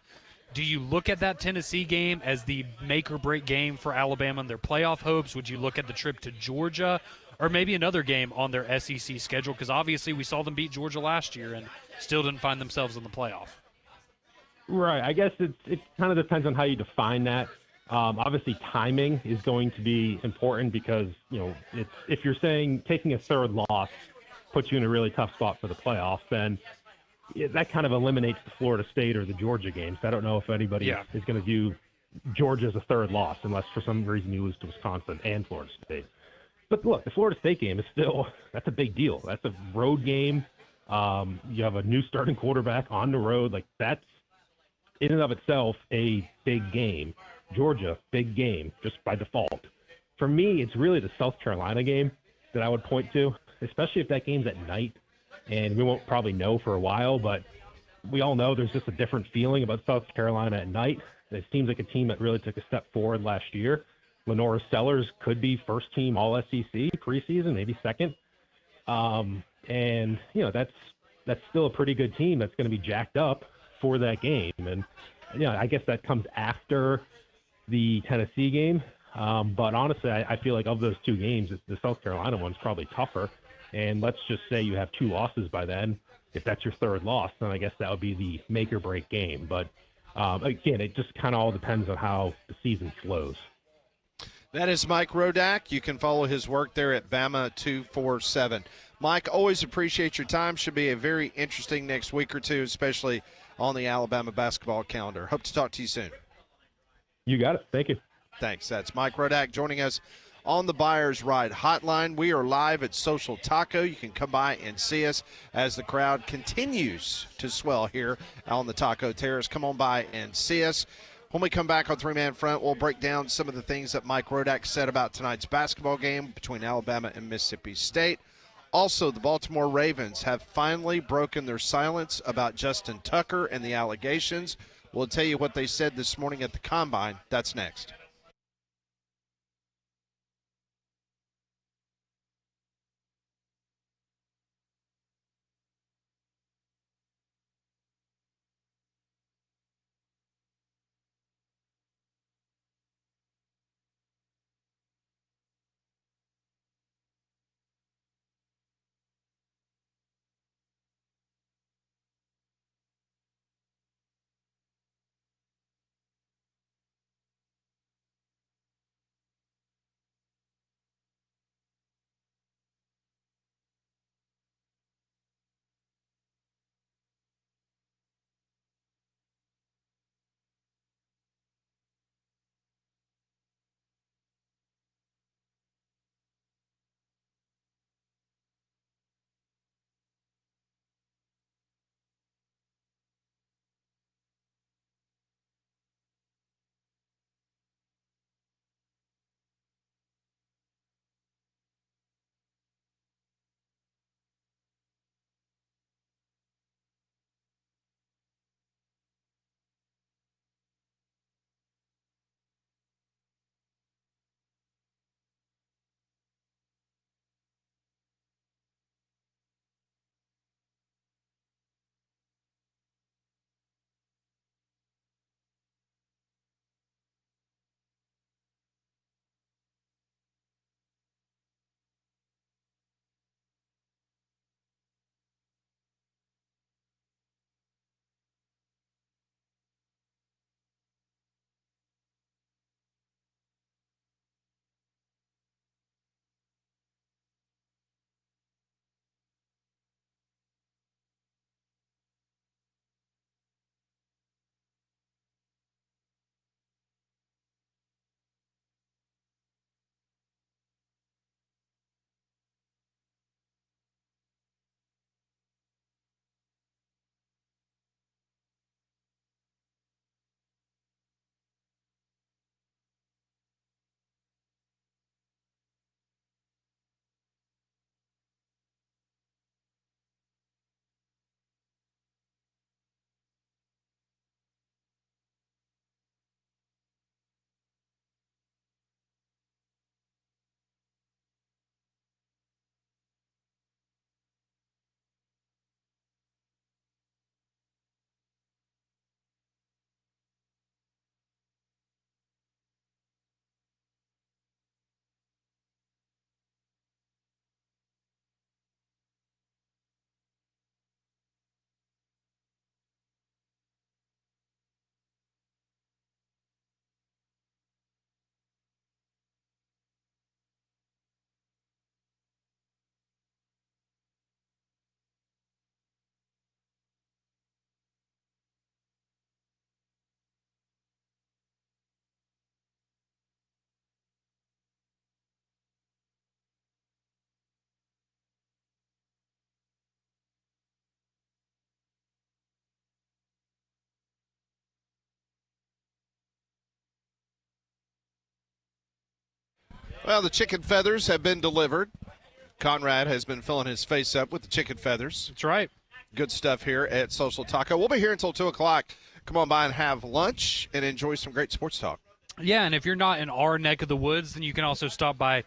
do you look at that Tennessee game as the make or break game for Alabama and their playoff hopes? Would you look at the trip to Georgia or maybe another game on their SEC schedule? Because obviously we saw them beat Georgia last year and still didn't find themselves in the playoff. Right. I guess it kind of depends on how you define that. Obviously, timing is going to be important because, if you're saying taking a third loss puts you in a really tough spot for the playoffs, then that kind of eliminates the Florida State or the Georgia games. I don't know if anybody is going to view Georgia as a third loss unless for some reason you lose to Wisconsin and Florida State. But look, the Florida State game is that's a big deal. That's a road game. You have a new starting quarterback on the road. Like, that's in and of itself a big game. Georgia, big game, just by default. For me, it's really the South Carolina game that I would point to, especially if that game's at night. And we won't probably know for a while, but we all know there's just a different feeling about South Carolina at night. It seems like a team that really took a step forward last year. Lenora Sellers could be first team All SEC preseason, maybe second. And that's still a pretty good team that's going to be jacked up for that game. And I guess that comes after the Tennessee game. But honestly, I feel like of those two games, the South Carolina one's probably tougher. And let's just say you have two losses by then. If that's your third loss, then I guess that would be the make or break game. But again, it just kind of all depends on how the season flows. That is Mike Rodak. You can follow his work there at Bama247. Mike, always appreciate your time. Should be a very interesting next week or two, especially on the Alabama basketball calendar. Hope to talk to you soon. You got it. Thank you. Thanks. That's Mike Rodak joining us on the Buyers Ride Hotline. We are live at Social Taco. You can come by and see us as the crowd continues to swell here on the Taco Terrace. Come on by and see us. When we come back on Three Man Front, we'll break down some of the things that Mike Rodak said about tonight's basketball game between Alabama and Mississippi State. Also, the Baltimore Ravens have finally broken their silence about Justin Tucker and the allegations. We'll tell you what they said this morning at the Combine. That's next. Well, the chicken feathers have been delivered. Conrad has been filling his face up with the chicken feathers. That's right. Good stuff here at Social Taco. We'll be here until 2 o'clock. Come on by and have lunch and enjoy some great sports talk. Yeah, and if you're not in our neck of the woods, then you can also stop by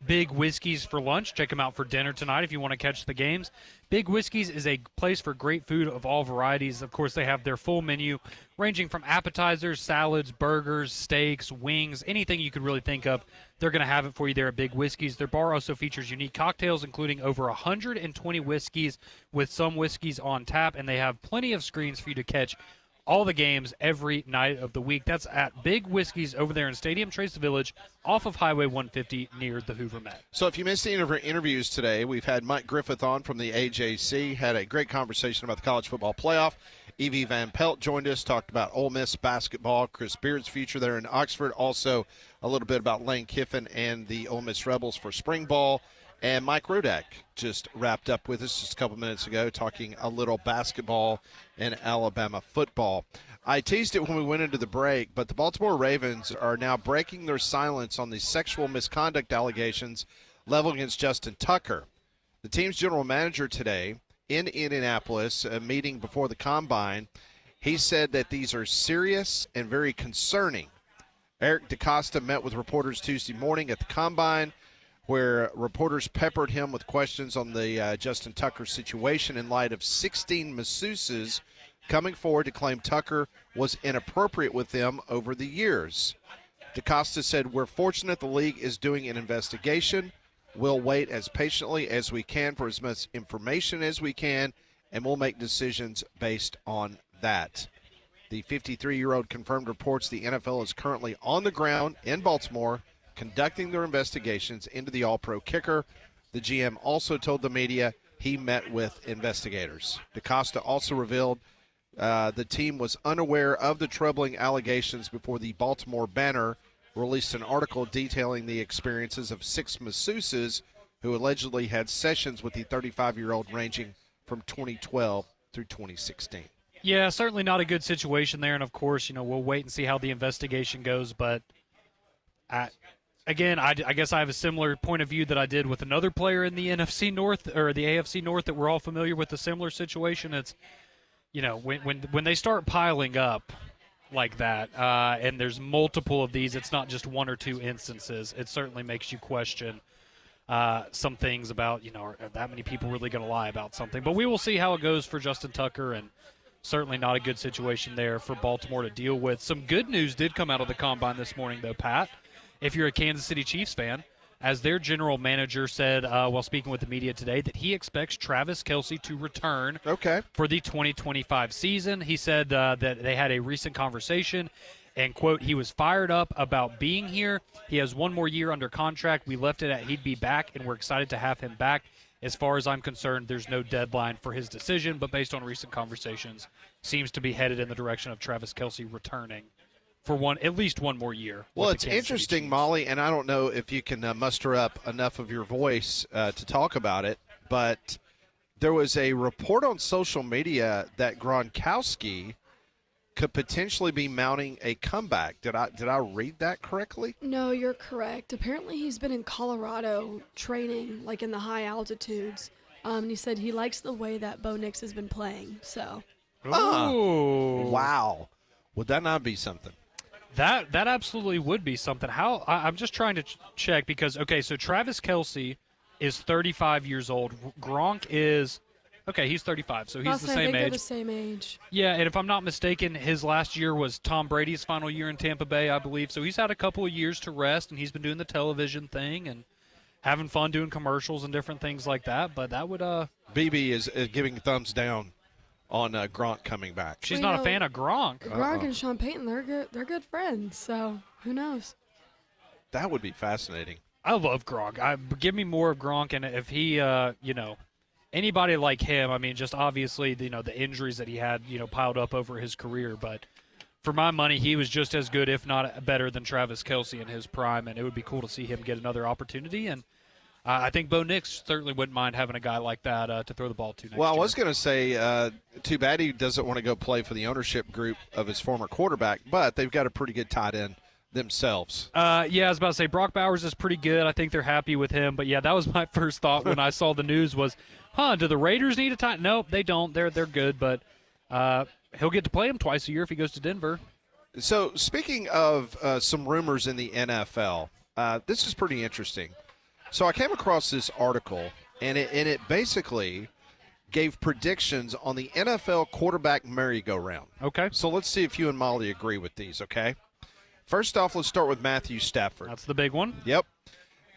Big Whiskey's for lunch. Check them out for dinner tonight if you want to catch the games. Big Whiskey's is a place for great food of all varieties. Of course, they have their full menu ranging from appetizers, salads, burgers, steaks, wings, anything you could really think of. They're going to have it for you there at Big Whiskey's. Their bar also features unique cocktails, including over 120 whiskeys with some whiskeys on tap, and they have plenty of screens for you to catch all the games every night of the week. That's at Big Whiskey's over there in Stadium Trace Village off of Highway 150 near the Hoover Met. So if you missed any of our interviews today, we've had Mike Griffith on from the AJC, had a great conversation about the college football playoff. Evie Van Pelt joined us, talked about Ole Miss basketball, Chris Beard's future there in Oxford, also a little bit about Lane Kiffin and the Ole Miss Rebels for spring ball. And Mike Rodak just wrapped up with us just a couple minutes ago talking a little basketball and Alabama football. I teased it when we went into the break, but the Baltimore Ravens are now breaking their silence on the sexual misconduct allegations leveled against Justin Tucker. The team's general manager today in Indianapolis, a meeting before the Combine, he said that these are serious and very concerning. Eric DeCosta met with reporters Tuesday morning at the Combine, where reporters peppered him with questions on the Justin Tucker situation in light of 16 masseuses coming forward to claim Tucker was inappropriate with them over the years. DeCosta said, "We're fortunate the league is doing an investigation. We'll wait as patiently as we can for as much information as we can, and we'll make decisions based on that." The 53-year-old confirmed reports the NFL is currently on the ground in Baltimore conducting their investigations into the All-Pro kicker. The GM also told the media he met with investigators. DeCosta also revealed the team was unaware of the troubling allegations before the Baltimore Banner released an article detailing the experiences of 6 masseuses who allegedly had sessions with the 35-year-old ranging from 2012 through 2016. Yeah, certainly not a good situation there, and of course, we'll wait and see how the investigation goes, but again, I guess I have a similar point of view that I did with another player in the NFC North or the AFC North that we're all familiar with a similar situation. It's, when they start piling up like that, and there's multiple of these, it's not just one or two instances. It certainly makes you question some things about, are that many people really going to lie about something? But we will see how it goes for Justin Tucker, and certainly not a good situation there for Baltimore to deal with. Some good news did come out of the Combine this morning, though, Pat. If you're a Kansas City Chiefs fan, as their general manager said while speaking with the media today, that he expects Travis Kelce to return for the 2025 season. He said that they had a recent conversation and, quote, he was fired up about being here. He has one more year under contract. We left it at he'd be back, and we're excited to have him back. As far as I'm concerned, there's no deadline for his decision, but based on recent conversations, seems to be headed in the direction of Travis Kelce returning for at least one more year. Well, it's interesting, Molly, and I don't know if you can muster up enough of your voice to talk about it, but there was a report on social media that Gronkowski could potentially be mounting a comeback. Did I read that correctly? No, you're correct. Apparently he's been in Colorado training, like in the high altitudes. And he said he likes the way that Bo Nix has been playing. So. Oh. Wow. Would that not be something? That absolutely would be something. I'm just trying to check because, so Travis Kelce is 35 years old. Gronk is, he's 35, so he's the same age. They're the same age. Yeah, and if I'm not mistaken, his last year was Tom Brady's final year in Tampa Bay, I believe. So he's had a couple of years to rest, and he's been doing the television thing and having fun doing commercials and different things like that. But that would BB is giving thumbs down on Gronk coming back. She's not a fan of Gronk. Gronk and Sean Payton, they're good friends, so who knows? That would be fascinating. I love Gronk. Give me more of Gronk, and if he, anybody like him, I mean, just obviously, the injuries that he had, piled up over his career, but for my money, he was just as good, if not better, than Travis Kelce in his prime, and it would be cool to see him get another opportunity, and I think Bo Nix certainly wouldn't mind having a guy like that to throw the ball to next year. I was going to say, too bad he doesn't want to go play for the ownership group of his former quarterback, but they've got a pretty good tight end themselves. Yeah, I was about to say Brock Bowers is pretty good. I think they're happy with him. But yeah, that was my first thought when I saw the news was, do the Raiders need a tight? Nope, they don't. They're good, but he'll get to play him twice a year if he goes to Denver. So speaking of some rumors in the NFL, this is pretty interesting. So I came across this article, and it basically gave predictions on the NFL quarterback merry-go-round. Okay. So let's see if you and Molly agree with these, okay? First off, let's start with Matthew Stafford. That's the big one. Yep.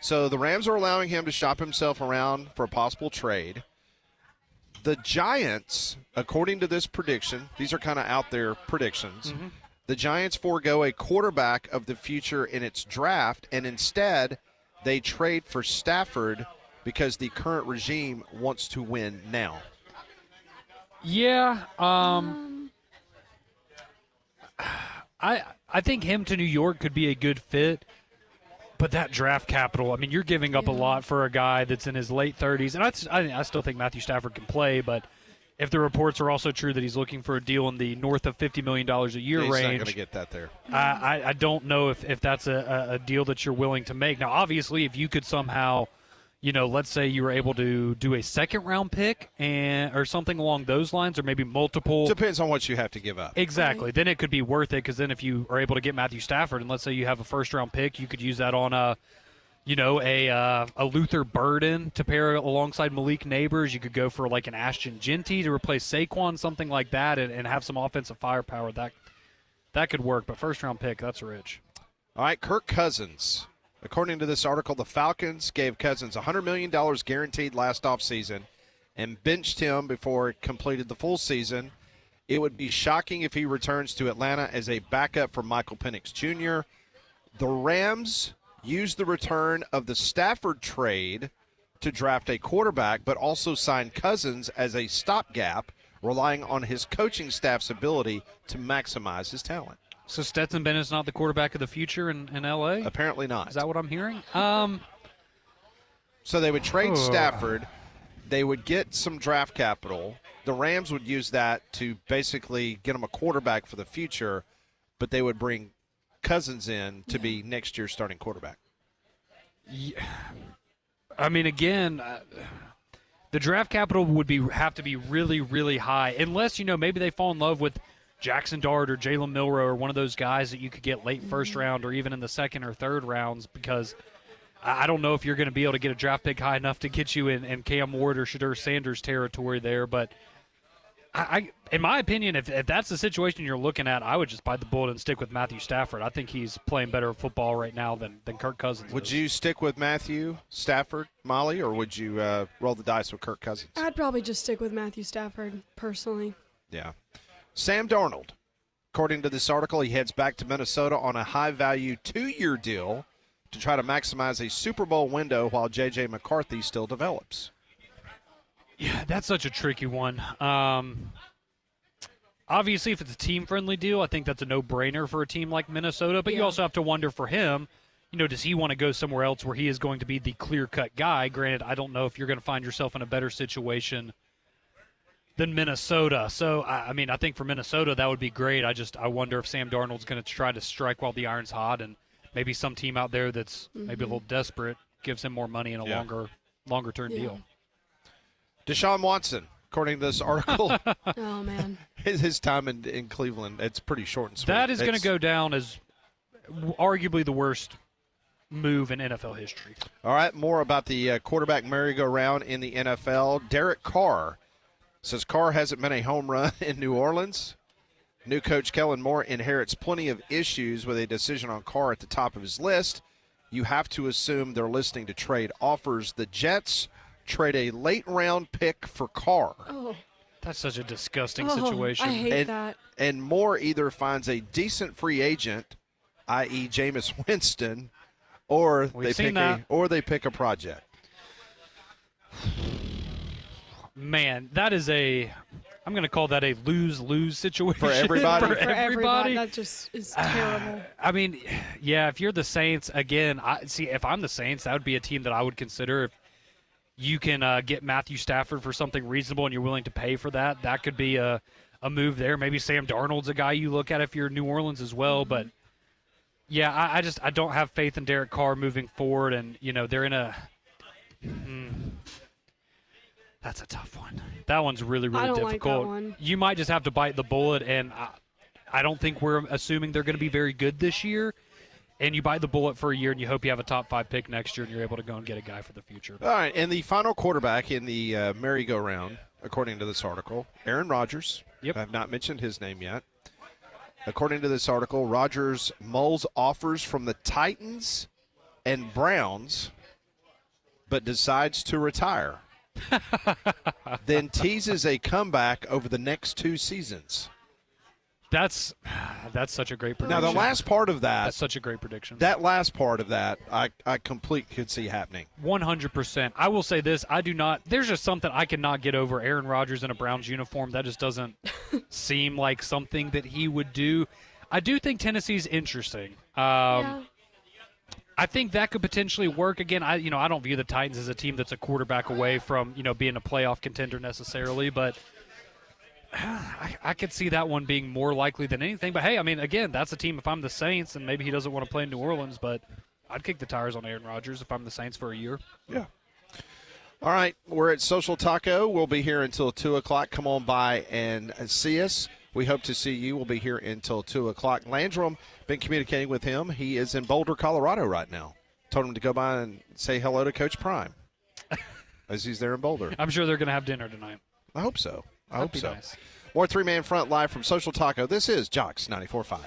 So the Rams are allowing him to shop himself around for a possible trade. The Giants, according to this prediction, these are kind of out there predictions, the Giants forego a quarterback of the future in its draft, and instead they trade for Stafford because the current regime wants to win now. Yeah. I think him to New York could be a good fit, but that draft capital, I mean, you're giving up a lot for a guy that's in his late 30s, and I still think Matthew Stafford can play, but if the reports are also true that he's looking for a deal in the north of $50 million a year He's range, not going to get that there. I don't know if that's a deal that you're willing to make. Now, obviously, if you could somehow, let's say you were able to do a second-round pick or something along those lines, or maybe multiple. Depends on what you have to give up. Exactly. Then it could be worth it, because then if you are able to get Matthew Stafford, and let's say you have a first-round pick, you could use that on a Luther Burden to pair alongside Malik Neighbors. You could go for like an Ashton Genty to replace Saquon, something like that, and have some offensive firepower. That could work, but first-round pick, that's rich. All right, Kirk Cousins. According to this article, the Falcons gave Cousins $100 million guaranteed last offseason and benched him before it completed the full season. It would be shocking if he returns to Atlanta as a backup for Michael Penix Jr. The Rams used the return of the Stafford trade to draft a quarterback, but also signed Cousins as a stopgap, relying on his coaching staff's ability to maximize his talent. So Stetson Bennett's not the quarterback of the future in L.A.? Apparently not. Is that what I'm hearing? So they would trade Stafford. They would get some draft capital. The Rams would use that to basically get him a quarterback for the future, but they would bring Cousins in to be next year's starting quarterback. Yeah. I mean, again, the draft capital would have to be really, really high, unless, maybe they fall in love with Jackson Dart or Jalen Milroe or one of those guys that you could get late first round or even in the second or third rounds, because I don't know if you're going to be able to get a draft pick high enough to get you in Cam Ward or Shadur Sanders territory there. But in my opinion, if that's the situation you're looking at, I would just bite the bullet and stick with Matthew Stafford. I think he's playing better football right now than Kirk Cousins Would is. you stick with Matthew Stafford, Molly, or would you roll the dice with Kirk Cousins? I'd probably just stick with Matthew Stafford, personally. Yeah. Sam Darnold. According to this article, he heads back to Minnesota on a high-value 2-year deal to try to maximize a Super Bowl window while J.J. McCarthy still develops. Yeah, that's such a tricky one. Obviously, if it's a team-friendly deal, I think that's a no-brainer for a team like Minnesota. But you also have to wonder for him, does he want to go somewhere else where he is going to be the clear-cut guy? Granted, I don't know if you're going to find yourself in a better situation than Minnesota. So, I mean, I think for Minnesota that would be great. I wonder if Sam Darnold's going to try to strike while the iron's hot, and maybe some team out there that's maybe a little desperate gives him more money in a longer-term deal. Deshaun Watson, according to this article, Oh, man. his time in Cleveland, it's pretty short and sweet. That is going to go down as arguably the worst move in NFL history. All right, more about the quarterback merry-go-round in the NFL. Derek Carr says Carr hasn't been a home run in New Orleans. New coach Kellen Moore inherits plenty of issues with a decision on Carr at the top of his list. You have to assume they're listening to trade offers. The Jets trade a late-round pick for Carr. Oh, That's such a disgusting situation. I hate that. And Moore either finds a decent free agent, i.e. Jameis Winston, or they pick a project. Man, that is I'm going to call that a lose-lose situation. For everybody? For everybody. That just is terrible. I mean, yeah, if you're the Saints, again, if I'm the Saints, that would be a team that I would consider. If you can get Matthew Stafford for something reasonable and you're willing to pay for that, that could be a move there. Maybe Sam Darnold's a guy you look at if you're New Orleans as well. But Yeah, I don't have faith in Derek Carr moving forward, and they're in a. That's a tough one. That one's really, really I don't difficult. like that one. You might just have to bite the bullet, and I don't think we're assuming they're going to be very good this year. And you bite the bullet for a year, and you hope you have a top 5 pick next year, and you're able to go and get a guy for the future. All right, and the final quarterback in the merry-go-round, according to this article, Aaron Rodgers. Yep. I have not mentioned his name yet. According to this article, Rodgers mulls offers from the Titans and Browns, but decides to retire. Then teases a comeback over the next 2 seasons. That's such a great Now, prediction. the last part of that, That's such a great prediction. that last part of that, I completely could see happening. 100%. I will say this. There's just something I cannot get over Aaron Rodgers in a Browns uniform. That just doesn't seem like something that he would do. I do think Tennessee's interesting. Yeah. I think that could potentially work. Again, I don't view the Titans as a team that's a quarterback away from, being a playoff contender necessarily, but I could see that one being more likely than anything. But, hey, I mean, again, that's a team if I'm the Saints, and maybe he doesn't want to play in New Orleans, but I'd kick the tires on Aaron Rodgers if I'm the Saints for a year. Yeah. All right, we're at Social Taco. We'll be here until 2 o'clock. Come on by and see us. We hope to see you. We'll be here until 2 o'clock. Landrum, been communicating with him. He is in Boulder, Colorado right now. Told him to go by and say hello to Coach Prime as he's there in Boulder. I'm sure they're going to have dinner tonight. I hope so. I That'd hope be so. nice. More three-man front live from Social Taco. This is Jocks 94.5.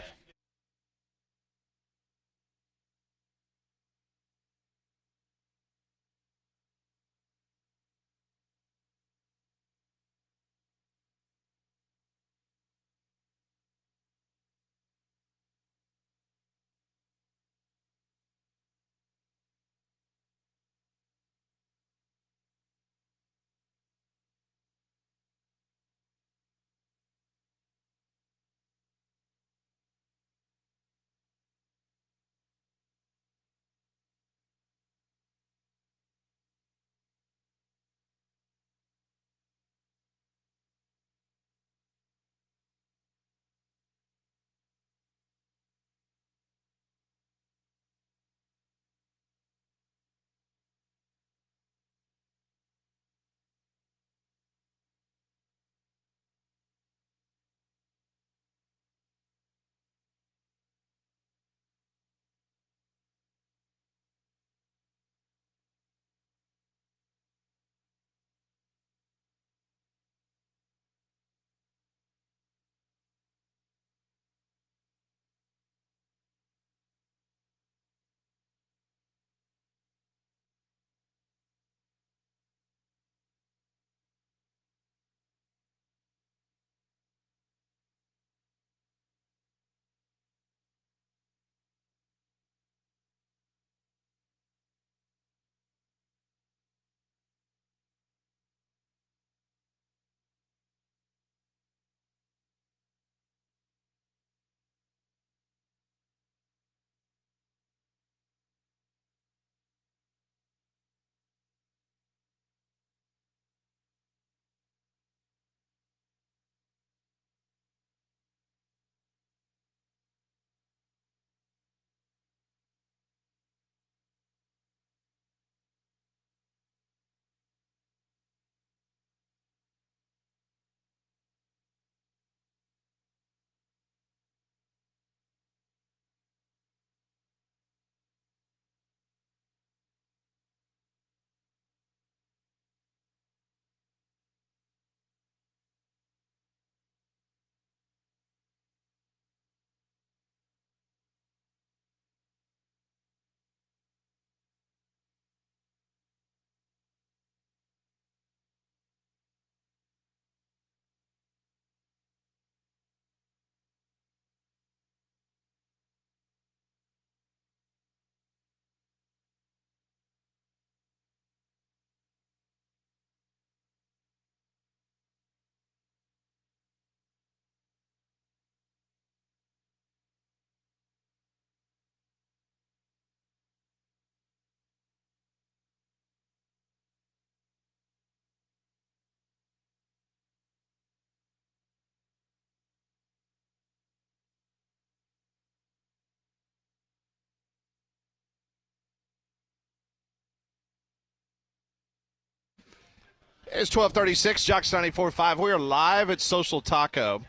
It's 12:36, Jocks 94.5. We are live at Social Taco.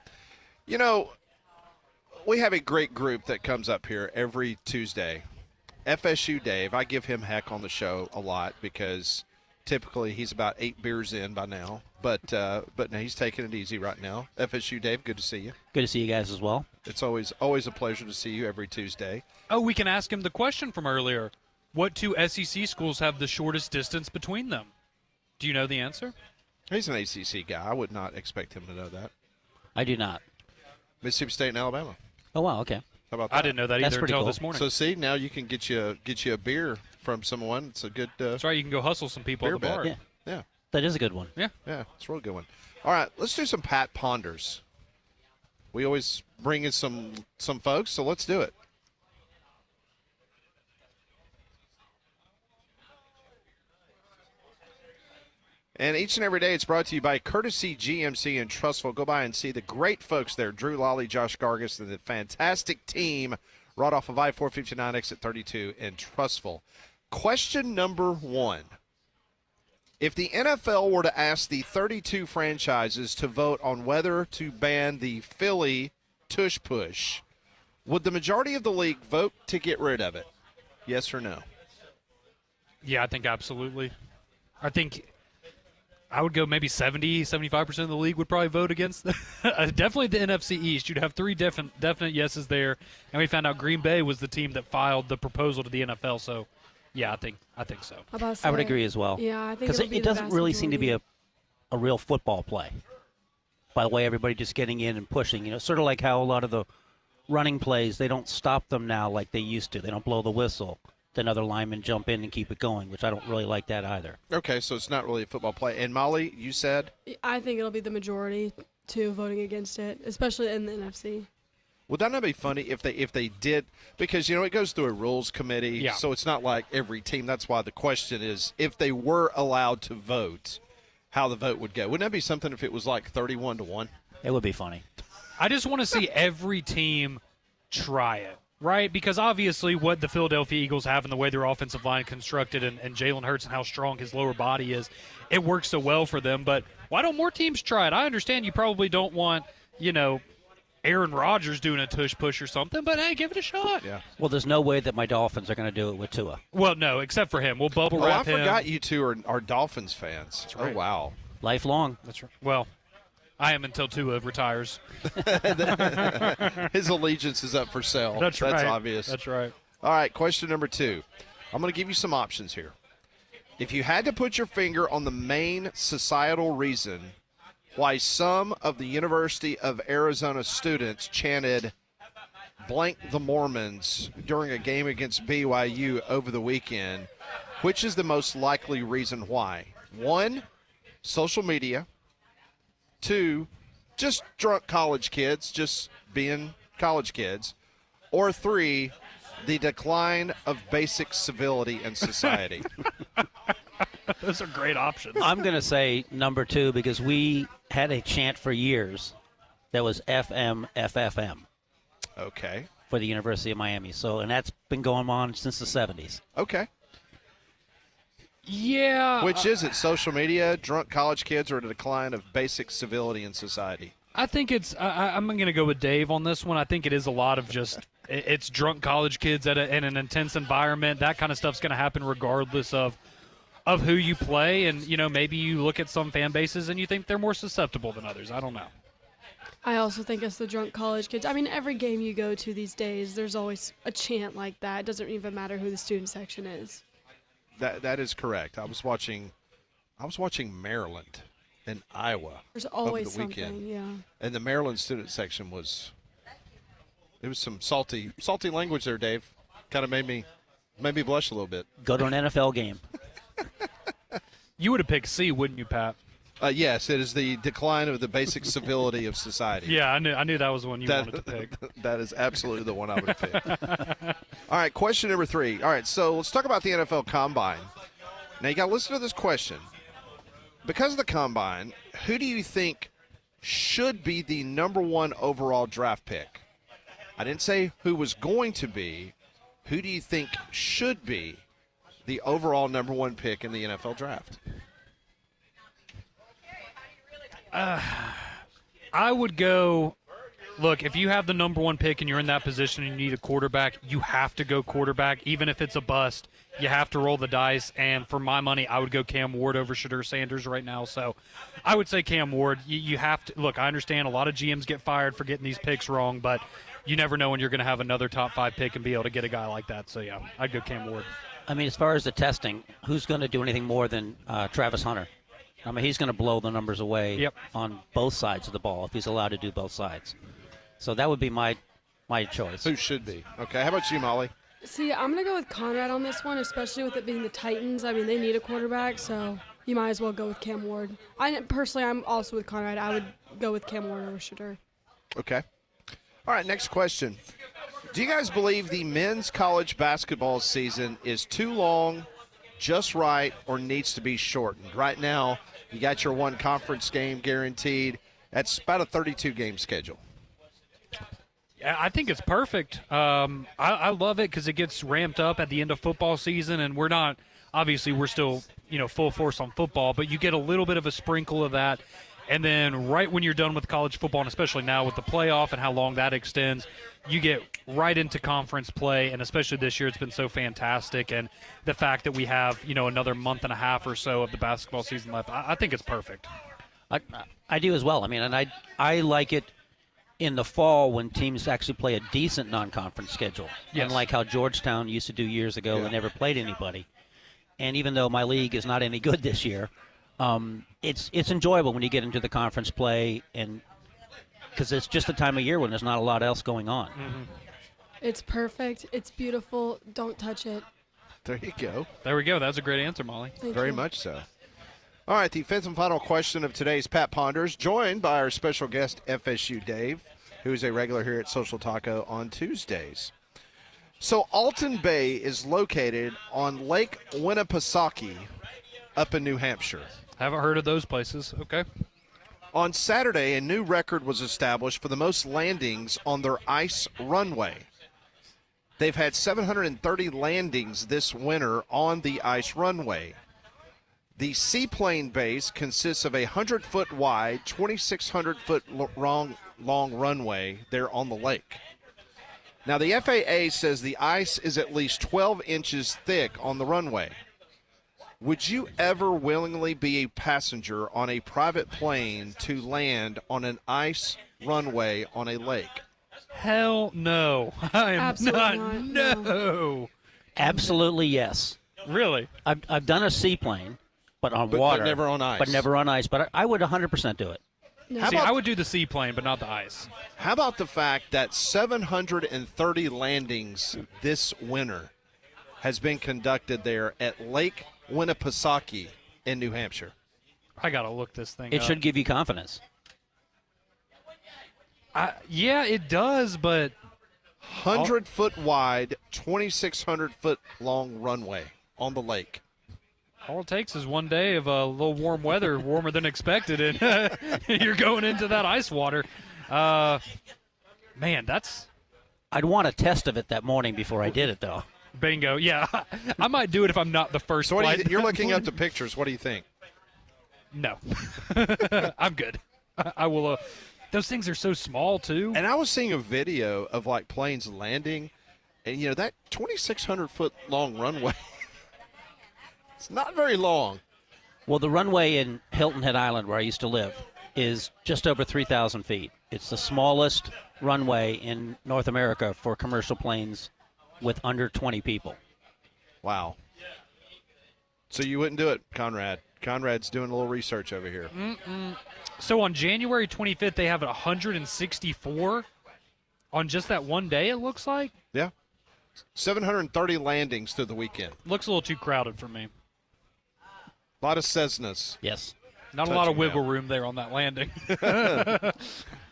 You know, we have a great group that comes up here every Tuesday. FSU Dave, I give him heck on the show a lot because typically he's about 8 beers in by now. But no, he's taking it easy right now. FSU Dave, good to see you. Good to see you guys as well. It's always a pleasure to see you every Tuesday. Oh, we can ask him the question from earlier. What two SEC schools have the shortest distance between them? Do you know the answer? He's an ACC guy. I would not expect him to know that. I do not. Mississippi State and Alabama. Oh, wow, okay. How about that? I didn't know that That's either pretty until cool. this morning. So see, now you can get you a beer from someone. It's a good That's right. You can go hustle some people at the beer bar. bet. Yeah. Yeah. That is a good one. Yeah, it's a real good one. All right, let's do some Pat Ponders. We always bring in some folks, so let's do it. And each and every day it's brought to you by Courtesy GMC in Trussville. Go by and see the great folks there, Drew Lawley, Josh Gargis, and the fantastic team right off of I-459 exit 32 in Trussville. Question number 1. If the NFL were to ask the 32 franchises to vote on whether to ban the Philly tush push, would the majority of the league vote to get rid of it? Yes or no? Yeah, I think absolutely. I think I would go maybe 70, 75% of the league would probably vote against definitely the NFC East. You'd have 3 definite yeses there, and we found out Green Bay was the team that filed the proposal to the NFL. So, yeah, I think so. I would agree as well. Yeah, I think Because it'll be it the doesn't vast really seem to be majority. a real football play. By the way, everybody just getting in and pushing. You know, sort of like how a lot of the running plays, they don't stop them now like they used to. They don't blow the whistle. Then other linemen jump in and keep it going, which I don't really like that either. Okay, so it's not really a football play. And Molly, you said? I think it'll be the majority too voting against it, especially in the NFC. Would that not be funny if they did? Because, you know, it goes through a rules committee, Yeah. so it's not like every team. That's why the question is, if they were allowed to vote, how the vote would go. Wouldn't that be something if it was like 31-1? It would be funny. I just want to see every team try it, right? Because obviously what the Philadelphia Eagles have and the way their offensive line constructed and Jalen Hurts and how strong his lower body is, it works so well for them. But why don't more teams try it? I understand you probably don't want, Aaron Rodgers doing a tush push or something, but hey, give it a shot. Yeah. Well, there's no way that my Dolphins are going to do it with Tua. Well, no, except for him. We'll bubble Oh, I wrap him. forgot you two are Dolphins fans. right. Oh, wow. Lifelong. That's right. Well, I am until Tua retires. His allegiance is up for sale. That's right. That's obvious. That's right. All right, question number 2. I'm going to give you some options here. If you had to put your finger on the main societal reason why some of the University of Arizona students chanted blank the Mormons during a game against BYU over the weekend, which is the most likely reason why? 1, social media. 2, just drunk college kids, just being college kids. Or 3, the decline of basic civility in society. Those are great options. I'm going to say number 2 because we had a chant for years that was FMFFM Okay. for the University of Miami. And that's been going on since the 70s. Okay. Yeah. Which is it? Social media, drunk college kids, or the decline of basic civility in society? I think it's. I'm going to go with Dave on this one. I think it is a lot of just. It's drunk college kids in an intense environment. That kind of stuff's going to happen regardless of who you play. And maybe you look at some fan bases and you think they're more susceptible than others. I don't know. I also think it's the drunk college kids. I mean, every game you go to these days, there's always a chant like that. It doesn't even matter who the student section is. That is correct. I was watching Maryland and Iowa There's always over the weekend, something, yeah. and the Maryland student section was some salty language there, Dave. Kind of made me blush a little bit. Go to an NFL game. You would have picked C, wouldn't you, Pat? Yes, it is the decline of the basic civility of society. Yeah, I knew that was the one you wanted to pick. That is absolutely the one I would pick. All right, question number 3. All right, so let's talk about the NFL Combine. Now, you got to listen to this question. Because of the Combine, who do you think should be the number 1 overall draft pick? I didn't say who was going to be. Who do you think should be the overall number 1 pick in the NFL draft? I would go. Look, if you have the number 1 pick and you're in that position and you need a quarterback, you have to go quarterback. Even if it's a bust, you have to roll the dice. And for my money, I would go Cam Ward over Shadur Sanders right now. So I would say Cam Ward. You have to. Look, I understand a lot of GMs get fired for getting these picks wrong, but you never know when you're going to have another top 5 pick and be able to get a guy like that. So, yeah, I'd go Cam Ward. I mean, as far as the testing, who's going to do anything more than Travis Hunter? I mean, he's going to blow the numbers away on both sides of the ball if he's allowed to do both sides. So that would be my choice. Who should be? Okay, how about you, Molly? See, I'm going to go with Conrad on this one, especially with it being the Titans. I mean, they need a quarterback, so you might as well go with Cam Ward. Personally, I'm also with Conrad. I would go with Cam Ward over Shadur. Okay. All right, next question. Do you guys believe the men's college basketball season is too long, just right, or needs to be shortened? Right now, you got your 1 conference game guaranteed. That's about a 32-game schedule. Yeah, I think it's perfect. I love it because it gets ramped up at the end of football season, and we're still, full force on football, but you get a little bit of a sprinkle of that. And then right when you're done with college football, and especially now with the playoff and how long that extends, you get right into conference play, and especially this year it's been so fantastic. And the fact that we have, another month and a half or so of the basketball season left, I think it's perfect. I do as well. I mean, and I like it in the fall when teams actually play a decent non-conference schedule. Yes. Unlike how Georgetown used to do years ago, they never played anybody. And even though my league is not any good this year, it's enjoyable when you get into the conference play, and because it's just the time of year when there's not a lot else going on. Mm-hmm. It's perfect. It's beautiful. Don't touch it. There you go. There we go. That's a great answer, Molly. Thank Very you. much so. All right, the fifth and final question of today's Pat Ponders, joined by our special guest, FSU Dave, who's a regular here at Social Taco on Tuesdays. So Alton Bay is located on Lake Winnipesaukee up in New Hampshire. Haven't heard of those places. Okay. On Saturday, a new record was established for the most landings on their ice runway. They've had 730 landings this winter on the ice runway. The seaplane base consists of a 100-foot wide, 2,600-foot long runway there on the lake. Now, the FAA says the ice is at least 12 inches thick on the runway. Would you ever willingly be a passenger on a private plane to land on an ice runway on a lake? Hell no. I am Absolutely not. not. No. Absolutely yes. Really? I've done a seaplane, but on But water. never on ice. But never on ice. But I would 100% do it. No. How See, about- I would do the seaplane, but not the ice. How about the fact that 730 landings this winter has been conducted there at Lake Winnipesaukee in New Hampshire? I got to look this thing It up. should give you confidence. Yeah, it does, but 100-foot wide, 2,600-foot long runway on the lake. all it takes is one day of a little warm weather, warmer than expected, and you're going into that ice water. Man, that's I'd want a test of it that morning before I did it, though. bingo. Yeah, I might do it if I'm not the first So what do flight. you're looking up the pictures. What do you think? No. I'm good. I will. Those things are so small, too. And I was seeing a video of, like, planes landing, and, that 2,600-foot long runway, it's not very long. Well, the runway in Hilton Head Island, where I used to live, is just over 3,000 feet. It's the smallest runway in North America for commercial planes with under 20 people. Wow. So you wouldn't do it, Conrad. Conrad's doing a little research over here. So on January 25th, they have 164 on just that one day, it looks like. Yeah. 730 landings through the weekend. Looks a little too crowded for me. A lot of Cessnas. Yes. Not a lot of Touching wiggle down. room there on that landing.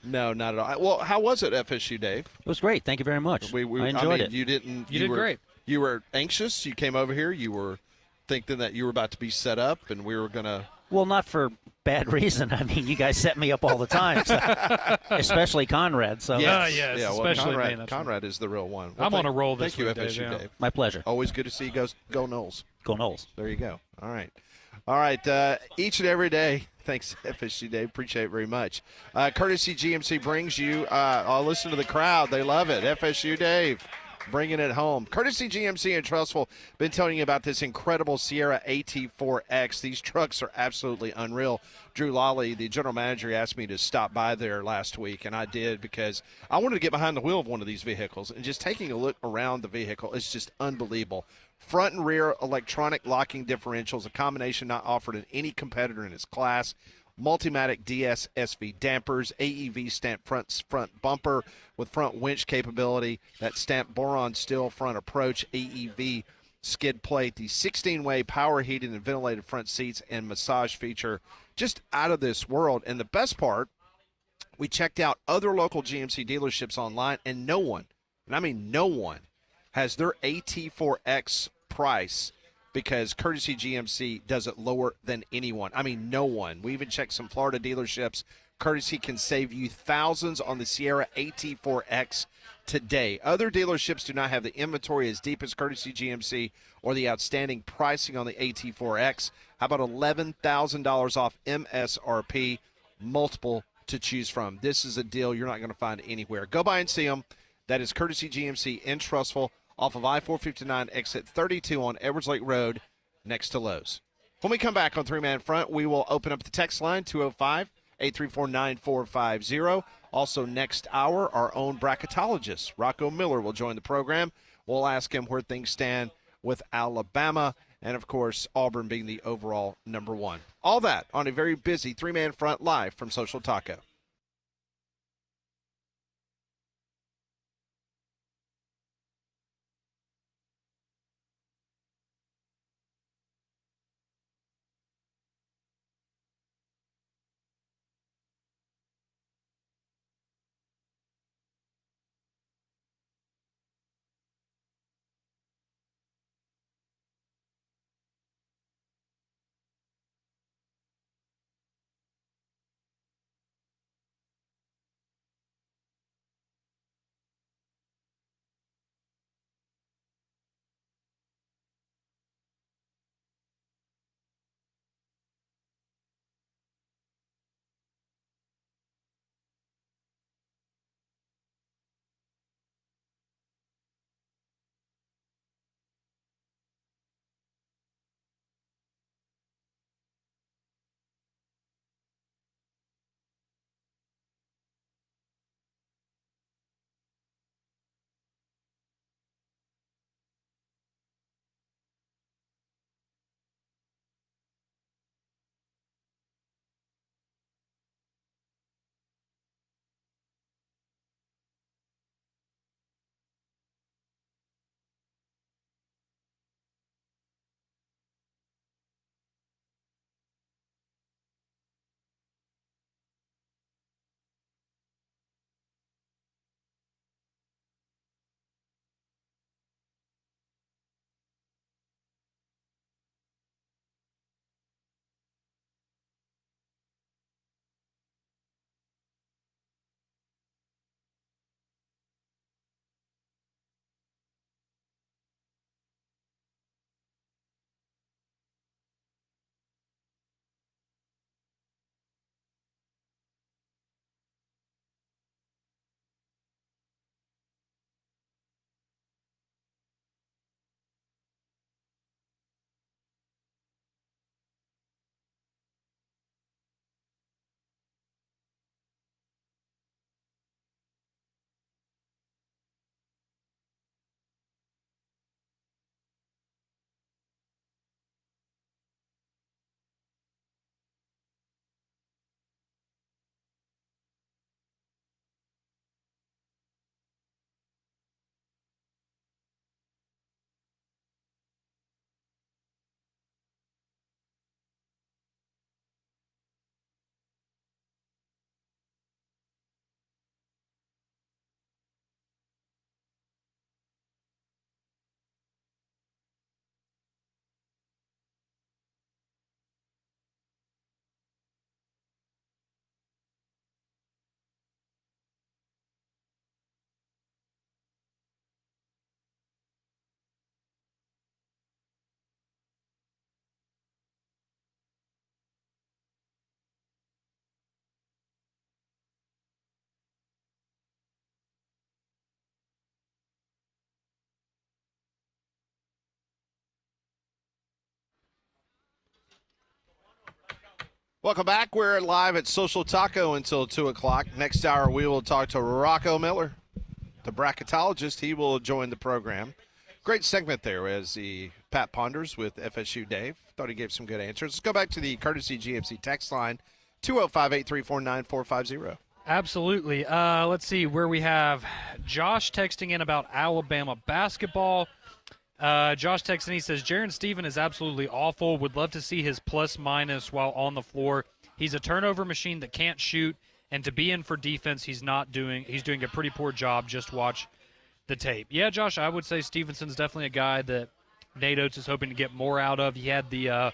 No, not at all. Well, how was it, FSU, Dave? It was great. Thank you very much. I enjoyed it. You didn't. You did were, great. You were anxious. You came over here. You were thinking that you were about to be set up, and we were gonna. Well, not for bad reason. I mean, you guys set me up all the time, so, especially Conrad. So Yes, yeah. Well, especially Conrad, me, that's Conrad is the real one. Well, I'm on a roll this Thank you, week, Dave, FSU, yeah. Dave. my pleasure. Always good to see you go Knowles. Go Knowles. There you go. All right. Each and every day, Thanks, FSU Dave. Appreciate it very much. Courtesy GMC brings you, I'll listen to the crowd. They love it. FSU Dave bringing it home. Courtesy GMC and Trustful, been telling you about this incredible Sierra AT4X. These trucks are absolutely unreal. Drew Lawley, the general manager, asked me to stop by there last week, and I did because I wanted to get behind the wheel of one of these vehicles, and just taking a look around the vehicle is just unbelievable. Front and rear electronic locking differentials, a combination not offered in any competitor in its class. Multimatic DSSV dampers, AEV stamped front bumper with front winch capability, that stamped boron steel front approach, AEV skid plate, the 16-way power heated and ventilated front seats and massage feature, just out of this world. And the best part, we checked out other local GMC dealerships online, and no one, and I mean no one, has their AT4X price, because Courtesy GMC does it lower than anyone. I mean, no one. We even checked some Florida dealerships. Courtesy can save you thousands on the Sierra AT4X today. Other dealerships do not have the inventory as deep as Courtesy GMC or the outstanding pricing on the AT4X. How about $11,000 off MSRP, multiple to choose from? This is a deal you're not going to find anywhere. Go by and see them. That is Courtesy GMC in Trustful, off of I-459 exit 32 on Edwards Lake Road next to Lowe's. When we come back on Three Man Front, we will open up the text line, 205-834-9450. Also next hour, our own bracketologist, Rocco Miller, will join the program. We'll ask him where things stand with Alabama and, of course, Auburn being the overall number one. All that on a very busy Three Man Front live from Social Taco. Welcome back. We're live at Social Taco until 2 o'clock. Next hour, we will talk to Rocco Miller, the bracketologist. He will join the program. Great segment there as the Pat ponders with FSU Dave. Thought he gave some good answers. Let's go back to the Courtesy GMC text line, 205-834-9450. Absolutely. Let's see where we have Josh texting in about Alabama basketball. Josh texting, he says, Jaron Steven is absolutely awful. Would love to see his plus-minus while on the floor. He's a turnover machine that can't shoot, and to be in for defense, he's doing a pretty poor job. Just watch the tape. Yeah, Josh, I would say Stevenson's definitely a guy that Nate Oates is hoping to get more out of. He had the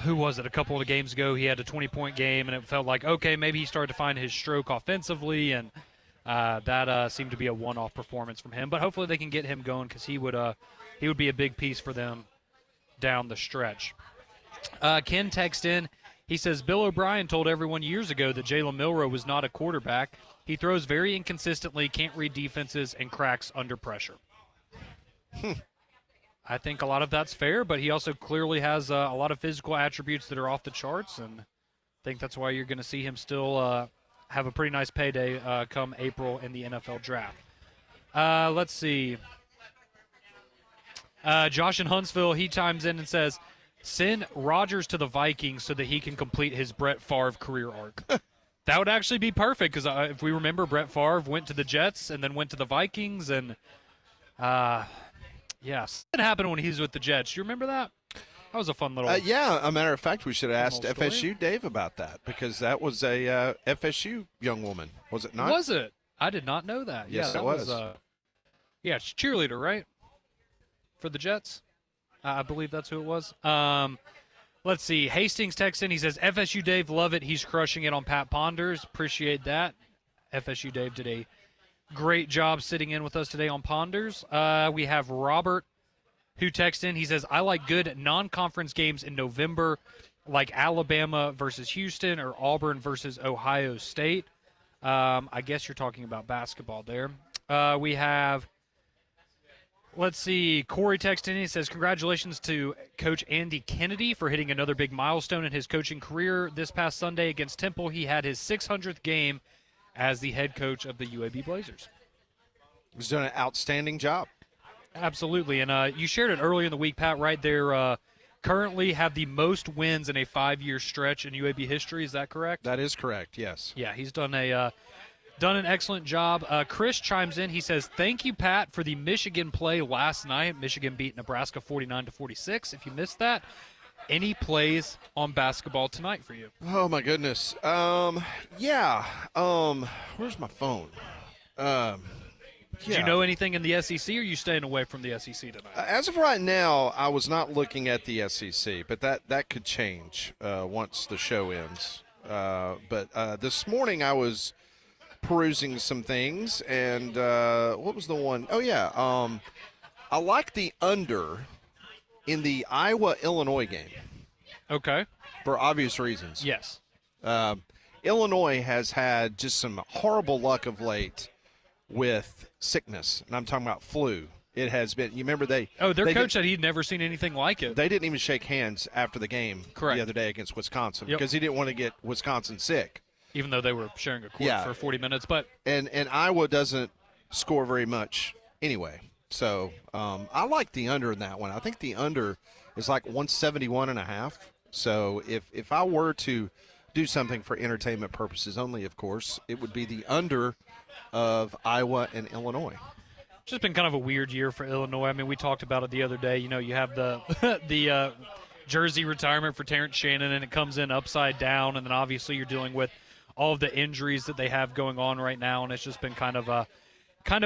who was it, a couple of games ago, he had a 20-point game, and it felt like, okay, maybe he started to find his stroke offensively, and that seemed to be a one-off performance from him. But hopefully they can get him going because he would be a big piece for them down the stretch. Ken texted in. He says, Bill O'Brien told everyone years ago that Jalen Milroe was not a quarterback. He throws very inconsistently, can't read defenses, and cracks under pressure. I think a lot of that's fair, but he also clearly has a lot of physical attributes that are off the charts, and I think that's why you're going to see him still have a pretty nice payday come April in the NFL draft. Let's see. Josh in Huntsville, he chimes in and says, send Rodgers to the Vikings so that he can complete his Brett Favre career arc. That would actually be perfect because if we remember, Brett Favre went to the Jets and then went to the Vikings. And, yes, it happened when he was with the Jets. You remember that? That was a fun little yeah, a matter of fact, we should have asked story. FSU Dave about that because that was a FSU young woman, was it not? Was it? I did not know that. Yes, yeah, that it was. Yeah, it's cheerleader, right? For the Jets? I believe that's who it was. Let's see. Hastings texts in. He says, FSU Dave, love it. He's crushing it on Pat Ponders. Appreciate that. FSU Dave did a great job sitting in with us today on Ponders. We have Robert who texts in. He says, I like good non-conference games in November, like Alabama versus Houston or Auburn versus Ohio State. I guess you're talking about basketball there. We have, let's see, Corey texted in. He says, congratulations to Coach Andy Kennedy for hitting another big milestone in his coaching career. This past Sunday against Temple, he had his 600th game as the head coach of the UAB Blazers. He's done an outstanding job. Absolutely, and you shared it earlier in the week, Pat, right? They're currently have the most wins in a 5-year stretch in UAB history. Is that correct? That is correct, yes. Yeah, he's done an excellent job. Chris chimes in. He says, thank you, Pat, for the Michigan play last night. Michigan beat Nebraska 49-46. If you missed that, any plays on basketball tonight for you? Oh, my goodness. Yeah. Where's my phone? Do you know anything in the SEC, or are you staying away from the SEC tonight? As of right now, I was not looking at the SEC, but that could change once the show ends. But this morning I was perusing some things, and what was the one? Oh, yeah. I like the under in the Iowa-Illinois game. Okay. For obvious reasons. Yes. Illinois has had just some horrible luck of late with sickness, and I'm talking about flu. It has been. You remember their coach said he'd never seen anything like it. They didn't even shake hands after the game the other day against Wisconsin because he didn't want to get Wisconsin sick. Even though they were sharing a court for 40 minutes. But and Iowa doesn't score very much anyway. So I like the under in that one. I think the under is like 171.5. So if I were to do something for entertainment purposes only, of course, it would be the under of Iowa and Illinois. It's just been kind of a weird year for Illinois. I mean, we talked about it the other day. You know, you have the jersey retirement for Terrence Shannon, and it comes in upside down, and then obviously you're dealing with all of the injuries that they have going on right now, and it's just been kind of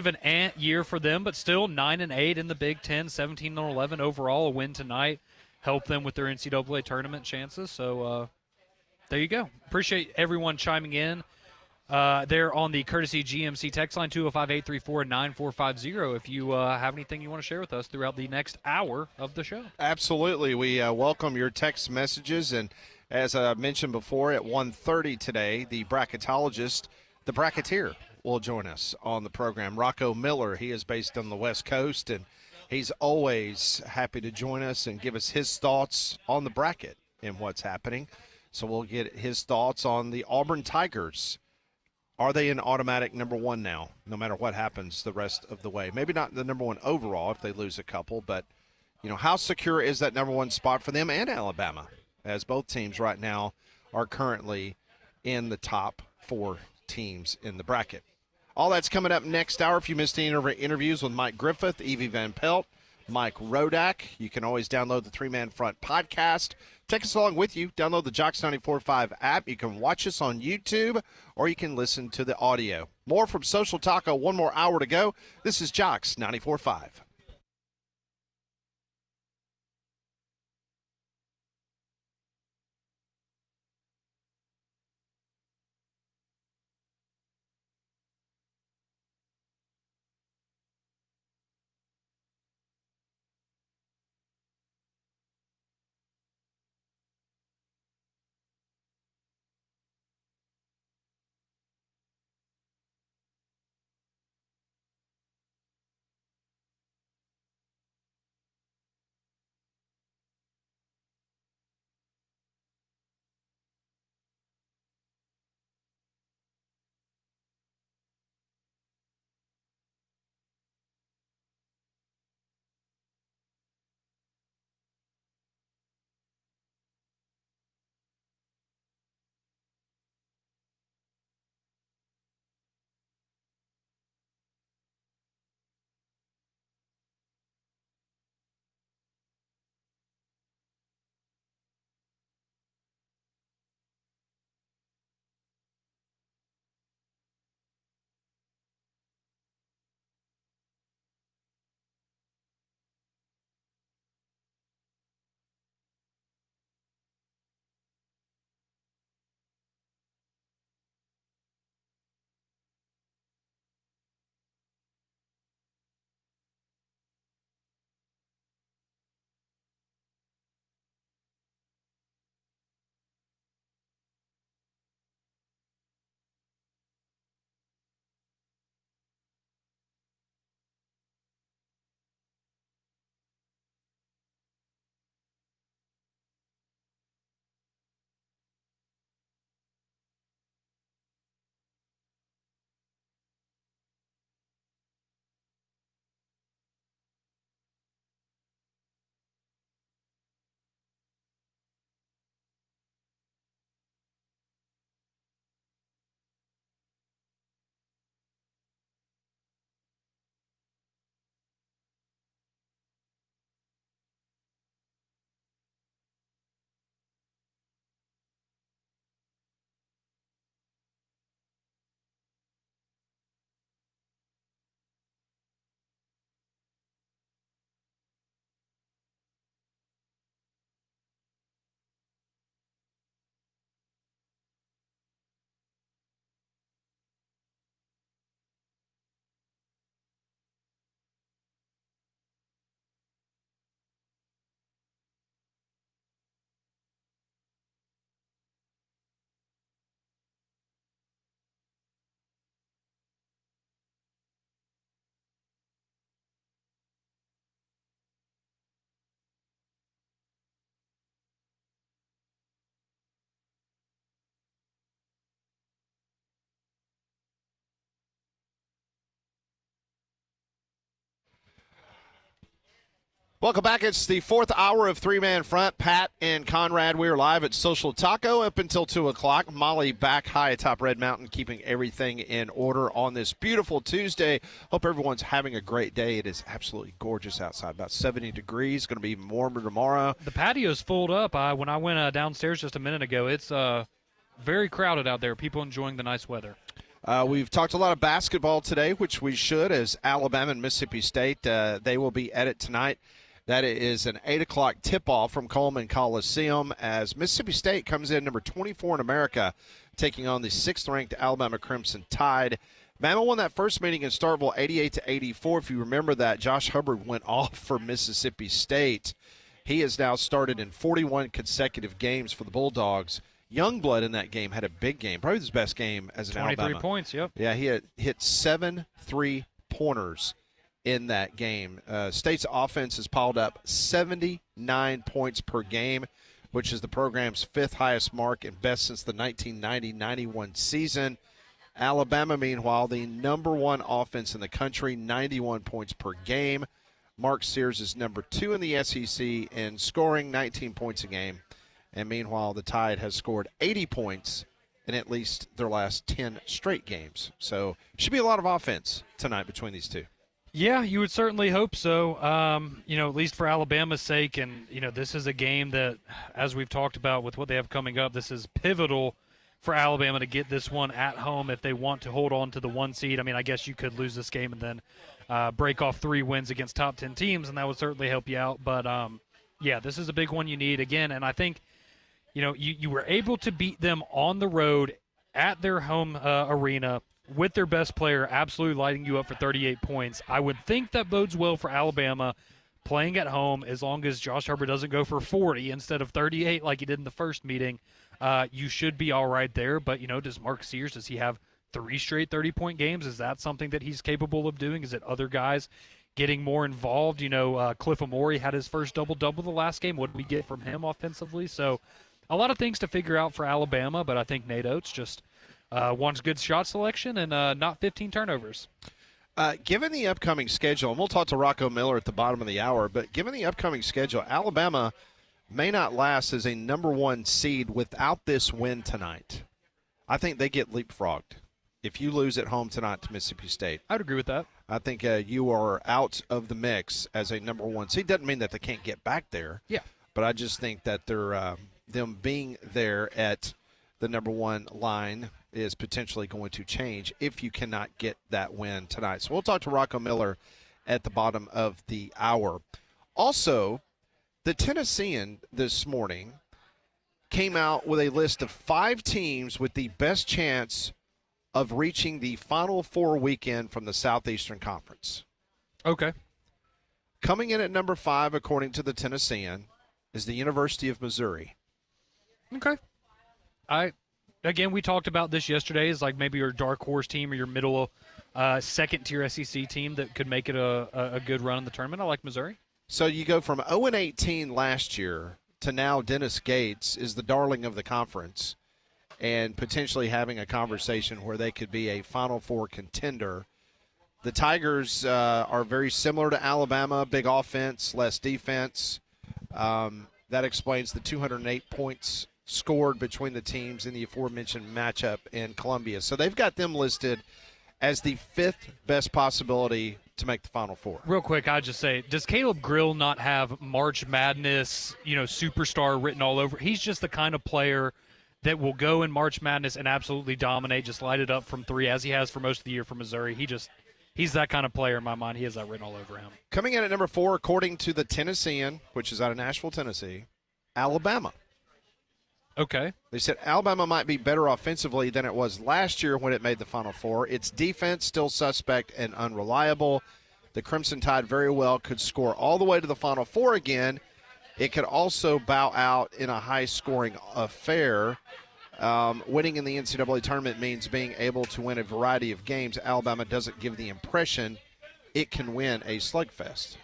an ant year for them, but still 9-8 in the Big Ten, 17-11 overall. A win tonight helped them with their NCAA tournament chances. So there you go. Appreciate everyone chiming in. There on the Courtesy GMC text line, 205-834-9450, if you have anything you want to share with us throughout the next hour of the show. Absolutely. We welcome your text messages, and as I mentioned before, at 1:30 today, the bracketologist, the bracketeer, will join us on the program. Rocco Miller, he is based on the West Coast, and he's always happy to join us and give us his thoughts on the bracket and what's happening. So we'll get his thoughts on the Auburn Tigers. Are they an automatic number one now, no matter what happens the rest of the way? Maybe not the number one overall if they lose a couple, but, how secure is that number one spot for them and Alabama, as both teams right now are currently in the top 4 teams in the bracket. All that's coming up next hour. If you missed any of our interviews with Mike Griffith, Evie Van Pelt, Mike Rodak, you can always download the Three Man Front podcast. Take us along with you. Download the Jocks 94.5 app. You can watch us on YouTube, or you can listen to the audio. More from Social Taco. One more hour to go. This is Jocks 94.5. Welcome back. It's the 4th hour of Three Man Front. Pat and Conrad, we are live at Social Taco up until 2 o'clock. Molly back high atop Red Mountain, keeping everything in order on this beautiful Tuesday. Hope everyone's having a great day. It is absolutely gorgeous outside, about 70 degrees. Going to be even warmer tomorrow. The patio's filled up. When I went downstairs just a minute ago, it's very crowded out there. People enjoying the nice weather. We've talked a lot of basketball today, which we should, as Alabama and Mississippi State, they will be at it tonight. That is an 8 o'clock tip-off from Coleman Coliseum as Mississippi State comes in number 24 in America, taking on the 6th-ranked Alabama Crimson Tide. Bama won that first meeting in Starkville 88-84. If you remember that, Josh Hubbard went off for Mississippi State. He has now started in 41 consecutive games for the Bulldogs. Youngblood in that game had a big game, probably his best game as an 23 Alabama. points, yep. Yeah, he had hit 7 3-pointers in that game. State's offense has piled up 79 points per game. which is the program's fifth highest mark and best since the 1990-91 season. Alabama, meanwhile, the number one offense in the country, 91 points per game. Mark Sears is number 2 in the SEC in scoring, 19 points a game. And meanwhile, the Tide has scored 80 points in at least their last 10 straight games. So should be a lot of offense tonight between these two. Yeah, you would certainly hope so, at least for Alabama's sake. And, this is a game that, as we've talked about with what they have coming up, this is pivotal for Alabama to get this one at home if they want to hold on to the 1 seed. I mean, I guess you could lose this game and then break off 3 wins against top 10 teams, and that would certainly help you out. But, this is a big one you need again. And I think, you were able to beat them on the road at their home arena with their best player absolutely lighting you up for 38 points. I would think that bodes well for Alabama playing at home as long as Josh Herbert doesn't go for 40 instead of 38 like he did in the first meeting. You should be all right there. But, does Mark Sears, does he have 3 straight 30-point games? Is that something that he's capable of doing? Is it other guys getting more involved? Cliff Amore had his first double-double the last game. What did we get from him offensively? So a lot of things to figure out for Alabama, but I think Nate Oates just wants good shot selection and not 15 turnovers. Given the upcoming schedule, and we'll talk to Rocco Miller at the bottom of the hour, but given the upcoming schedule, Alabama may not last as a number 1 seed without this win tonight. I think they get leapfrogged if you lose at home tonight to Mississippi State. I'd agree with that. I think you are out of the mix as a number 1 seed. Doesn't mean that they can't get back there. Yeah. But I just think that they're them being there at the number 1 line is potentially going to change if you cannot get that win tonight. So we'll talk to Rocco Miller at the bottom of the hour. Also, the Tennessean this morning came out with a list of 5 teams with the best chance of reaching the Final Four weekend from the Southeastern Conference. Okay. Coming in at number 5, according to the Tennessean, is the University of Missouri. Okay. Again, we talked about this yesterday as like maybe your dark horse team or your middle second-tier SEC team that could make it a good run in the tournament. I like Missouri. So you go from 0-18 last year to now Dennis Gates is the darling of the conference and potentially having a conversation where they could be a Final Four contender. The Tigers are very similar to Alabama, big offense, less defense. That explains the 208 points scored between the teams in the aforementioned matchup in Columbia. So they've got them listed as the 5th best possibility to make the Final Four. Real quick, I'd just say, does Caleb Grill not have March Madness, superstar written all over? He's just the kind of player that will go in March Madness and absolutely dominate, just light it up from 3 as he has for most of the year for Missouri. He's that kind of player in my mind. He has that written all over him. Coming in at number 4, according to the Tennessean, which is out of Nashville, Tennessee, Alabama. Okay. They said Alabama might be better offensively than it was last year when it made the Final Four. Its defense still suspect and unreliable. The Crimson Tide very well could score all the way to the Final Four again. It could also bow out in a high-scoring affair. Winning in the NCAA tournament means being able to win a variety of games. Alabama doesn't give the impression it can win a slugfest.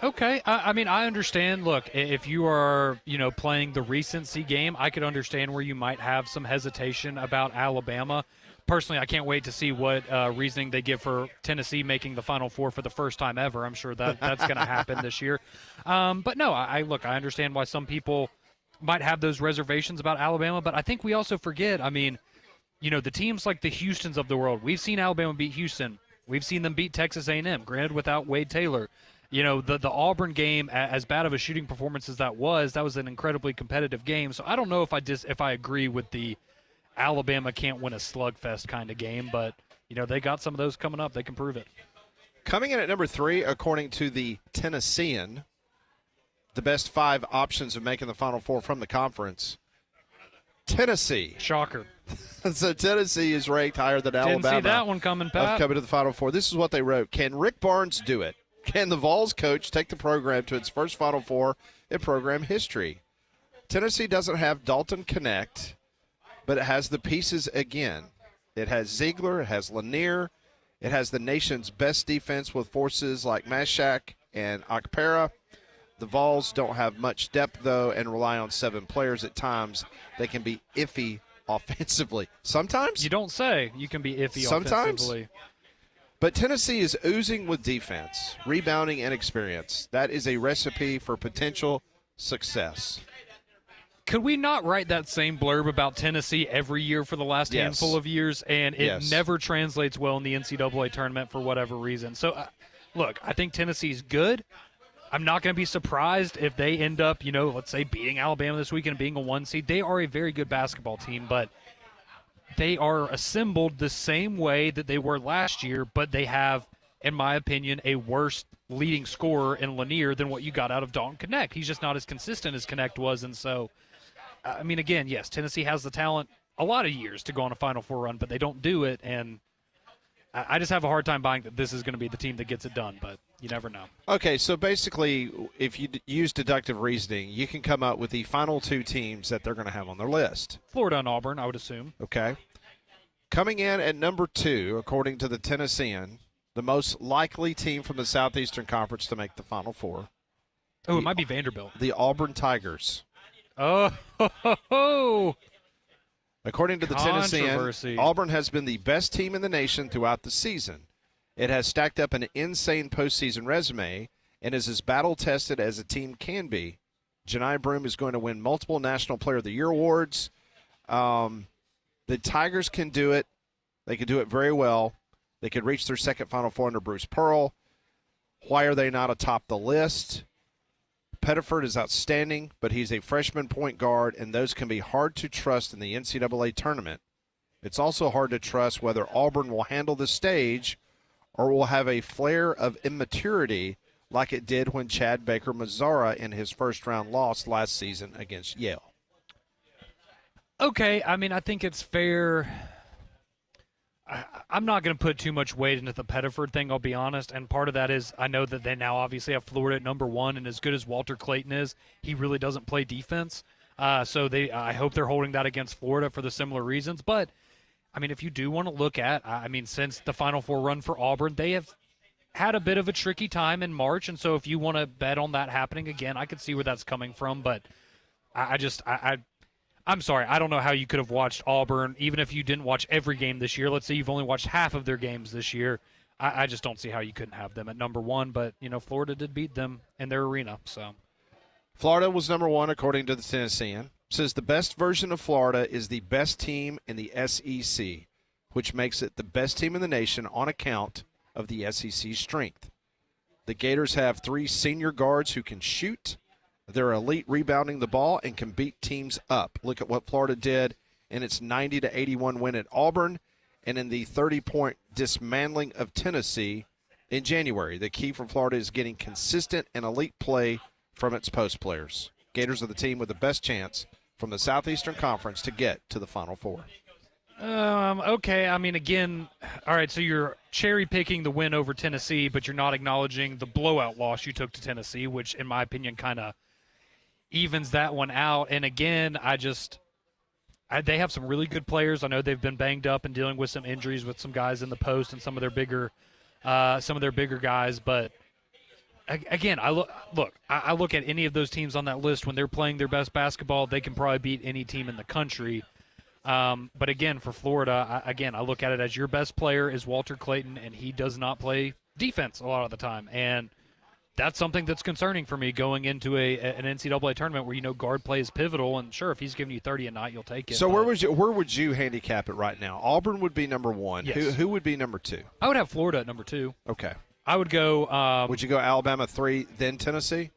Okay. I understand. Look, if you are, playing the recency game, I could understand where you might have some hesitation about Alabama. Personally, I can't wait to see what reasoning they give for Tennessee making the Final Four for the first time ever. I'm sure that's going to happen this year. But no, I understand why some people might have those reservations about Alabama, but I think we also forget, the teams like the Houstons of the world, we've seen Alabama beat Houston. We've seen them beat Texas A&M, granted without Wade Taylor. The Auburn game, as bad of a shooting performance as that was an incredibly competitive game. So I don't know if I agree with the Alabama can't win a slugfest kind of game, but, they got some of those coming up. They can prove it. Coming in at number 3, according to the Tennessean, the best 5 options of making the Final Four from the conference, Tennessee. Shocker. So Tennessee is ranked higher than Alabama. Didn't see that one coming, Pat. Of coming to the Final Four. This is what they wrote. Can Rick Barnes do it? Can the Vols coach take the program to its first Final Four in program history? Tennessee doesn't have Dalton Connect, but it has the pieces again. It has Ziegler, it has Lanier, it has the nation's best defense with forces like Mashak and Akpera. The Vols don't have much depth, though, and rely on 7 players at times. They can be iffy offensively. Sometimes? You don't say. You can be iffy Sometimes? offensively. But Tennessee is oozing with defense, rebounding, and experience. That is a recipe for potential success. Could we not write that same blurb about Tennessee every year for the last Yes. handful of years, and it Yes. never translates well in the NCAA tournament for whatever reason? So, look, I think Tennessee's good. I'm not going to be surprised if they end up, let's say beating Alabama this weekend and being a 1 seed. They are a very good basketball team, but they are assembled the same way that they were last year, but they have, in my opinion, a worse leading scorer in Lanier than what you got out of Dalton Knecht. He's just not as consistent as Knecht was, and so, again, yes, Tennessee has the talent a lot of years to go on a Final Four run, but they don't do it, and I just have a hard time buying that this is going to be the team that gets it done, but you never know. Okay, so basically, if you use deductive reasoning, you can come up with the final 2 teams that they're going to have on their list. Florida and Auburn, I would assume. Okay. Coming in at number 2, according to the Tennessean, the most likely team from the Southeastern Conference to make the Final Four. Oh, it might be Vanderbilt. The Auburn Tigers. Oh, ho, ho, ho. According to the Tennessean, Controversy. Auburn has been the best team in the nation throughout the season. It has stacked up an insane postseason resume and is as battle-tested as a team can be. Janai Broome is going to win multiple National Player of the Year awards. The Tigers can do it. They can do it very well. They could reach their second Final Four under Bruce Pearl. Why are they not atop the list? Pettiford is outstanding, but he's a freshman point guard, and those can be hard to trust in the NCAA tournament. It's also hard to trust whether Auburn will handle the stage or will have a flare of immaturity like it did when Chad Baker Mazzara in his first-round loss last season against Yale. Okay, I think it's fair. I'm not going to put too much weight into the Pettiford thing, I'll be honest, and part of that is I know that they now obviously have Florida at number 1, and as good as Walter Clayton is, he really doesn't play defense. So I hope they're holding that against Florida for the similar reasons. But, if you do want to look at, since the Final Four run for Auburn, they have had a bit of a tricky time in March, and so if you want to bet on that happening again, I could see where that's coming from, but I'm sorry, I don't know how you could have watched Auburn, even if you didn't watch every game this year. Let's say you've only watched half of their games this year. I just don't see how you couldn't have them at number 1, but, Florida did beat them in their arena, so. Florida was number 1, according to the Tennessean. Says the best version of Florida is the best team in the SEC, which makes it the best team in the nation on account of the SEC's strength. The Gators have 3 senior guards who can shoot. They're elite rebounding the ball and can beat teams up. Look at what Florida did in its 90-81 win at Auburn and in the 30-point dismantling of Tennessee in January. The key for Florida is getting consistent and elite play from its post players. Gators are the team with the best chance from the Southeastern Conference to get to the Final Four. Okay, again, all right, so you're cherry-picking the win over Tennessee, but you're not acknowledging the blowout loss you took to Tennessee, which, in my opinion, kind of evens that one out. And again, they have some really good players. I know they've been banged up and dealing with some injuries with some guys in the post and some of their bigger guys. But again, I look at any of those teams on that list when they're playing their best basketball, they can probably beat any team in the country. But again, for Florida, I look at it as your best player is Walter Clayton, and he does not play defense a lot of the time. And that's something that's concerning for me going into an NCAA tournament where guard play is pivotal. And sure, if he's giving you 30 a night, you'll take it. So where would you handicap it right now? Auburn would be number 1. Yes. Who would be number 2? I would have Florida at number 2. Okay. I would go. Would you go Alabama 3, then Tennessee?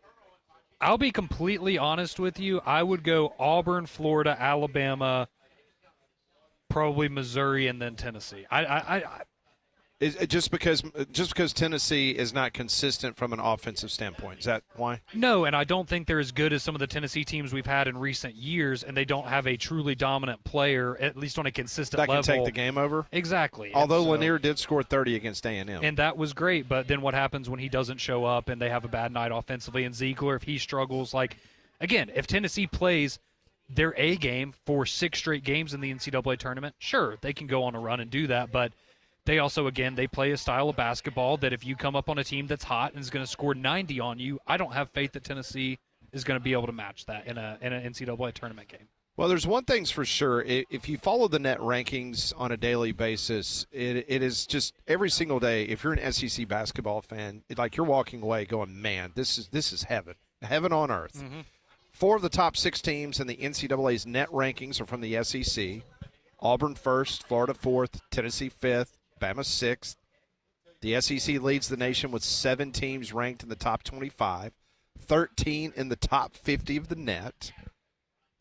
I'll be completely honest with you. I would go Auburn, Florida, Alabama, probably Missouri, and then Tennessee. Is it just because Tennessee is not consistent from an offensive standpoint? Is that why? No, and I don't think they're as good as some of the Tennessee teams we've had in recent years, and they don't have a truly dominant player, at least on a consistent level. That can take the game over? Exactly. Although Lanier did score 30 against A&M. And that was great, but then what happens when he doesn't show up and they have a bad night offensively? And Ziegler, if he struggles, again, if Tennessee plays their A game for 6 straight games in the NCAA tournament, sure, they can go on a run and do that, but They also, again, they play a style of basketball that if you come up on a team that's hot and is going to score 90 on you, I don't have faith that Tennessee is going to be able to match that in an NCAA tournament game. Well, there's one thing's for sure. If you follow the net rankings on a daily basis, it is just every single day. If you're an SEC basketball fan, like you're walking away going, man, this is heaven on earth. Mm-hmm. 4 of the top 6 teams in the NCAA's net rankings are from the SEC. Auburn first, Florida 4th, Tennessee 5th, Bama 6th. The SEC leads the nation with 7 teams ranked in the top 25, 13 in the top 50 of the net.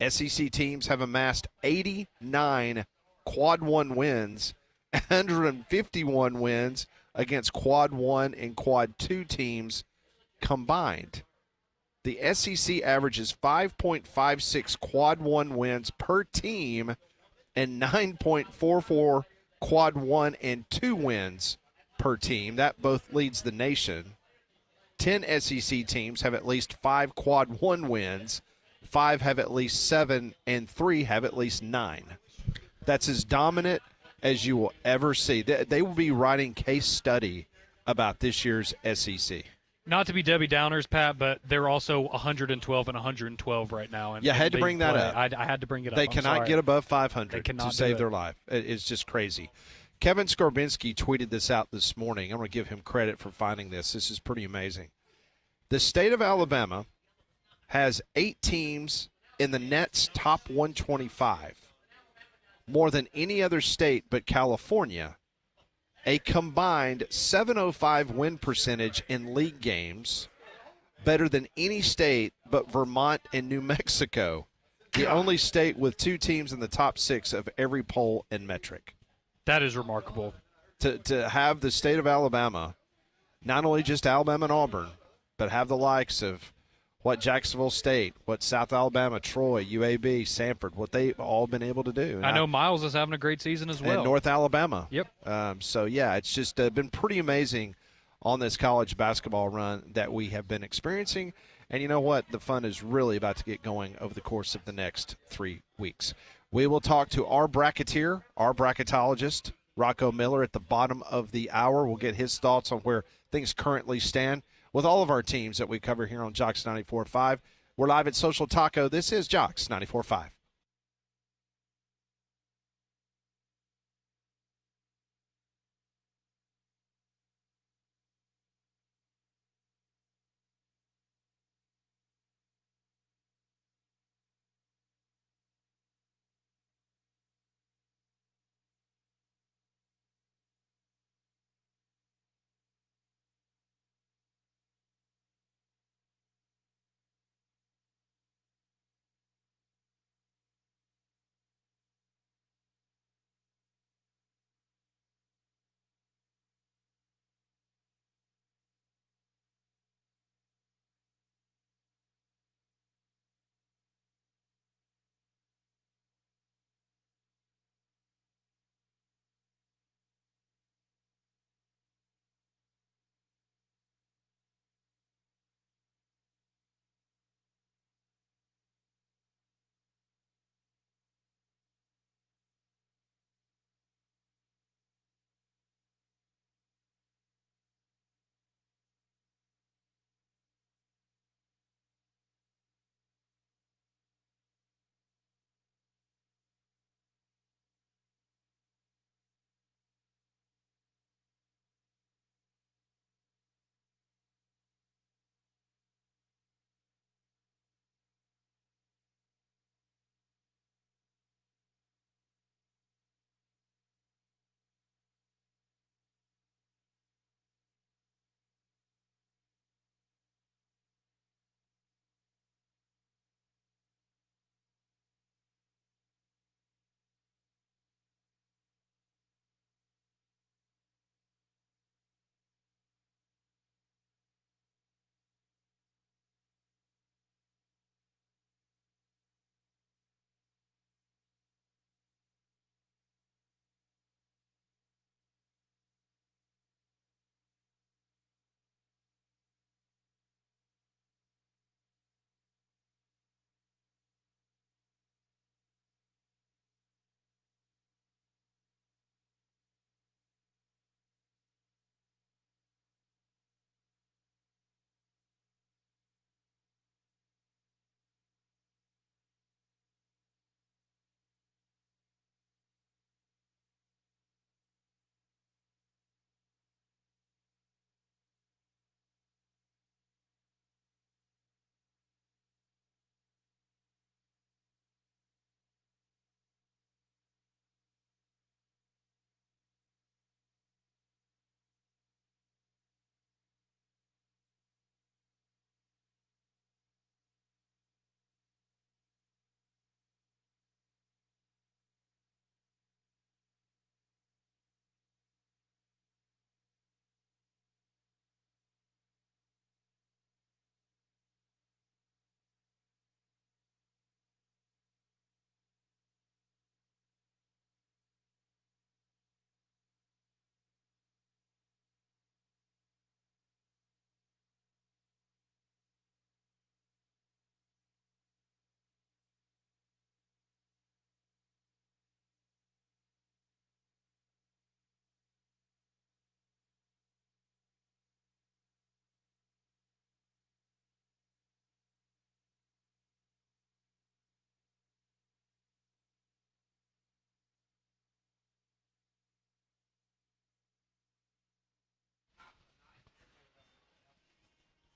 SEC teams have amassed 89 Quad 1 wins, 151 wins against Quad 1 and Quad 2 teams combined. The SEC averages 5.56 Quad 1 wins per team and 9.44 Quad 1 and 2 wins per team. That both leads the nation. 10 SEC teams have at least 5 Quad 1 wins. 5 have at least 7, and 3 have at least 9. That's as dominant as you will ever see. They will be writing case study about this year's SEC. Not to be Debbie Downers, Pat, but they're also 112 and 112 right now. And, I had to bring that up. I had to bring it up. They cannot get above 500 They cannot to save their life. It's just crazy. Kevin Skarbinski tweeted this out this morning. I'm going to give him credit for finding this. This is pretty amazing. The state of Alabama has 8 teams in the net's top 125, more than any other state but California, a combined 705 win percentage in league games, better than any state but Vermont and New Mexico, the only state with 2 teams in the top 6 of every poll and metric. That is remarkable. To have the state of Alabama, not only just Alabama and Auburn, but have the likes of what Jacksonville State, what South Alabama, Troy, UAB, Sanford, what they've all been able to do. I know Miles is having a great season as well. And North Alabama. Yep. So, yeah, it's just been pretty amazing on this college basketball run that we have been experiencing. And you know what? The fun is really about to get going over the course of the next 3 weeks. We will talk to our bracketeer, our bracketologist, Rocco Miller, at the bottom of the hour. We'll get his thoughts on where things currently stand with all of our teams that we cover here on Jocks 94.5. We're live at Social Taco. This is Jocks 94.5.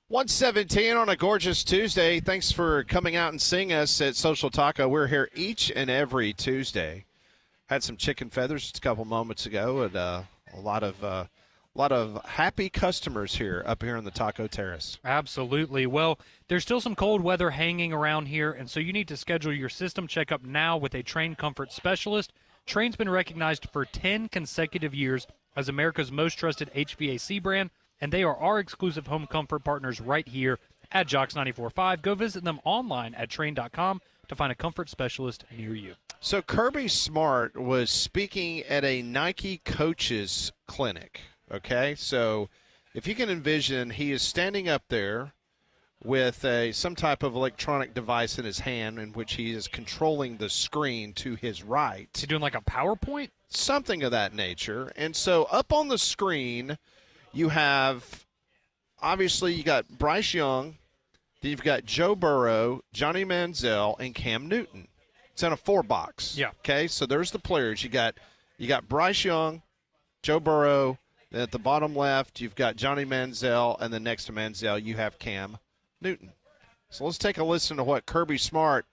117 on a gorgeous Tuesday. Thanks for coming out and seeing us at Social Taco. We're here each and every Tuesday. Had some chicken feathers just a couple moments ago, and a lot of happy customers here up here on the Taco Terrace. Absolutely. Well, there's still some cold weather hanging around here, and so you need to schedule your system checkup now with a Trane Comfort Specialist. Trane's been recognized for 10 consecutive years as America's most trusted HVAC brand, and they are our exclusive home comfort partners right here at Jocks 94.5. Go visit them online at Trane.com to find a comfort specialist near you. So Kirby Smart was speaking at a Nike coaches clinic, okay? So if you can envision, he is standing up there with some type of electronic device in his hand in which he is controlling the screen to his right. Is he doing like a PowerPoint? Something of that nature. And so up on the screen, you have, obviously, you got Bryce Young, then you've got Joe Burrow, Johnny Manziel, and Cam Newton. It's in a 4-box. Yeah. Okay, so there's the players. You got Bryce Young, Joe Burrow. Then at the bottom left, you've got Johnny Manziel, and then next to Manziel, you have Cam Newton. So let's take a listen to what Kirby Smart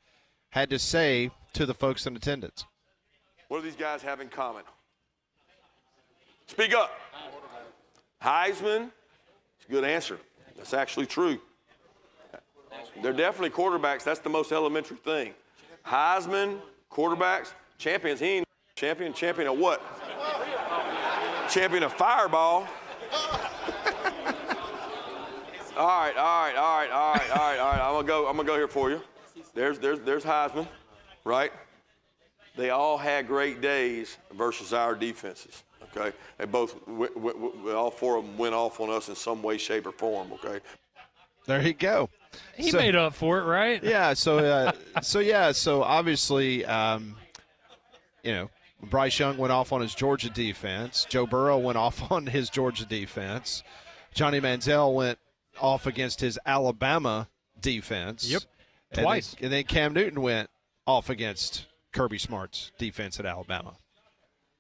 had to say to the folks in attendance. What do these guys have in common? Speak up. Heisman. It's a good answer. That's actually true. They're definitely quarterbacks. That's the most elementary thing. Heisman, quarterbacks, champions. He ain't champion of what? Champion of fireball. All right. I'm gonna go here for you. There's Heisman, right? They all had great days versus our defenses. Okay, they both, all four of them went off on us in some way, shape, or form. Okay. There you go. He made up for it, right? Yeah. So obviously, Bryce Young went off on his Georgia defense. Joe Burrow went off on his Georgia defense. Johnny Manziel went off against his Alabama defense. Yep. Twice. And then Cam Newton went off against Kirby Smart's defense at Alabama.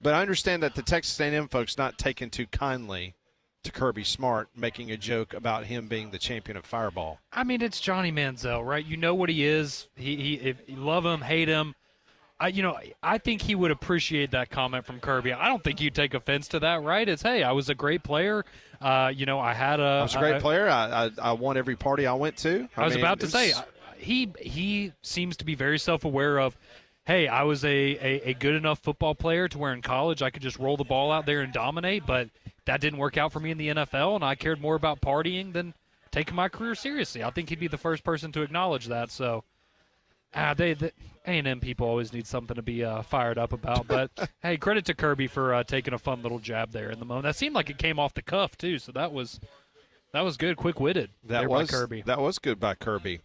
But I understand that the Texas A&M folks not taking too kindly to Kirby Smart making a joke about him being the champion of fireball. I mean, it's Johnny Manziel, right? You know what he is. If you love him, hate him. I think he would appreciate that comment from Kirby. I don't think you'd take offense to that, right? It's, hey, I was a great player. I was a great player. I won every party I went to. I was about to say, he seems to be very self-aware of, hey, I was a good enough football player to where in college I could just roll the ball out there and dominate, but that didn't work out for me in the NFL, and I cared more about partying than taking my career seriously. I think he'd be the first person to acknowledge that. So the A&M people always need something to be fired up about. But, hey, credit to Kirby for taking a fun little jab there in the moment. That seemed like it came off the cuff, too, so that was good, quick-witted by Kirby. That was good by Kirby.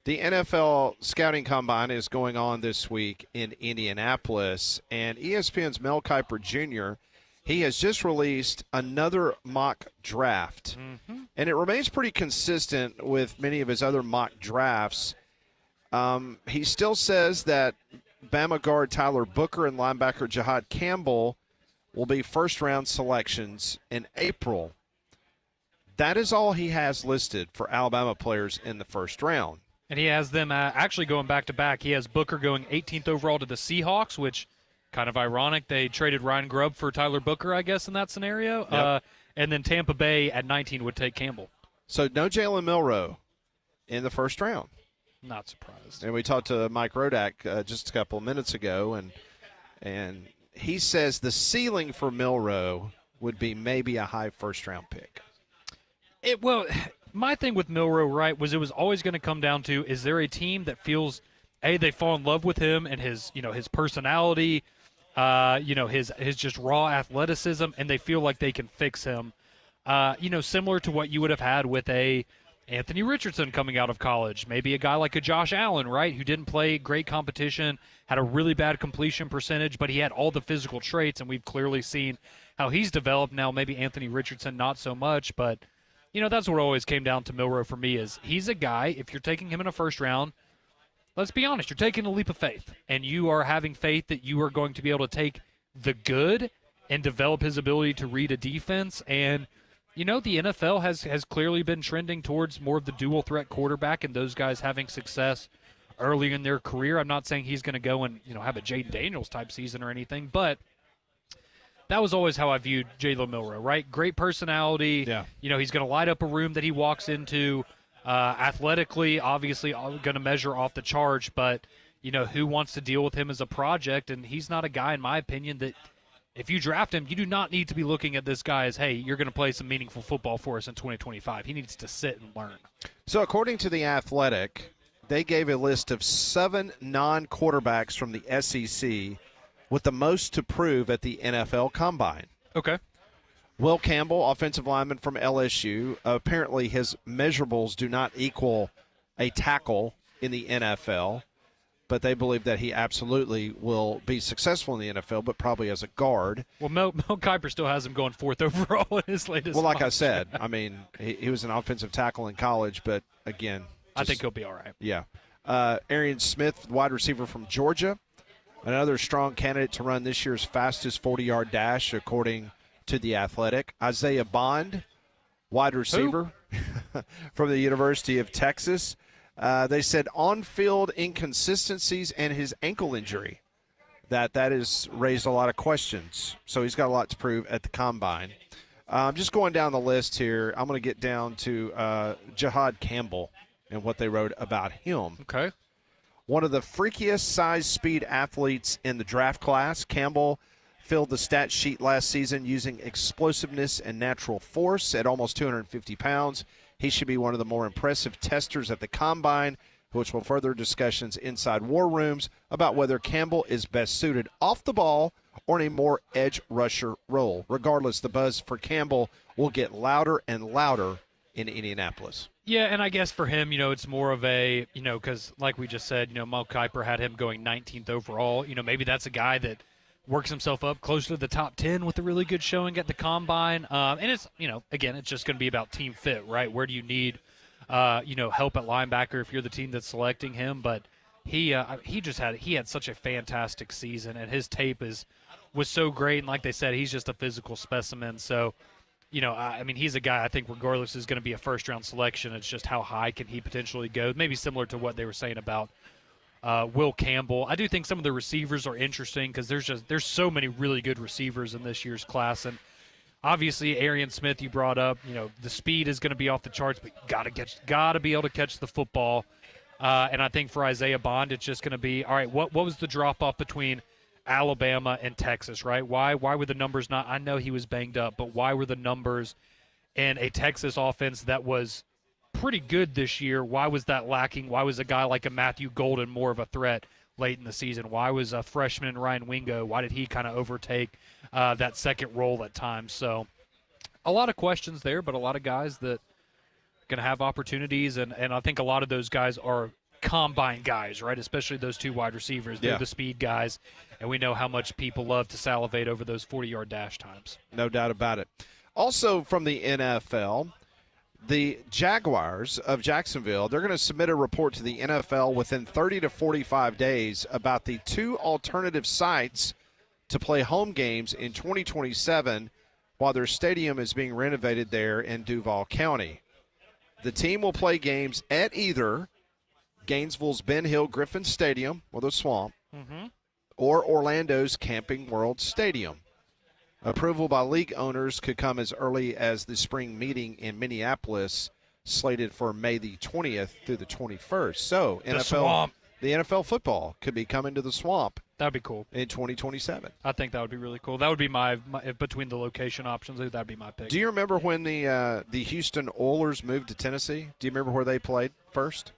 The NFL Scouting Combine is going on this week in Indianapolis, and ESPN's Mel Kiper Jr., he has just released another mock draft. Mm-hmm. And it remains pretty consistent with many of his other mock drafts. He still says that Bama guard Tyler Booker and linebacker Jahad Campbell will be first-round selections in April. That is all he has listed for Alabama players in the first round. And he has them actually going back-to-back. He has Booker going 18th overall to the Seahawks, which kind of ironic. They traded Ryan Grubb for Tyler Booker, I guess, in that scenario. Yep. And then Tampa Bay at 19 would take Campbell. So no Jalen Milroe in the first round. Not surprised. And we talked to Mike Rodak just a couple of minutes ago, and he says the ceiling for Milroe would be maybe a high first-round pick. My thing with Milroe, right, was it was always going to come down to, is there a team that feels, they fall in love with him and his personality, his just raw athleticism, and they feel like they can fix him. Similar to what you would have had with a Anthony Richardson coming out of college, maybe a guy like a Josh Allen, right, who didn't play great competition, had a really bad completion percentage, but he had all the physical traits, and we've clearly seen how he's developed. Now maybe Anthony Richardson not so much, but that's what always came down to Milroe for me is he's a guy, if you're taking him in a first round, let's be honest, you're taking a leap of faith, and you are having faith that you are going to be able to take the good and develop his ability to read a defense and You know, the NFL has clearly been trending towards more of the dual threat quarterback and those guys having success early in their career. I'm not saying he's going to go and, have a Jaden Daniels type season or anything, but that was always how I viewed Jalen Milroe, right? Great personality. Yeah. He's going to light up a room that he walks into. Athletically, obviously, going to measure off the charge, but, who wants to deal with him as a project? And he's not a guy, in my opinion, that if you draft him, you do not need to be looking at this guy as, hey, you're going to play some meaningful football for us in 2025. He needs to sit and learn. So according to The Athletic, they gave a list of 7 non-quarterbacks from the SEC with the most to prove at the NFL Combine. Okay. Will Campbell, offensive lineman from LSU, apparently his measurables do not equal a tackle in the NFL, but they believe that he absolutely will be successful in the NFL, but probably as a guard. Well, Mel Kiper still has him going 4th overall in his latest. Well, like I mock said, draft. I mean, he was an offensive tackle in college, but again, I think he'll be all right. yeah. Arian Smith, wide receiver from Georgia, another strong candidate to run this year's fastest 40-yard dash, according to The Athletic. Isaiah Bond, wide receiver from the University of Texas. They said on-field inconsistencies and his ankle injury, that has raised a lot of questions. So he's got a lot to prove at the Combine. Just going down the list here, I'm going to get down to Jihad Campbell and what they wrote about him. Okay. One of the freakiest size speed athletes in the draft class, Campbell filled the stat sheet last season using explosiveness and natural force at almost 250 pounds. He should be one of the more impressive testers at the Combine, which will further discussions inside war rooms about whether Campbell is best suited off the ball or in a more edge rusher role. Regardless, the buzz for Campbell will get louder and louder in Indianapolis. Yeah, and I guess for him, it's more of a, because like we just said, Mel Kiper had him going 19th overall. Maybe that's a guy that works himself up closer to the top 10 with a really good showing at the Combine. And it's, again, it's just going to be about team fit, right? Where do you need, help at linebacker if you're the team that's selecting him? But he had such a fantastic season, and his tape was so great. And like they said, he's just a physical specimen. So, he's a guy I think regardless is going to be a first-round selection. It's just how high can he potentially go? Maybe similar to what they were saying about Will Campbell. I do think some of the receivers are interesting because there's so many really good receivers in this year's class, and obviously Arian Smith you brought up. The speed is going to be off the charts, but gotta be able to catch the football. And I think for Isaiah Bond, it's just going to be all right. What was the drop off between Alabama and Texas, right? Why were the numbers not? I know he was banged up, but why were the numbers in a Texas offense that was pretty good this year? Why was that lacking? Why was a guy like a Matthew Golden more of a threat late in the season? Why was a freshman Ryan Wingo? Why did he kind of overtake that second role at times? So a lot of questions there, but a lot of guys that are going to have opportunities, and I think a lot of those guys are Combine guys, right? Especially those 2 wide receivers. They're the speed guys, and we know how much people love to salivate over those 40-yard dash times. No doubt about it. Also from the NFL, the Jaguars of Jacksonville, they're going to submit a report to the NFL within 30 to 45 days about the 2 alternative sites to play home games in 2027 while their stadium is being renovated there in Duval County. The team will play games at either Gainesville's Ben Hill Griffin Stadium, or the Swamp, or Orlando's Camping World Stadium. Approval by league owners could come as early as the spring meeting in Minneapolis, slated for May the 20th through the 21st. So The Swamp. The NFL football could be coming to the Swamp. That would be cool. In 2027. I think that would be really cool. That would be my between the location options, that would be my pick. Do you remember when the Houston Oilers moved to Tennessee? Do you remember where they played first?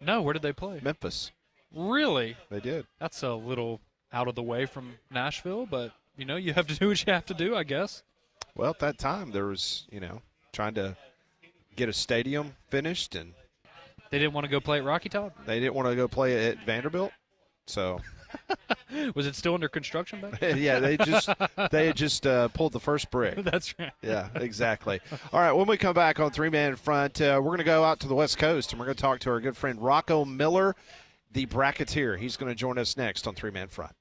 No, where did they play? Memphis. Really? They did. That's a little out of the way from Nashville, but, you have to do what you have to do, I guess. Well, at that time, there was, trying to get a stadium finished, and They didn't want to go play at Rocky Top? they didn't want to go play at Vanderbilt. So, Was it still under construction back then? yeah, they had just pulled the first brick. That's right. Yeah, exactly. All right, when we come back on Three Man Front, we're going to go out to the West Coast, and we're going to talk to our good friend Rocco Miller, the bracketeer. He's going to join us next on Three Man Front.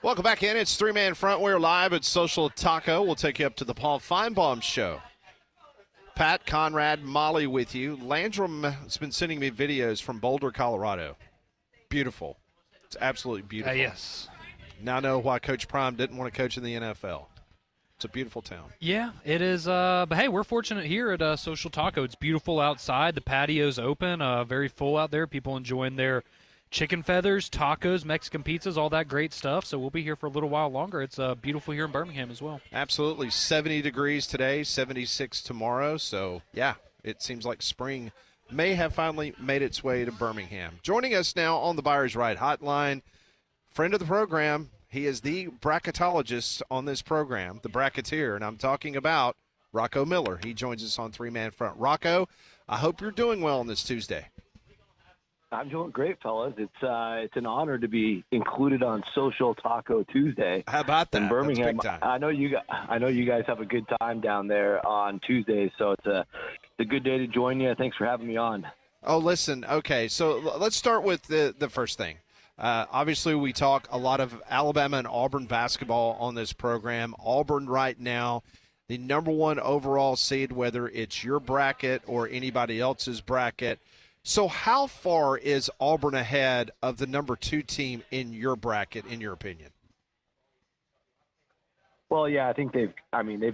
Welcome back in. It's three-man front. We're live at Social Taco. We'll take you up to the Paul Feinbaum Show. Pat, Conrad, Molly with you. Landrum has been sending me videos from Boulder, Colorado. Beautiful. It's absolutely beautiful. Yes. Now I know why Coach Prime didn't want to coach in the NFL. It's a beautiful town. Yeah, it is. But, hey, we're fortunate here at Social Taco. It's beautiful outside. The patio's open, very full out there. People enjoying their chicken feathers, tacos, Mexican pizzas, all that great stuff. So we'll be here for a little while longer. It's beautiful here in Birmingham as well. Absolutely. 70 degrees today, 76 tomorrow. So, yeah, it seems like spring may have finally made its way to Birmingham. Joining us now on the Buyer's Right Hotline, friend of the program. He is the bracketologist on this program, the bracketeer, and I'm talking about Rocco Miller. He joins us on Three-Man Front. Rocco, I hope you're doing well on this Tuesday. I'm doing great, fellas. It's an honor to be included on Social Taco Tuesday. How about that? In Birmingham. That's big time. I know you guys have a good time down there on Tuesdays, so it's a good day to join you. Thanks for having me on. Oh, listen. Okay, so let's start with the first thing. Obviously, we talk a lot of Alabama and Auburn basketball on this program. Auburn right now, the number one overall seed, whether it's your bracket or anybody else's bracket. So how far is Auburn ahead of the number 2 team in your bracket, in your opinion? Well, yeah, I think they've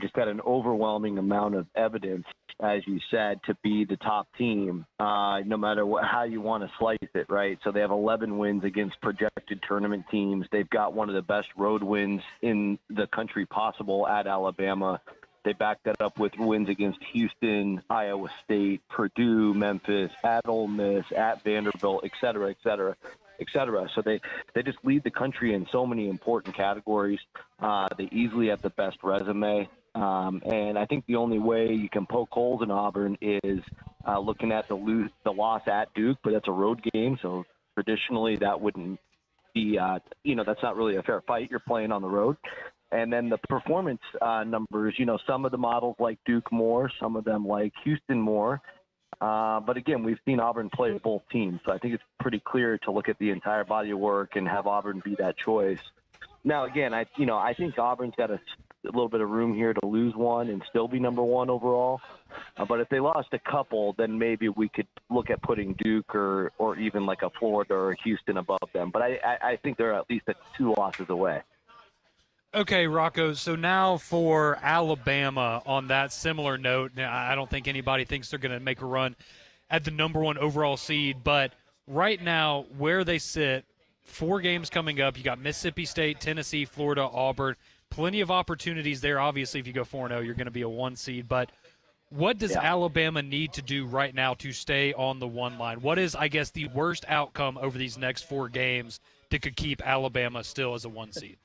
just got an overwhelming amount of evidence, as you said, to be the top team, no matter how you want to slice it, right? So they have 11 wins against projected tournament teams. They've got one of the best road wins in the country possible at Alabama. They backed that up with wins against Houston, Iowa State, Purdue, Memphis, at Ole Miss, at Vanderbilt, et cetera, et cetera, et cetera. So they just lead the country in so many important categories. They easily have the best resume. And I think the only way you can poke holes in Auburn is looking at the loss at Duke, but that's a road game. So traditionally that wouldn't be, that's not really a fair fight. You're playing on the road. And then the performance numbers, some of the models like Duke more, some of them like Houston more. But again, we've seen Auburn play both teams. So I think it's pretty clear to look at the entire body of work and have Auburn be that choice. Now, again, I think Auburn's got a little bit of room here to lose one and still be number one overall. But if they lost a couple, then maybe we could look at putting Duke or even like a Florida or Houston above them. But I think they're at least 2 losses away. Okay, Rocco, so now for Alabama on that similar note, I don't think anybody thinks they're going to make a run at the number 1 overall seed, but right now where they sit, 4 games coming up, you got Mississippi State, Tennessee, Florida, Auburn, plenty of opportunities there. Obviously, if you go 4-0, you're going to be a 1 seed, but what does Alabama need to do right now to stay on the 1 line? What is, I guess, the worst outcome over these next 4 games that could keep Alabama still as a 1 seed?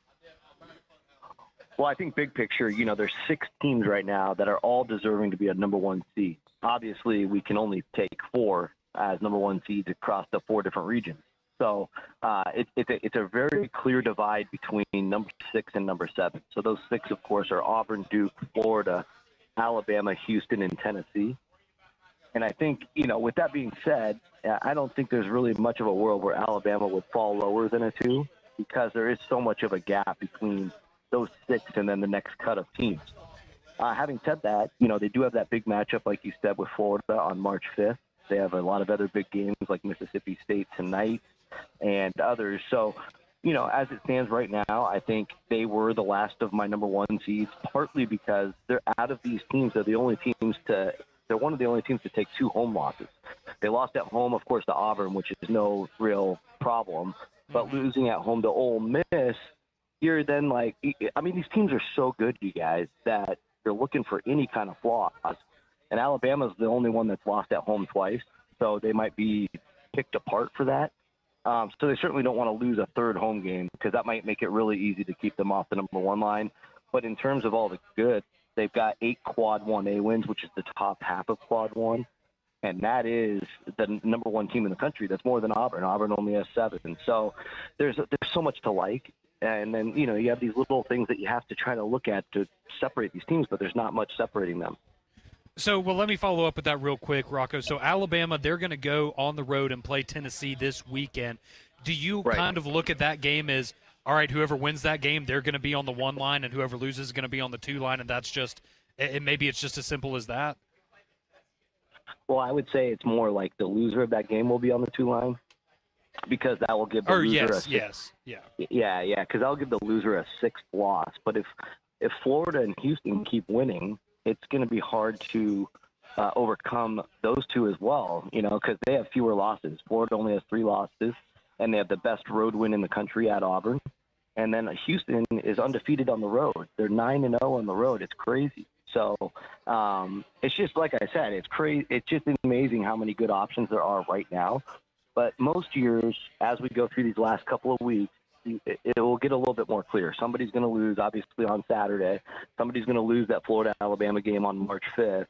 Well, I think big picture, there's 6 teams right now that are all deserving to be a number 1 seed. Obviously, we can only take 4 as number 1 seeds across the 4 different regions. So it's a very clear divide between number 6 and number 7. So those 6, of course, are Auburn, Duke, Florida, Alabama, Houston, and Tennessee. And I think, with that being said, I don't think there's really much of a world where Alabama would fall lower than a 2 because there is so much of a gap between those 6 and then the next cut of teams. Having said that, they do have that big matchup, like you said, with Florida on March 5th. They have a lot of other big games like Mississippi State tonight and others. So, as it stands right now, I think they were the last of my number 1 seeds, partly because they're out of these teams. They're one of the only teams to take 2 home losses. They lost at home, of course, to Auburn, which is no real problem, but losing at home to Ole Miss, you're then these teams are so good, you guys, that you're looking for any kind of flaws. And Alabama's the only one that's lost at home twice, so they might be picked apart for that. So they certainly don't want to lose a 3rd home game because that might make it really easy to keep them off the number 1 line. But in terms of all the good, they've got 8 Quad 1A wins, which is the top half of Quad 1. And that is the number 1 team in the country. That's more than Auburn. Auburn only has 7. And so there's so much to like. And then, you have these little things that you have to try to look at to separate these teams, but there's not much separating them. So, let me follow up with that real quick, Rocco. So, Alabama, they're going to go on the road and play Tennessee this weekend. Do you kind of look at that game as all right, whoever wins that game, they're going to be on the 1 line, and whoever loses is going to be on the 2 line, and that's just maybe it's just as simple as that? Well, I would say it's more like the loser of that game will be on the 2 line, because that will give the loser a sixth. Yeah. Yeah, because that'll give the loser a 6th loss. But if Florida and Houston keep winning, it's going to be hard to overcome those two as well, because they have fewer losses. Florida only has 3 losses, and they have the best road win in the country at Auburn. And then Houston is undefeated on the road. They're 9-0 on the road. It's crazy. So it's just like I said, it's crazy. It's just amazing how many good options there are right now. But most years, as we go through these last couple of weeks, it will get a little bit more clear. Somebody's going to lose, obviously, on Saturday. Somebody's going to lose that Florida-Alabama game on March 5th.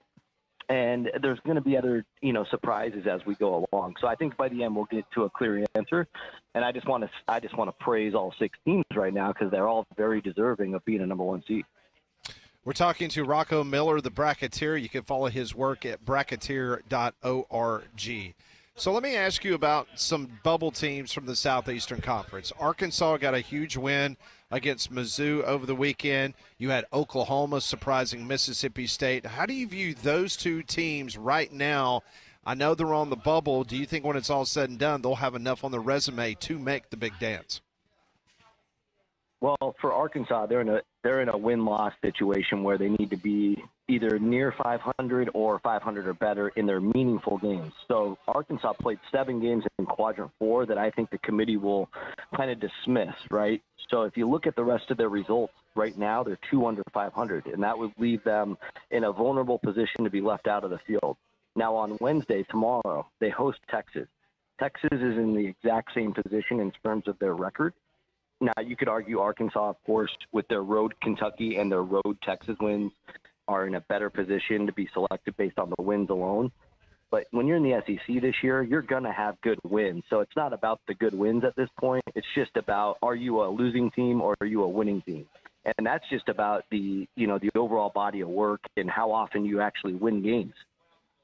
And there's going to be other, surprises as we go along. So I think by the end we'll get to a clear answer. And I just want to praise all 6 teams right now, because they're all very deserving of being a number 1 seed. We're talking to Rocco Miller, the Bracketeer. You can follow his work at bracketeer.org. So let me ask you about some bubble teams from the Southeastern Conference. Arkansas got a huge win against Mizzou over the weekend. You had Oklahoma surprising Mississippi State. How do you view those 2 teams right now? I know they're on the bubble. Do you think when it's all said and done, they'll have enough on their resume to make the big dance? Well, for Arkansas, they're in a win-loss situation where they need to be either near 500 or 500 or better in their meaningful games. So Arkansas played 7 games in Quadrant 4 that I think the committee will kind of dismiss, right? So if you look at the rest of their results right now, they're 2 under 500, and that would leave them in a vulnerable position to be left out of the field. Now on Wednesday, tomorrow, they host Texas. Texas is in the exact same position in terms of their record. Now, you could argue Arkansas, of course, with their road Kentucky and their road Texas wins, are in a better position to be selected based on the wins alone. But when you're in the SEC this year, you're going to have good wins. So it's not about the good wins at this point. It's just about, are you a losing team or are you a winning team? And that's just about the overall body of work and how often you actually win games.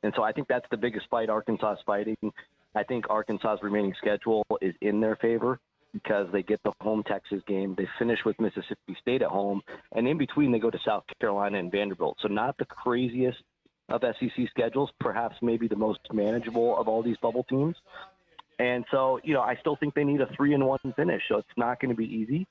And so I think that's the biggest fight Arkansas is fighting. I think Arkansas's remaining schedule is in their favor, because they get the home Texas game. They finish with Mississippi State at home, and in between they go to South Carolina and Vanderbilt. So not the craziest of SEC schedules, perhaps maybe the most manageable of all these bubble teams. And so, I still think they need a 3-1 finish. So it's not going to be easy,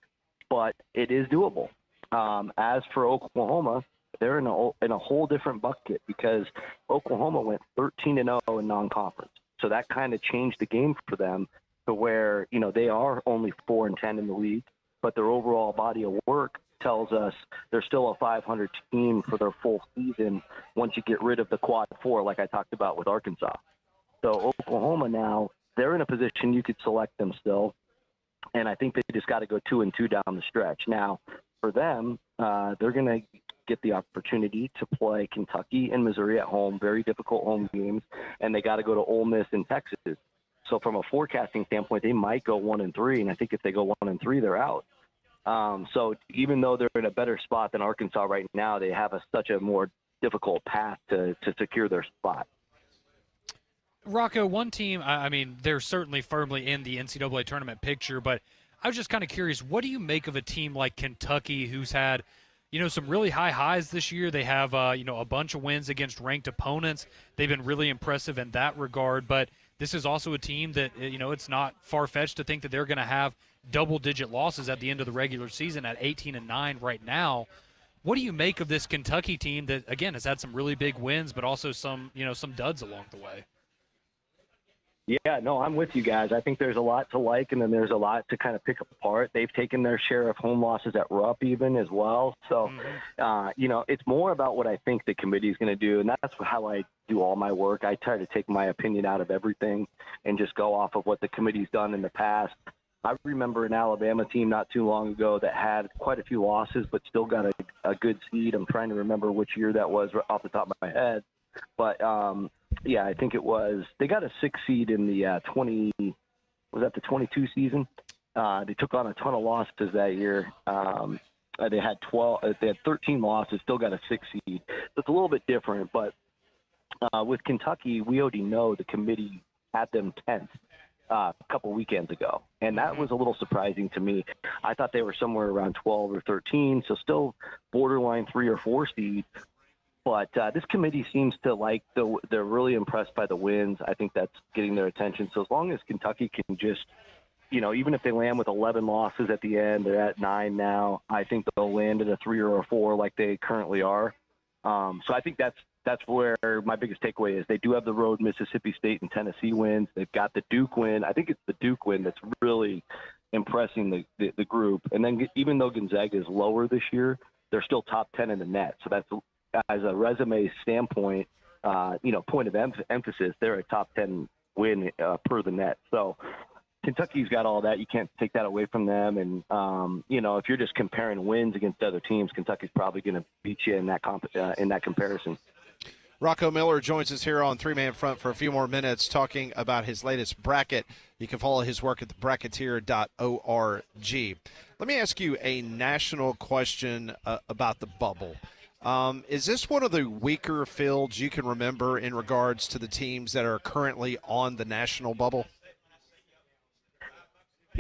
but it is doable. As for Oklahoma, they're in a whole different bucket, because Oklahoma went 13-0 in non-conference. So that kind of changed the game for them, to where, they are only 4-10 in the league, but their overall body of work tells us they're still a 500 team for their full season once you get rid of the quad 4, like I talked about with Arkansas. So Oklahoma now, they're in a position you could select them still, and I think they just got to go 2-2 down the stretch. Now, for them, they're going to get the opportunity to play Kentucky and Missouri at home, very difficult home games, and they got to go to Ole Miss in Texas. So from a forecasting standpoint, they might go 1-3, and I think if they go 1-3, they're out. So even though they're in a better spot than Arkansas right now, they have such a more difficult path to secure their spot. Rocco, one team, I mean, they're certainly firmly in the NCAA tournament picture, but I was just kind of curious, what do you make of a team like Kentucky, who's had, some really high highs this year? They have, a bunch of wins against ranked opponents. They've been really impressive in that regard, but this is also a team that, it's not far-fetched to think that they're going to have double-digit losses at the end of the regular season at 18-9 right now. What do you make of this Kentucky team that, again, has had some really big wins, but also some duds along the way? Yeah, no, I'm with you guys. I think there's a lot to like, and then there's a lot to kind of pick apart. They've taken their share of home losses at Rupp even as well. So, it's more about what I think the committee is going to do, and that's how I do all my work. I try to take my opinion out of everything and just go off of what the committee's done in the past. I remember an Alabama team not too long ago that had quite a few losses but still got a good seed. I'm trying to remember which year that was off the top of my head. But, I think it was – they got a 6 seed in the 22 season? They took on a ton of losses that year. They had 13 losses, still got a 6 seed. So it's a little bit different. But with Kentucky, we already know the committee had them 10th a couple weekends ago, and that was a little surprising to me. I thought they were somewhere around 12 or 13, so still borderline 3 or 4 seed. But this committee seems to like they're really impressed by the wins. I think that's getting their attention. So as long as Kentucky can just, even if they land with 11 losses at the end, they're at 9 now. I think they'll land at a 3 or a 4 like they currently are. So I think that's where my biggest takeaway is. They do have the road Mississippi State and Tennessee wins. They've got the Duke win. I think it's the Duke win that's really impressing the group. And then even though Gonzaga is lower this year, they're still top 10 in the net. So that's, as a resume standpoint, point of emphasis, they're a top 10 win per the net. So Kentucky's got all that. You can't take that away from them. And, if you're just comparing wins against other teams, Kentucky's probably going to beat you in that comparison. Rocco Miller joins us here on Three Man Front for a few more minutes talking about his latest bracket. You can follow his work at thebracketeer.org. Let me ask you a national question about the bubble. Is this one of the weaker fields you can remember in regards to the teams that are currently on the national bubble?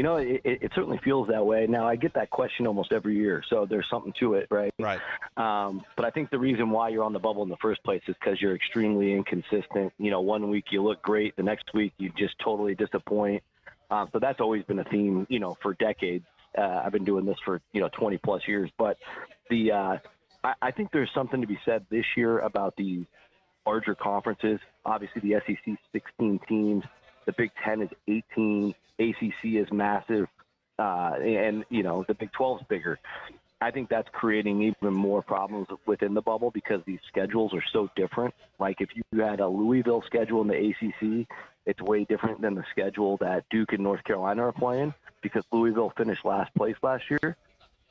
It certainly feels that way. Now, I get that question almost every year, so there's something to it, right? Right. But I think the reason why you're on the bubble in the first place is because you're extremely inconsistent. 1 week you look great, the next week you just totally disappoint. So that's always been a theme, for decades. I've been doing this for, 20-plus years. But I think there's something to be said this year about the larger conferences. Obviously, the SEC 16 teams. The Big Ten is 18. ACC is massive, and the Big 12 is bigger. I think that's creating even more problems within the bubble because these schedules are so different. Like if you had a Louisville schedule in the ACC, it's way different than the schedule that Duke and North Carolina are playing because Louisville finished last place last year.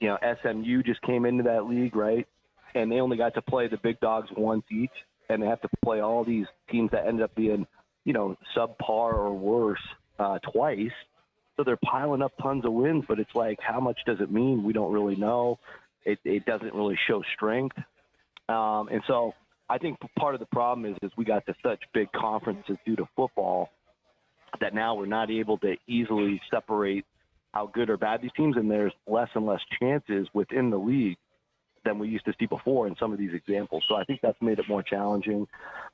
SMU just came into that league, right? And they only got to play the big dogs once each, and they have to play all these teams that ended up being, subpar or worse twice. So they're piling up tons of wins, but it's like, how much does it mean? We don't really know. It doesn't really show strength. And so I think part of the problem is we got to such big conferences due to football that now we're not able to easily separate how good or bad these teams, and there's less and less chances within the league than we used to see before in some of these examples. So I think that's made it more challenging.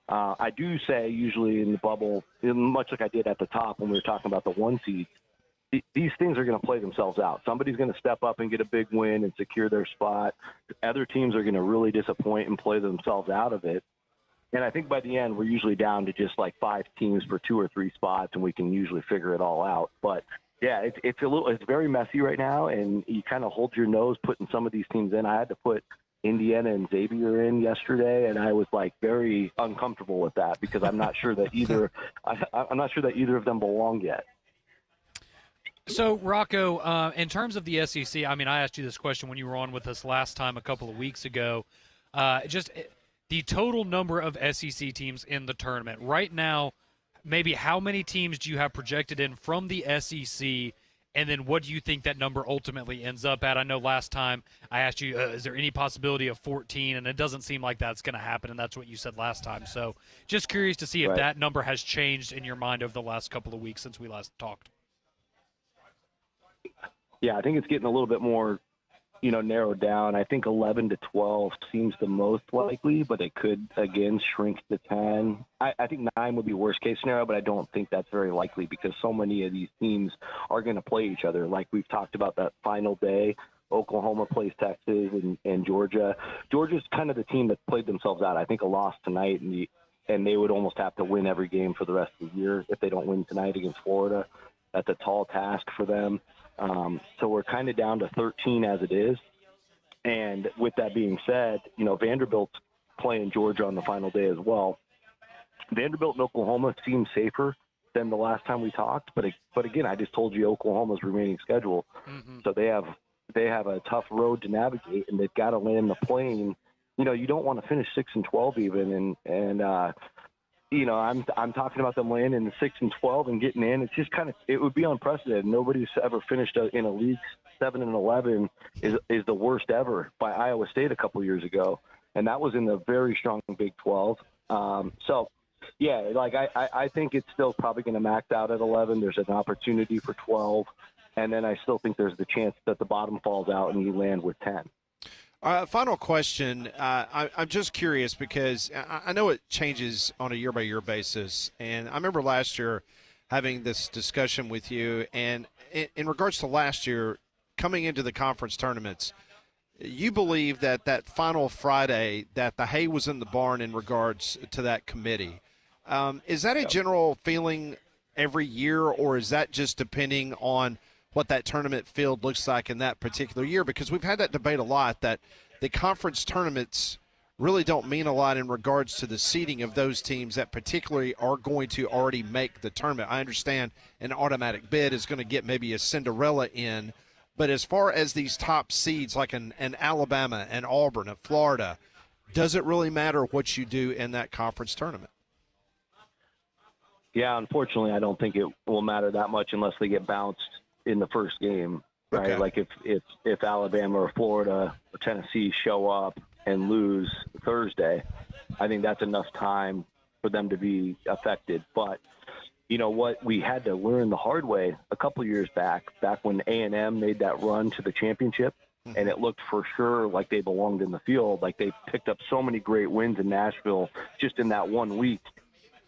I do say usually in the bubble, much like I did at the top when we were talking about the 1 seed, these things are going to play themselves out. Somebody's going to step up and get a big win and secure their spot. Other teams are going to really disappoint and play themselves out of it. And I think by the end, we're usually down to just like 5 teams for 2 or 3 spots, and we can usually figure it all out. But yeah, it's very messy right now, and you kind of hold your nose putting some of these teams in. I had to put Indiana and Xavier in yesterday, and I was like very uncomfortable with that because I'm not sure that either of them belong yet. So, Rocco, in terms of the SEC, I asked you this question when you were on with us last time a couple of weeks ago. Just the total number of SEC teams in the tournament. Right now, maybe how many teams do you have projected in from the SEC, and then what do you think that number ultimately ends up at? I know last time I asked you, is there any possibility of 14, and it doesn't seem like that's going to happen, and that's what you said last time. So just curious to see if that number has changed in your mind over the last couple of weeks since we last talked. Yeah, I think it's getting a little bit more, narrowed down. I think 11 to 12 seems the most likely, but it could, again, shrink to 10. I think 9 would be worst case scenario, but I don't think that's very likely because so many of these teams are going to play each other. Like we've talked about that final day, Oklahoma plays Texas and Georgia. Georgia's kind of the team that played themselves out. I think a loss tonight, and they would almost have to win every game for the rest of the year if they don't win tonight against Florida. That's a tall task for them. So we're kind of down to 13 as it is. And with that being said, Vanderbilt's playing Georgia on the final day as well. Vanderbilt and Oklahoma seem safer than the last time we talked. But again, I just told you Oklahoma's remaining schedule. Mm-hmm. So they have a tough road to navigate, and they've got to land the plane. You don't want to finish 6-12 even. I'm talking about them landing 6-12 and getting in. It's just it would be unprecedented. Nobody's ever finished in a league 7-11 is the worst ever by Iowa State a couple years ago, and that was in the very strong Big 12. So Yeah, like I think it's still probably going to max out at 11. There's an opportunity for 12, and then I still think there's the chance that the bottom falls out and you land with 10. Final question. I'm just curious because I know it changes on a year-by-year basis, and I remember last year having this discussion with you, and in regards to last year, coming into the conference tournaments, you believe that that final Friday that the hay was in the barn in regards to that committee. Is that a general feeling every year, or is that just depending on what that tournament field looks like in that particular year? Because we've had that debate a lot that the conference tournaments really don't mean a lot in regards to the seeding of those teams that particularly are going to already make the tournament. I understand an automatic bid is going to get maybe a Cinderella in, but as far as these top seeds like an Alabama, an Auburn, a Florida, does it really matter what you do in that conference tournament? Yeah, unfortunately, I don't think it will matter that much unless they get bounced in the first game, right? Okay. Like if Alabama or Florida or Tennessee show up and lose Thursday, I think that's enough time for them to be affected. But you know what, we had to learn the hard way a couple of years back when A&M made that run to the championship, and it looked for sure like they belonged in the field. Like they picked up so many great wins in Nashville just in that 1 week.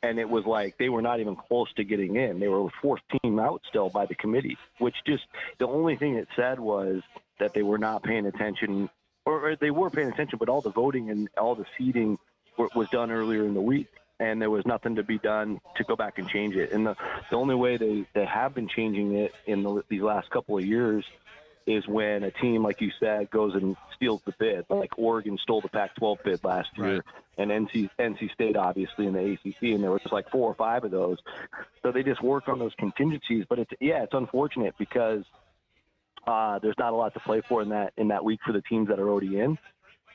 And it was like they were not even close to getting in. They were fourth team out still by the committee, which just the only thing it said was that they were not paying attention, or they were paying attention, but all the voting and all the seeding was done earlier in the week, and there was nothing to be done to go back and change it. And the only way they have been changing it in these last couple of years is when a team, like you said, goes and steals the bid. Like Oregon stole the Pac-12 bid last year, Right. and NC State obviously in the ACC, and there was like 4 or 5 of those. So they just work on those contingencies. But it's unfortunate because there's not a lot to play for in that week for the teams that are already in.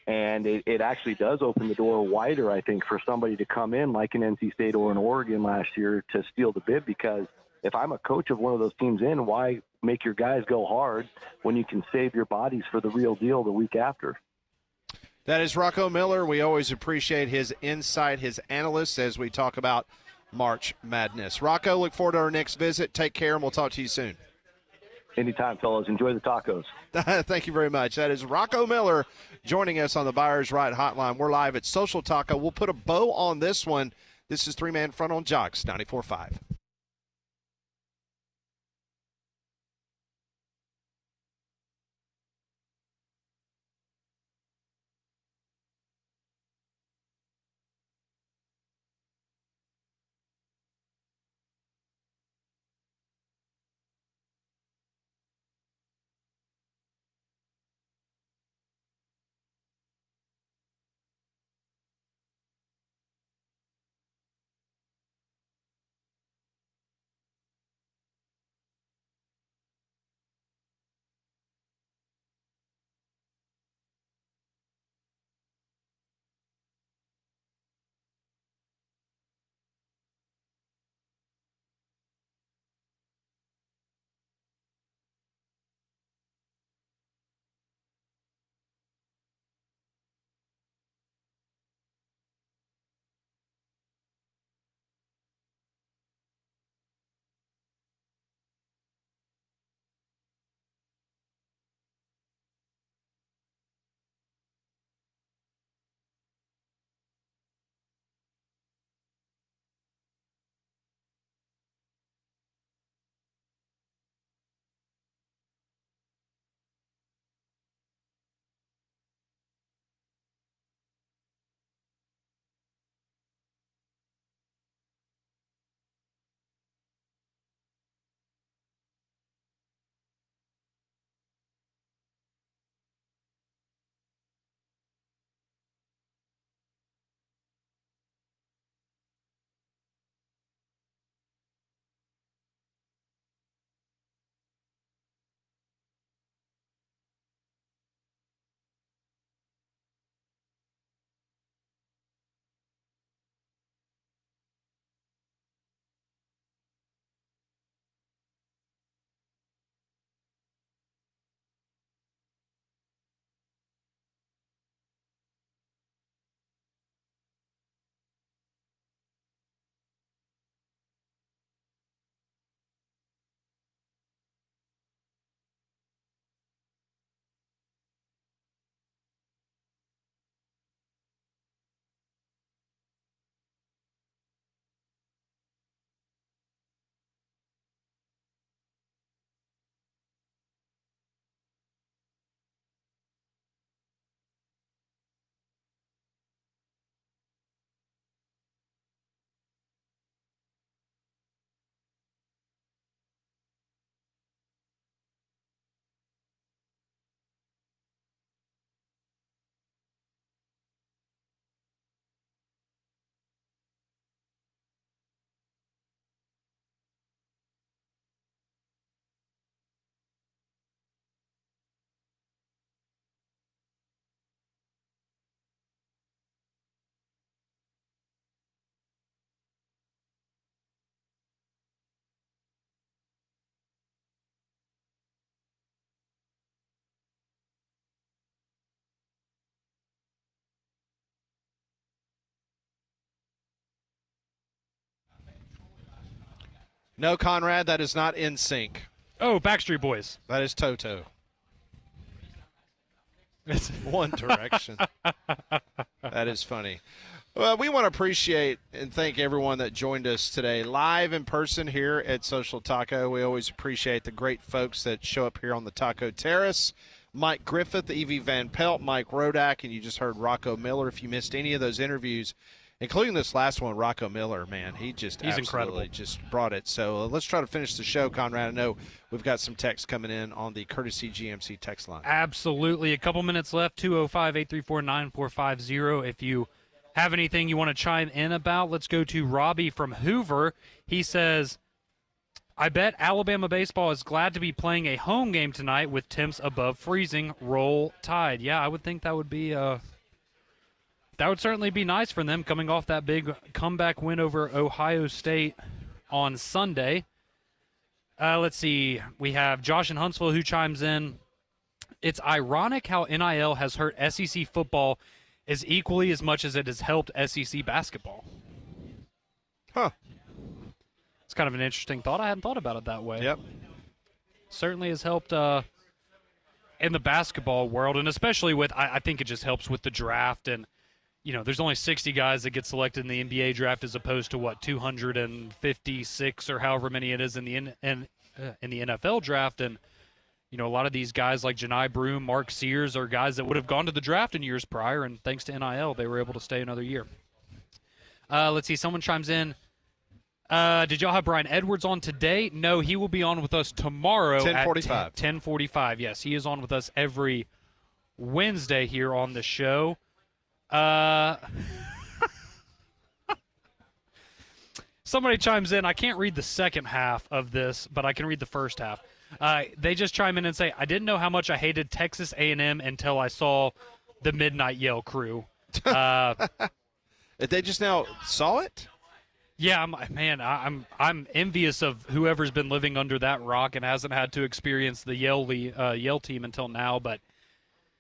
And it actually does open the door wider, I think, for somebody to come in like an NC State or an Oregon last year to steal the bid, because if I'm a coach of one of those teams in, why make your guys go hard when you can save your bodies for the real deal the week after? That is Rocco Miller. We always appreciate his insight, his analysis as we talk about March Madness. Rocco, look forward to our next visit. Take care, and we'll talk to you soon. Anytime, fellas. Enjoy the tacos. Thank you very much. That is Rocco Miller joining us on the Buyers Right Hotline. We're live at Social Taco. We'll put a bow on this one. This is Three Man Front on Jocks 94.5. No, Conrad, that is not In Sync. Oh, Backstreet Boys. That is Toto. One Direction. That is funny. Well, we want to appreciate and thank everyone that joined us today live in person here at Social Taco. We always appreciate the great folks that show up here on the Taco Terrace. Mike Griffith, Evie Van Pelt, Mike Rodak, and you just heard Rocco Miller. If you missed any of those interviews, including this last one, Rocco Miller, man, he's incredible. Just brought it. So let's try to finish the show, Conrad. I know we've got some text coming in on the Courtesy GMC text line. Absolutely. A couple minutes left, 205-834-9450. If you have anything you want to chime in about, let's go to Robbie from Hoover. He says, I bet Alabama baseball is glad to be playing a home game tonight with temps above freezing. Roll Tide. Yeah, I would think that would be that would certainly be nice for them coming off that big comeback win over Ohio State on Sunday. Let's see. We have Josh in Huntsville who chimes in. It's ironic how NIL has hurt SEC football as equally as much as it has helped SEC basketball. Huh. It's kind of an interesting thought. I hadn't thought about it that way. Yep. Certainly has helped in the basketball world, and especially with, I think it just helps with the draft. And, you know, there's only 60 guys that get selected in the NBA draft as opposed to, 256 or however many it is in the NFL draft. And, you know, a lot of these guys like Janai Broom, Mark Sears are guys that would have gone to the draft in years prior, and thanks to NIL, they were able to stay another year. Let's see. Someone chimes in. Did y'all have Brian Edwards on today? No, he will be on with us tomorrow 10:45. at 10:45. Yes, he is on with us every Wednesday here on the show. Somebody chimes in. I can't read the second half of this, but I can read the first half. They just chime in and say, I didn't know how much I hated Texas A&M until I saw the Midnight Yell crew. They just now saw it? Yeah, I'm envious of whoever's been living under that rock and hasn't had to experience the Yell team until now. But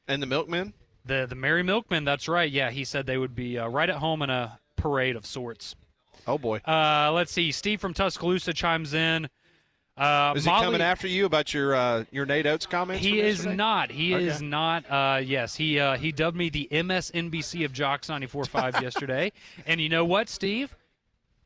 and the Milkmen, the Merry Milkmen, that's right. Yeah, he said they would be right at home in a parade of sorts. Oh boy. Let's see. Steve from Tuscaloosa chimes in. Is he coming after you about your Nate Oates comments? He is yesterday? not. He is not. Yes, he dubbed me the MSNBC of Jocks 94.5 yesterday. And you know what, Steve?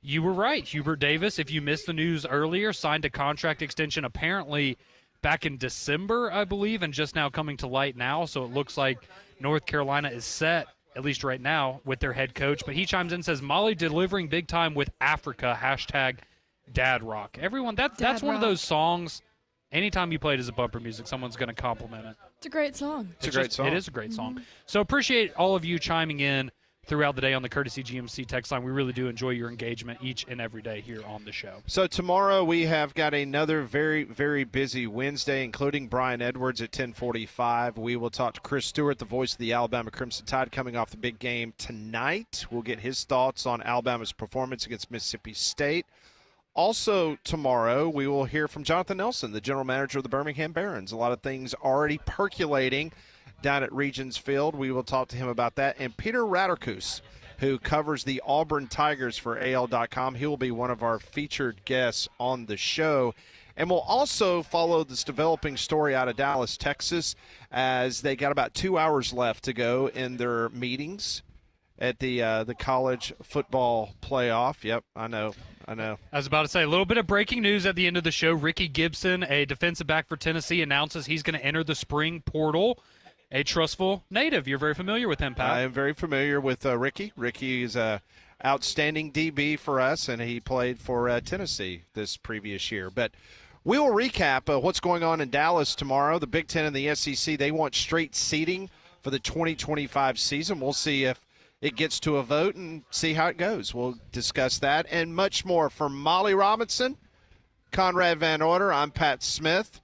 You were right. Hubert Davis, if you missed the news earlier, signed a contract extension apparently back in December, I believe, and just now coming to light now. So it looks like North Carolina is set, at least right now, with their head coach. But he chimes in and says, Molly delivering big time with Africa, #Dad Rock. Everyone, that's one of those songs, anytime you play it as a bumper music, someone's going to compliment it. It's a great song. It's a great song. It is a great song. So appreciate all of you chiming in throughout the day on the Courtesy GMC text line. We really do enjoy your engagement each and every day here on the show. So tomorrow we have got another very, very busy Wednesday, including Brian Edwards at 10:45. We will talk to Chris Stewart, the voice of the Alabama Crimson Tide, coming off the big game tonight. We'll get his thoughts on Alabama's performance against Mississippi State. Also tomorrow we will hear from Jonathan Nelson, the general manager of the Birmingham Barons. A lot of things already percolating down at Regions Field. We will talk to him about that. And Peter Raderkus, who covers the Auburn Tigers for AL.com, he will be one of our featured guests on the show. And we'll also follow this developing story out of Dallas, Texas, as they got about 2 hours left to go in their meetings at the college football playoff. Yep, I know. I was about to say, a little bit of breaking news at the end of the show. Ricky Gibson, a defensive back for Tennessee, announces he's going to enter the spring portal. A Trustful native. You're very familiar with him, Pat. I am very familiar with Ricky. Ricky is a outstanding DB for us, and he played for Tennessee this previous year. But we will recap what's going on in Dallas tomorrow. The Big Ten and the SEC, they want straight seeding for the 2025 season. We'll see if it gets to a vote and see how it goes. We'll discuss that and much more. From Molly Robinson, Conrad Van Order, I'm Pat Smith.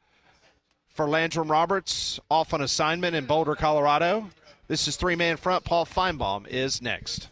For Landrum Roberts, off on assignment in Boulder, Colorado. This is Three Man Front. Paul Feinbaum is next.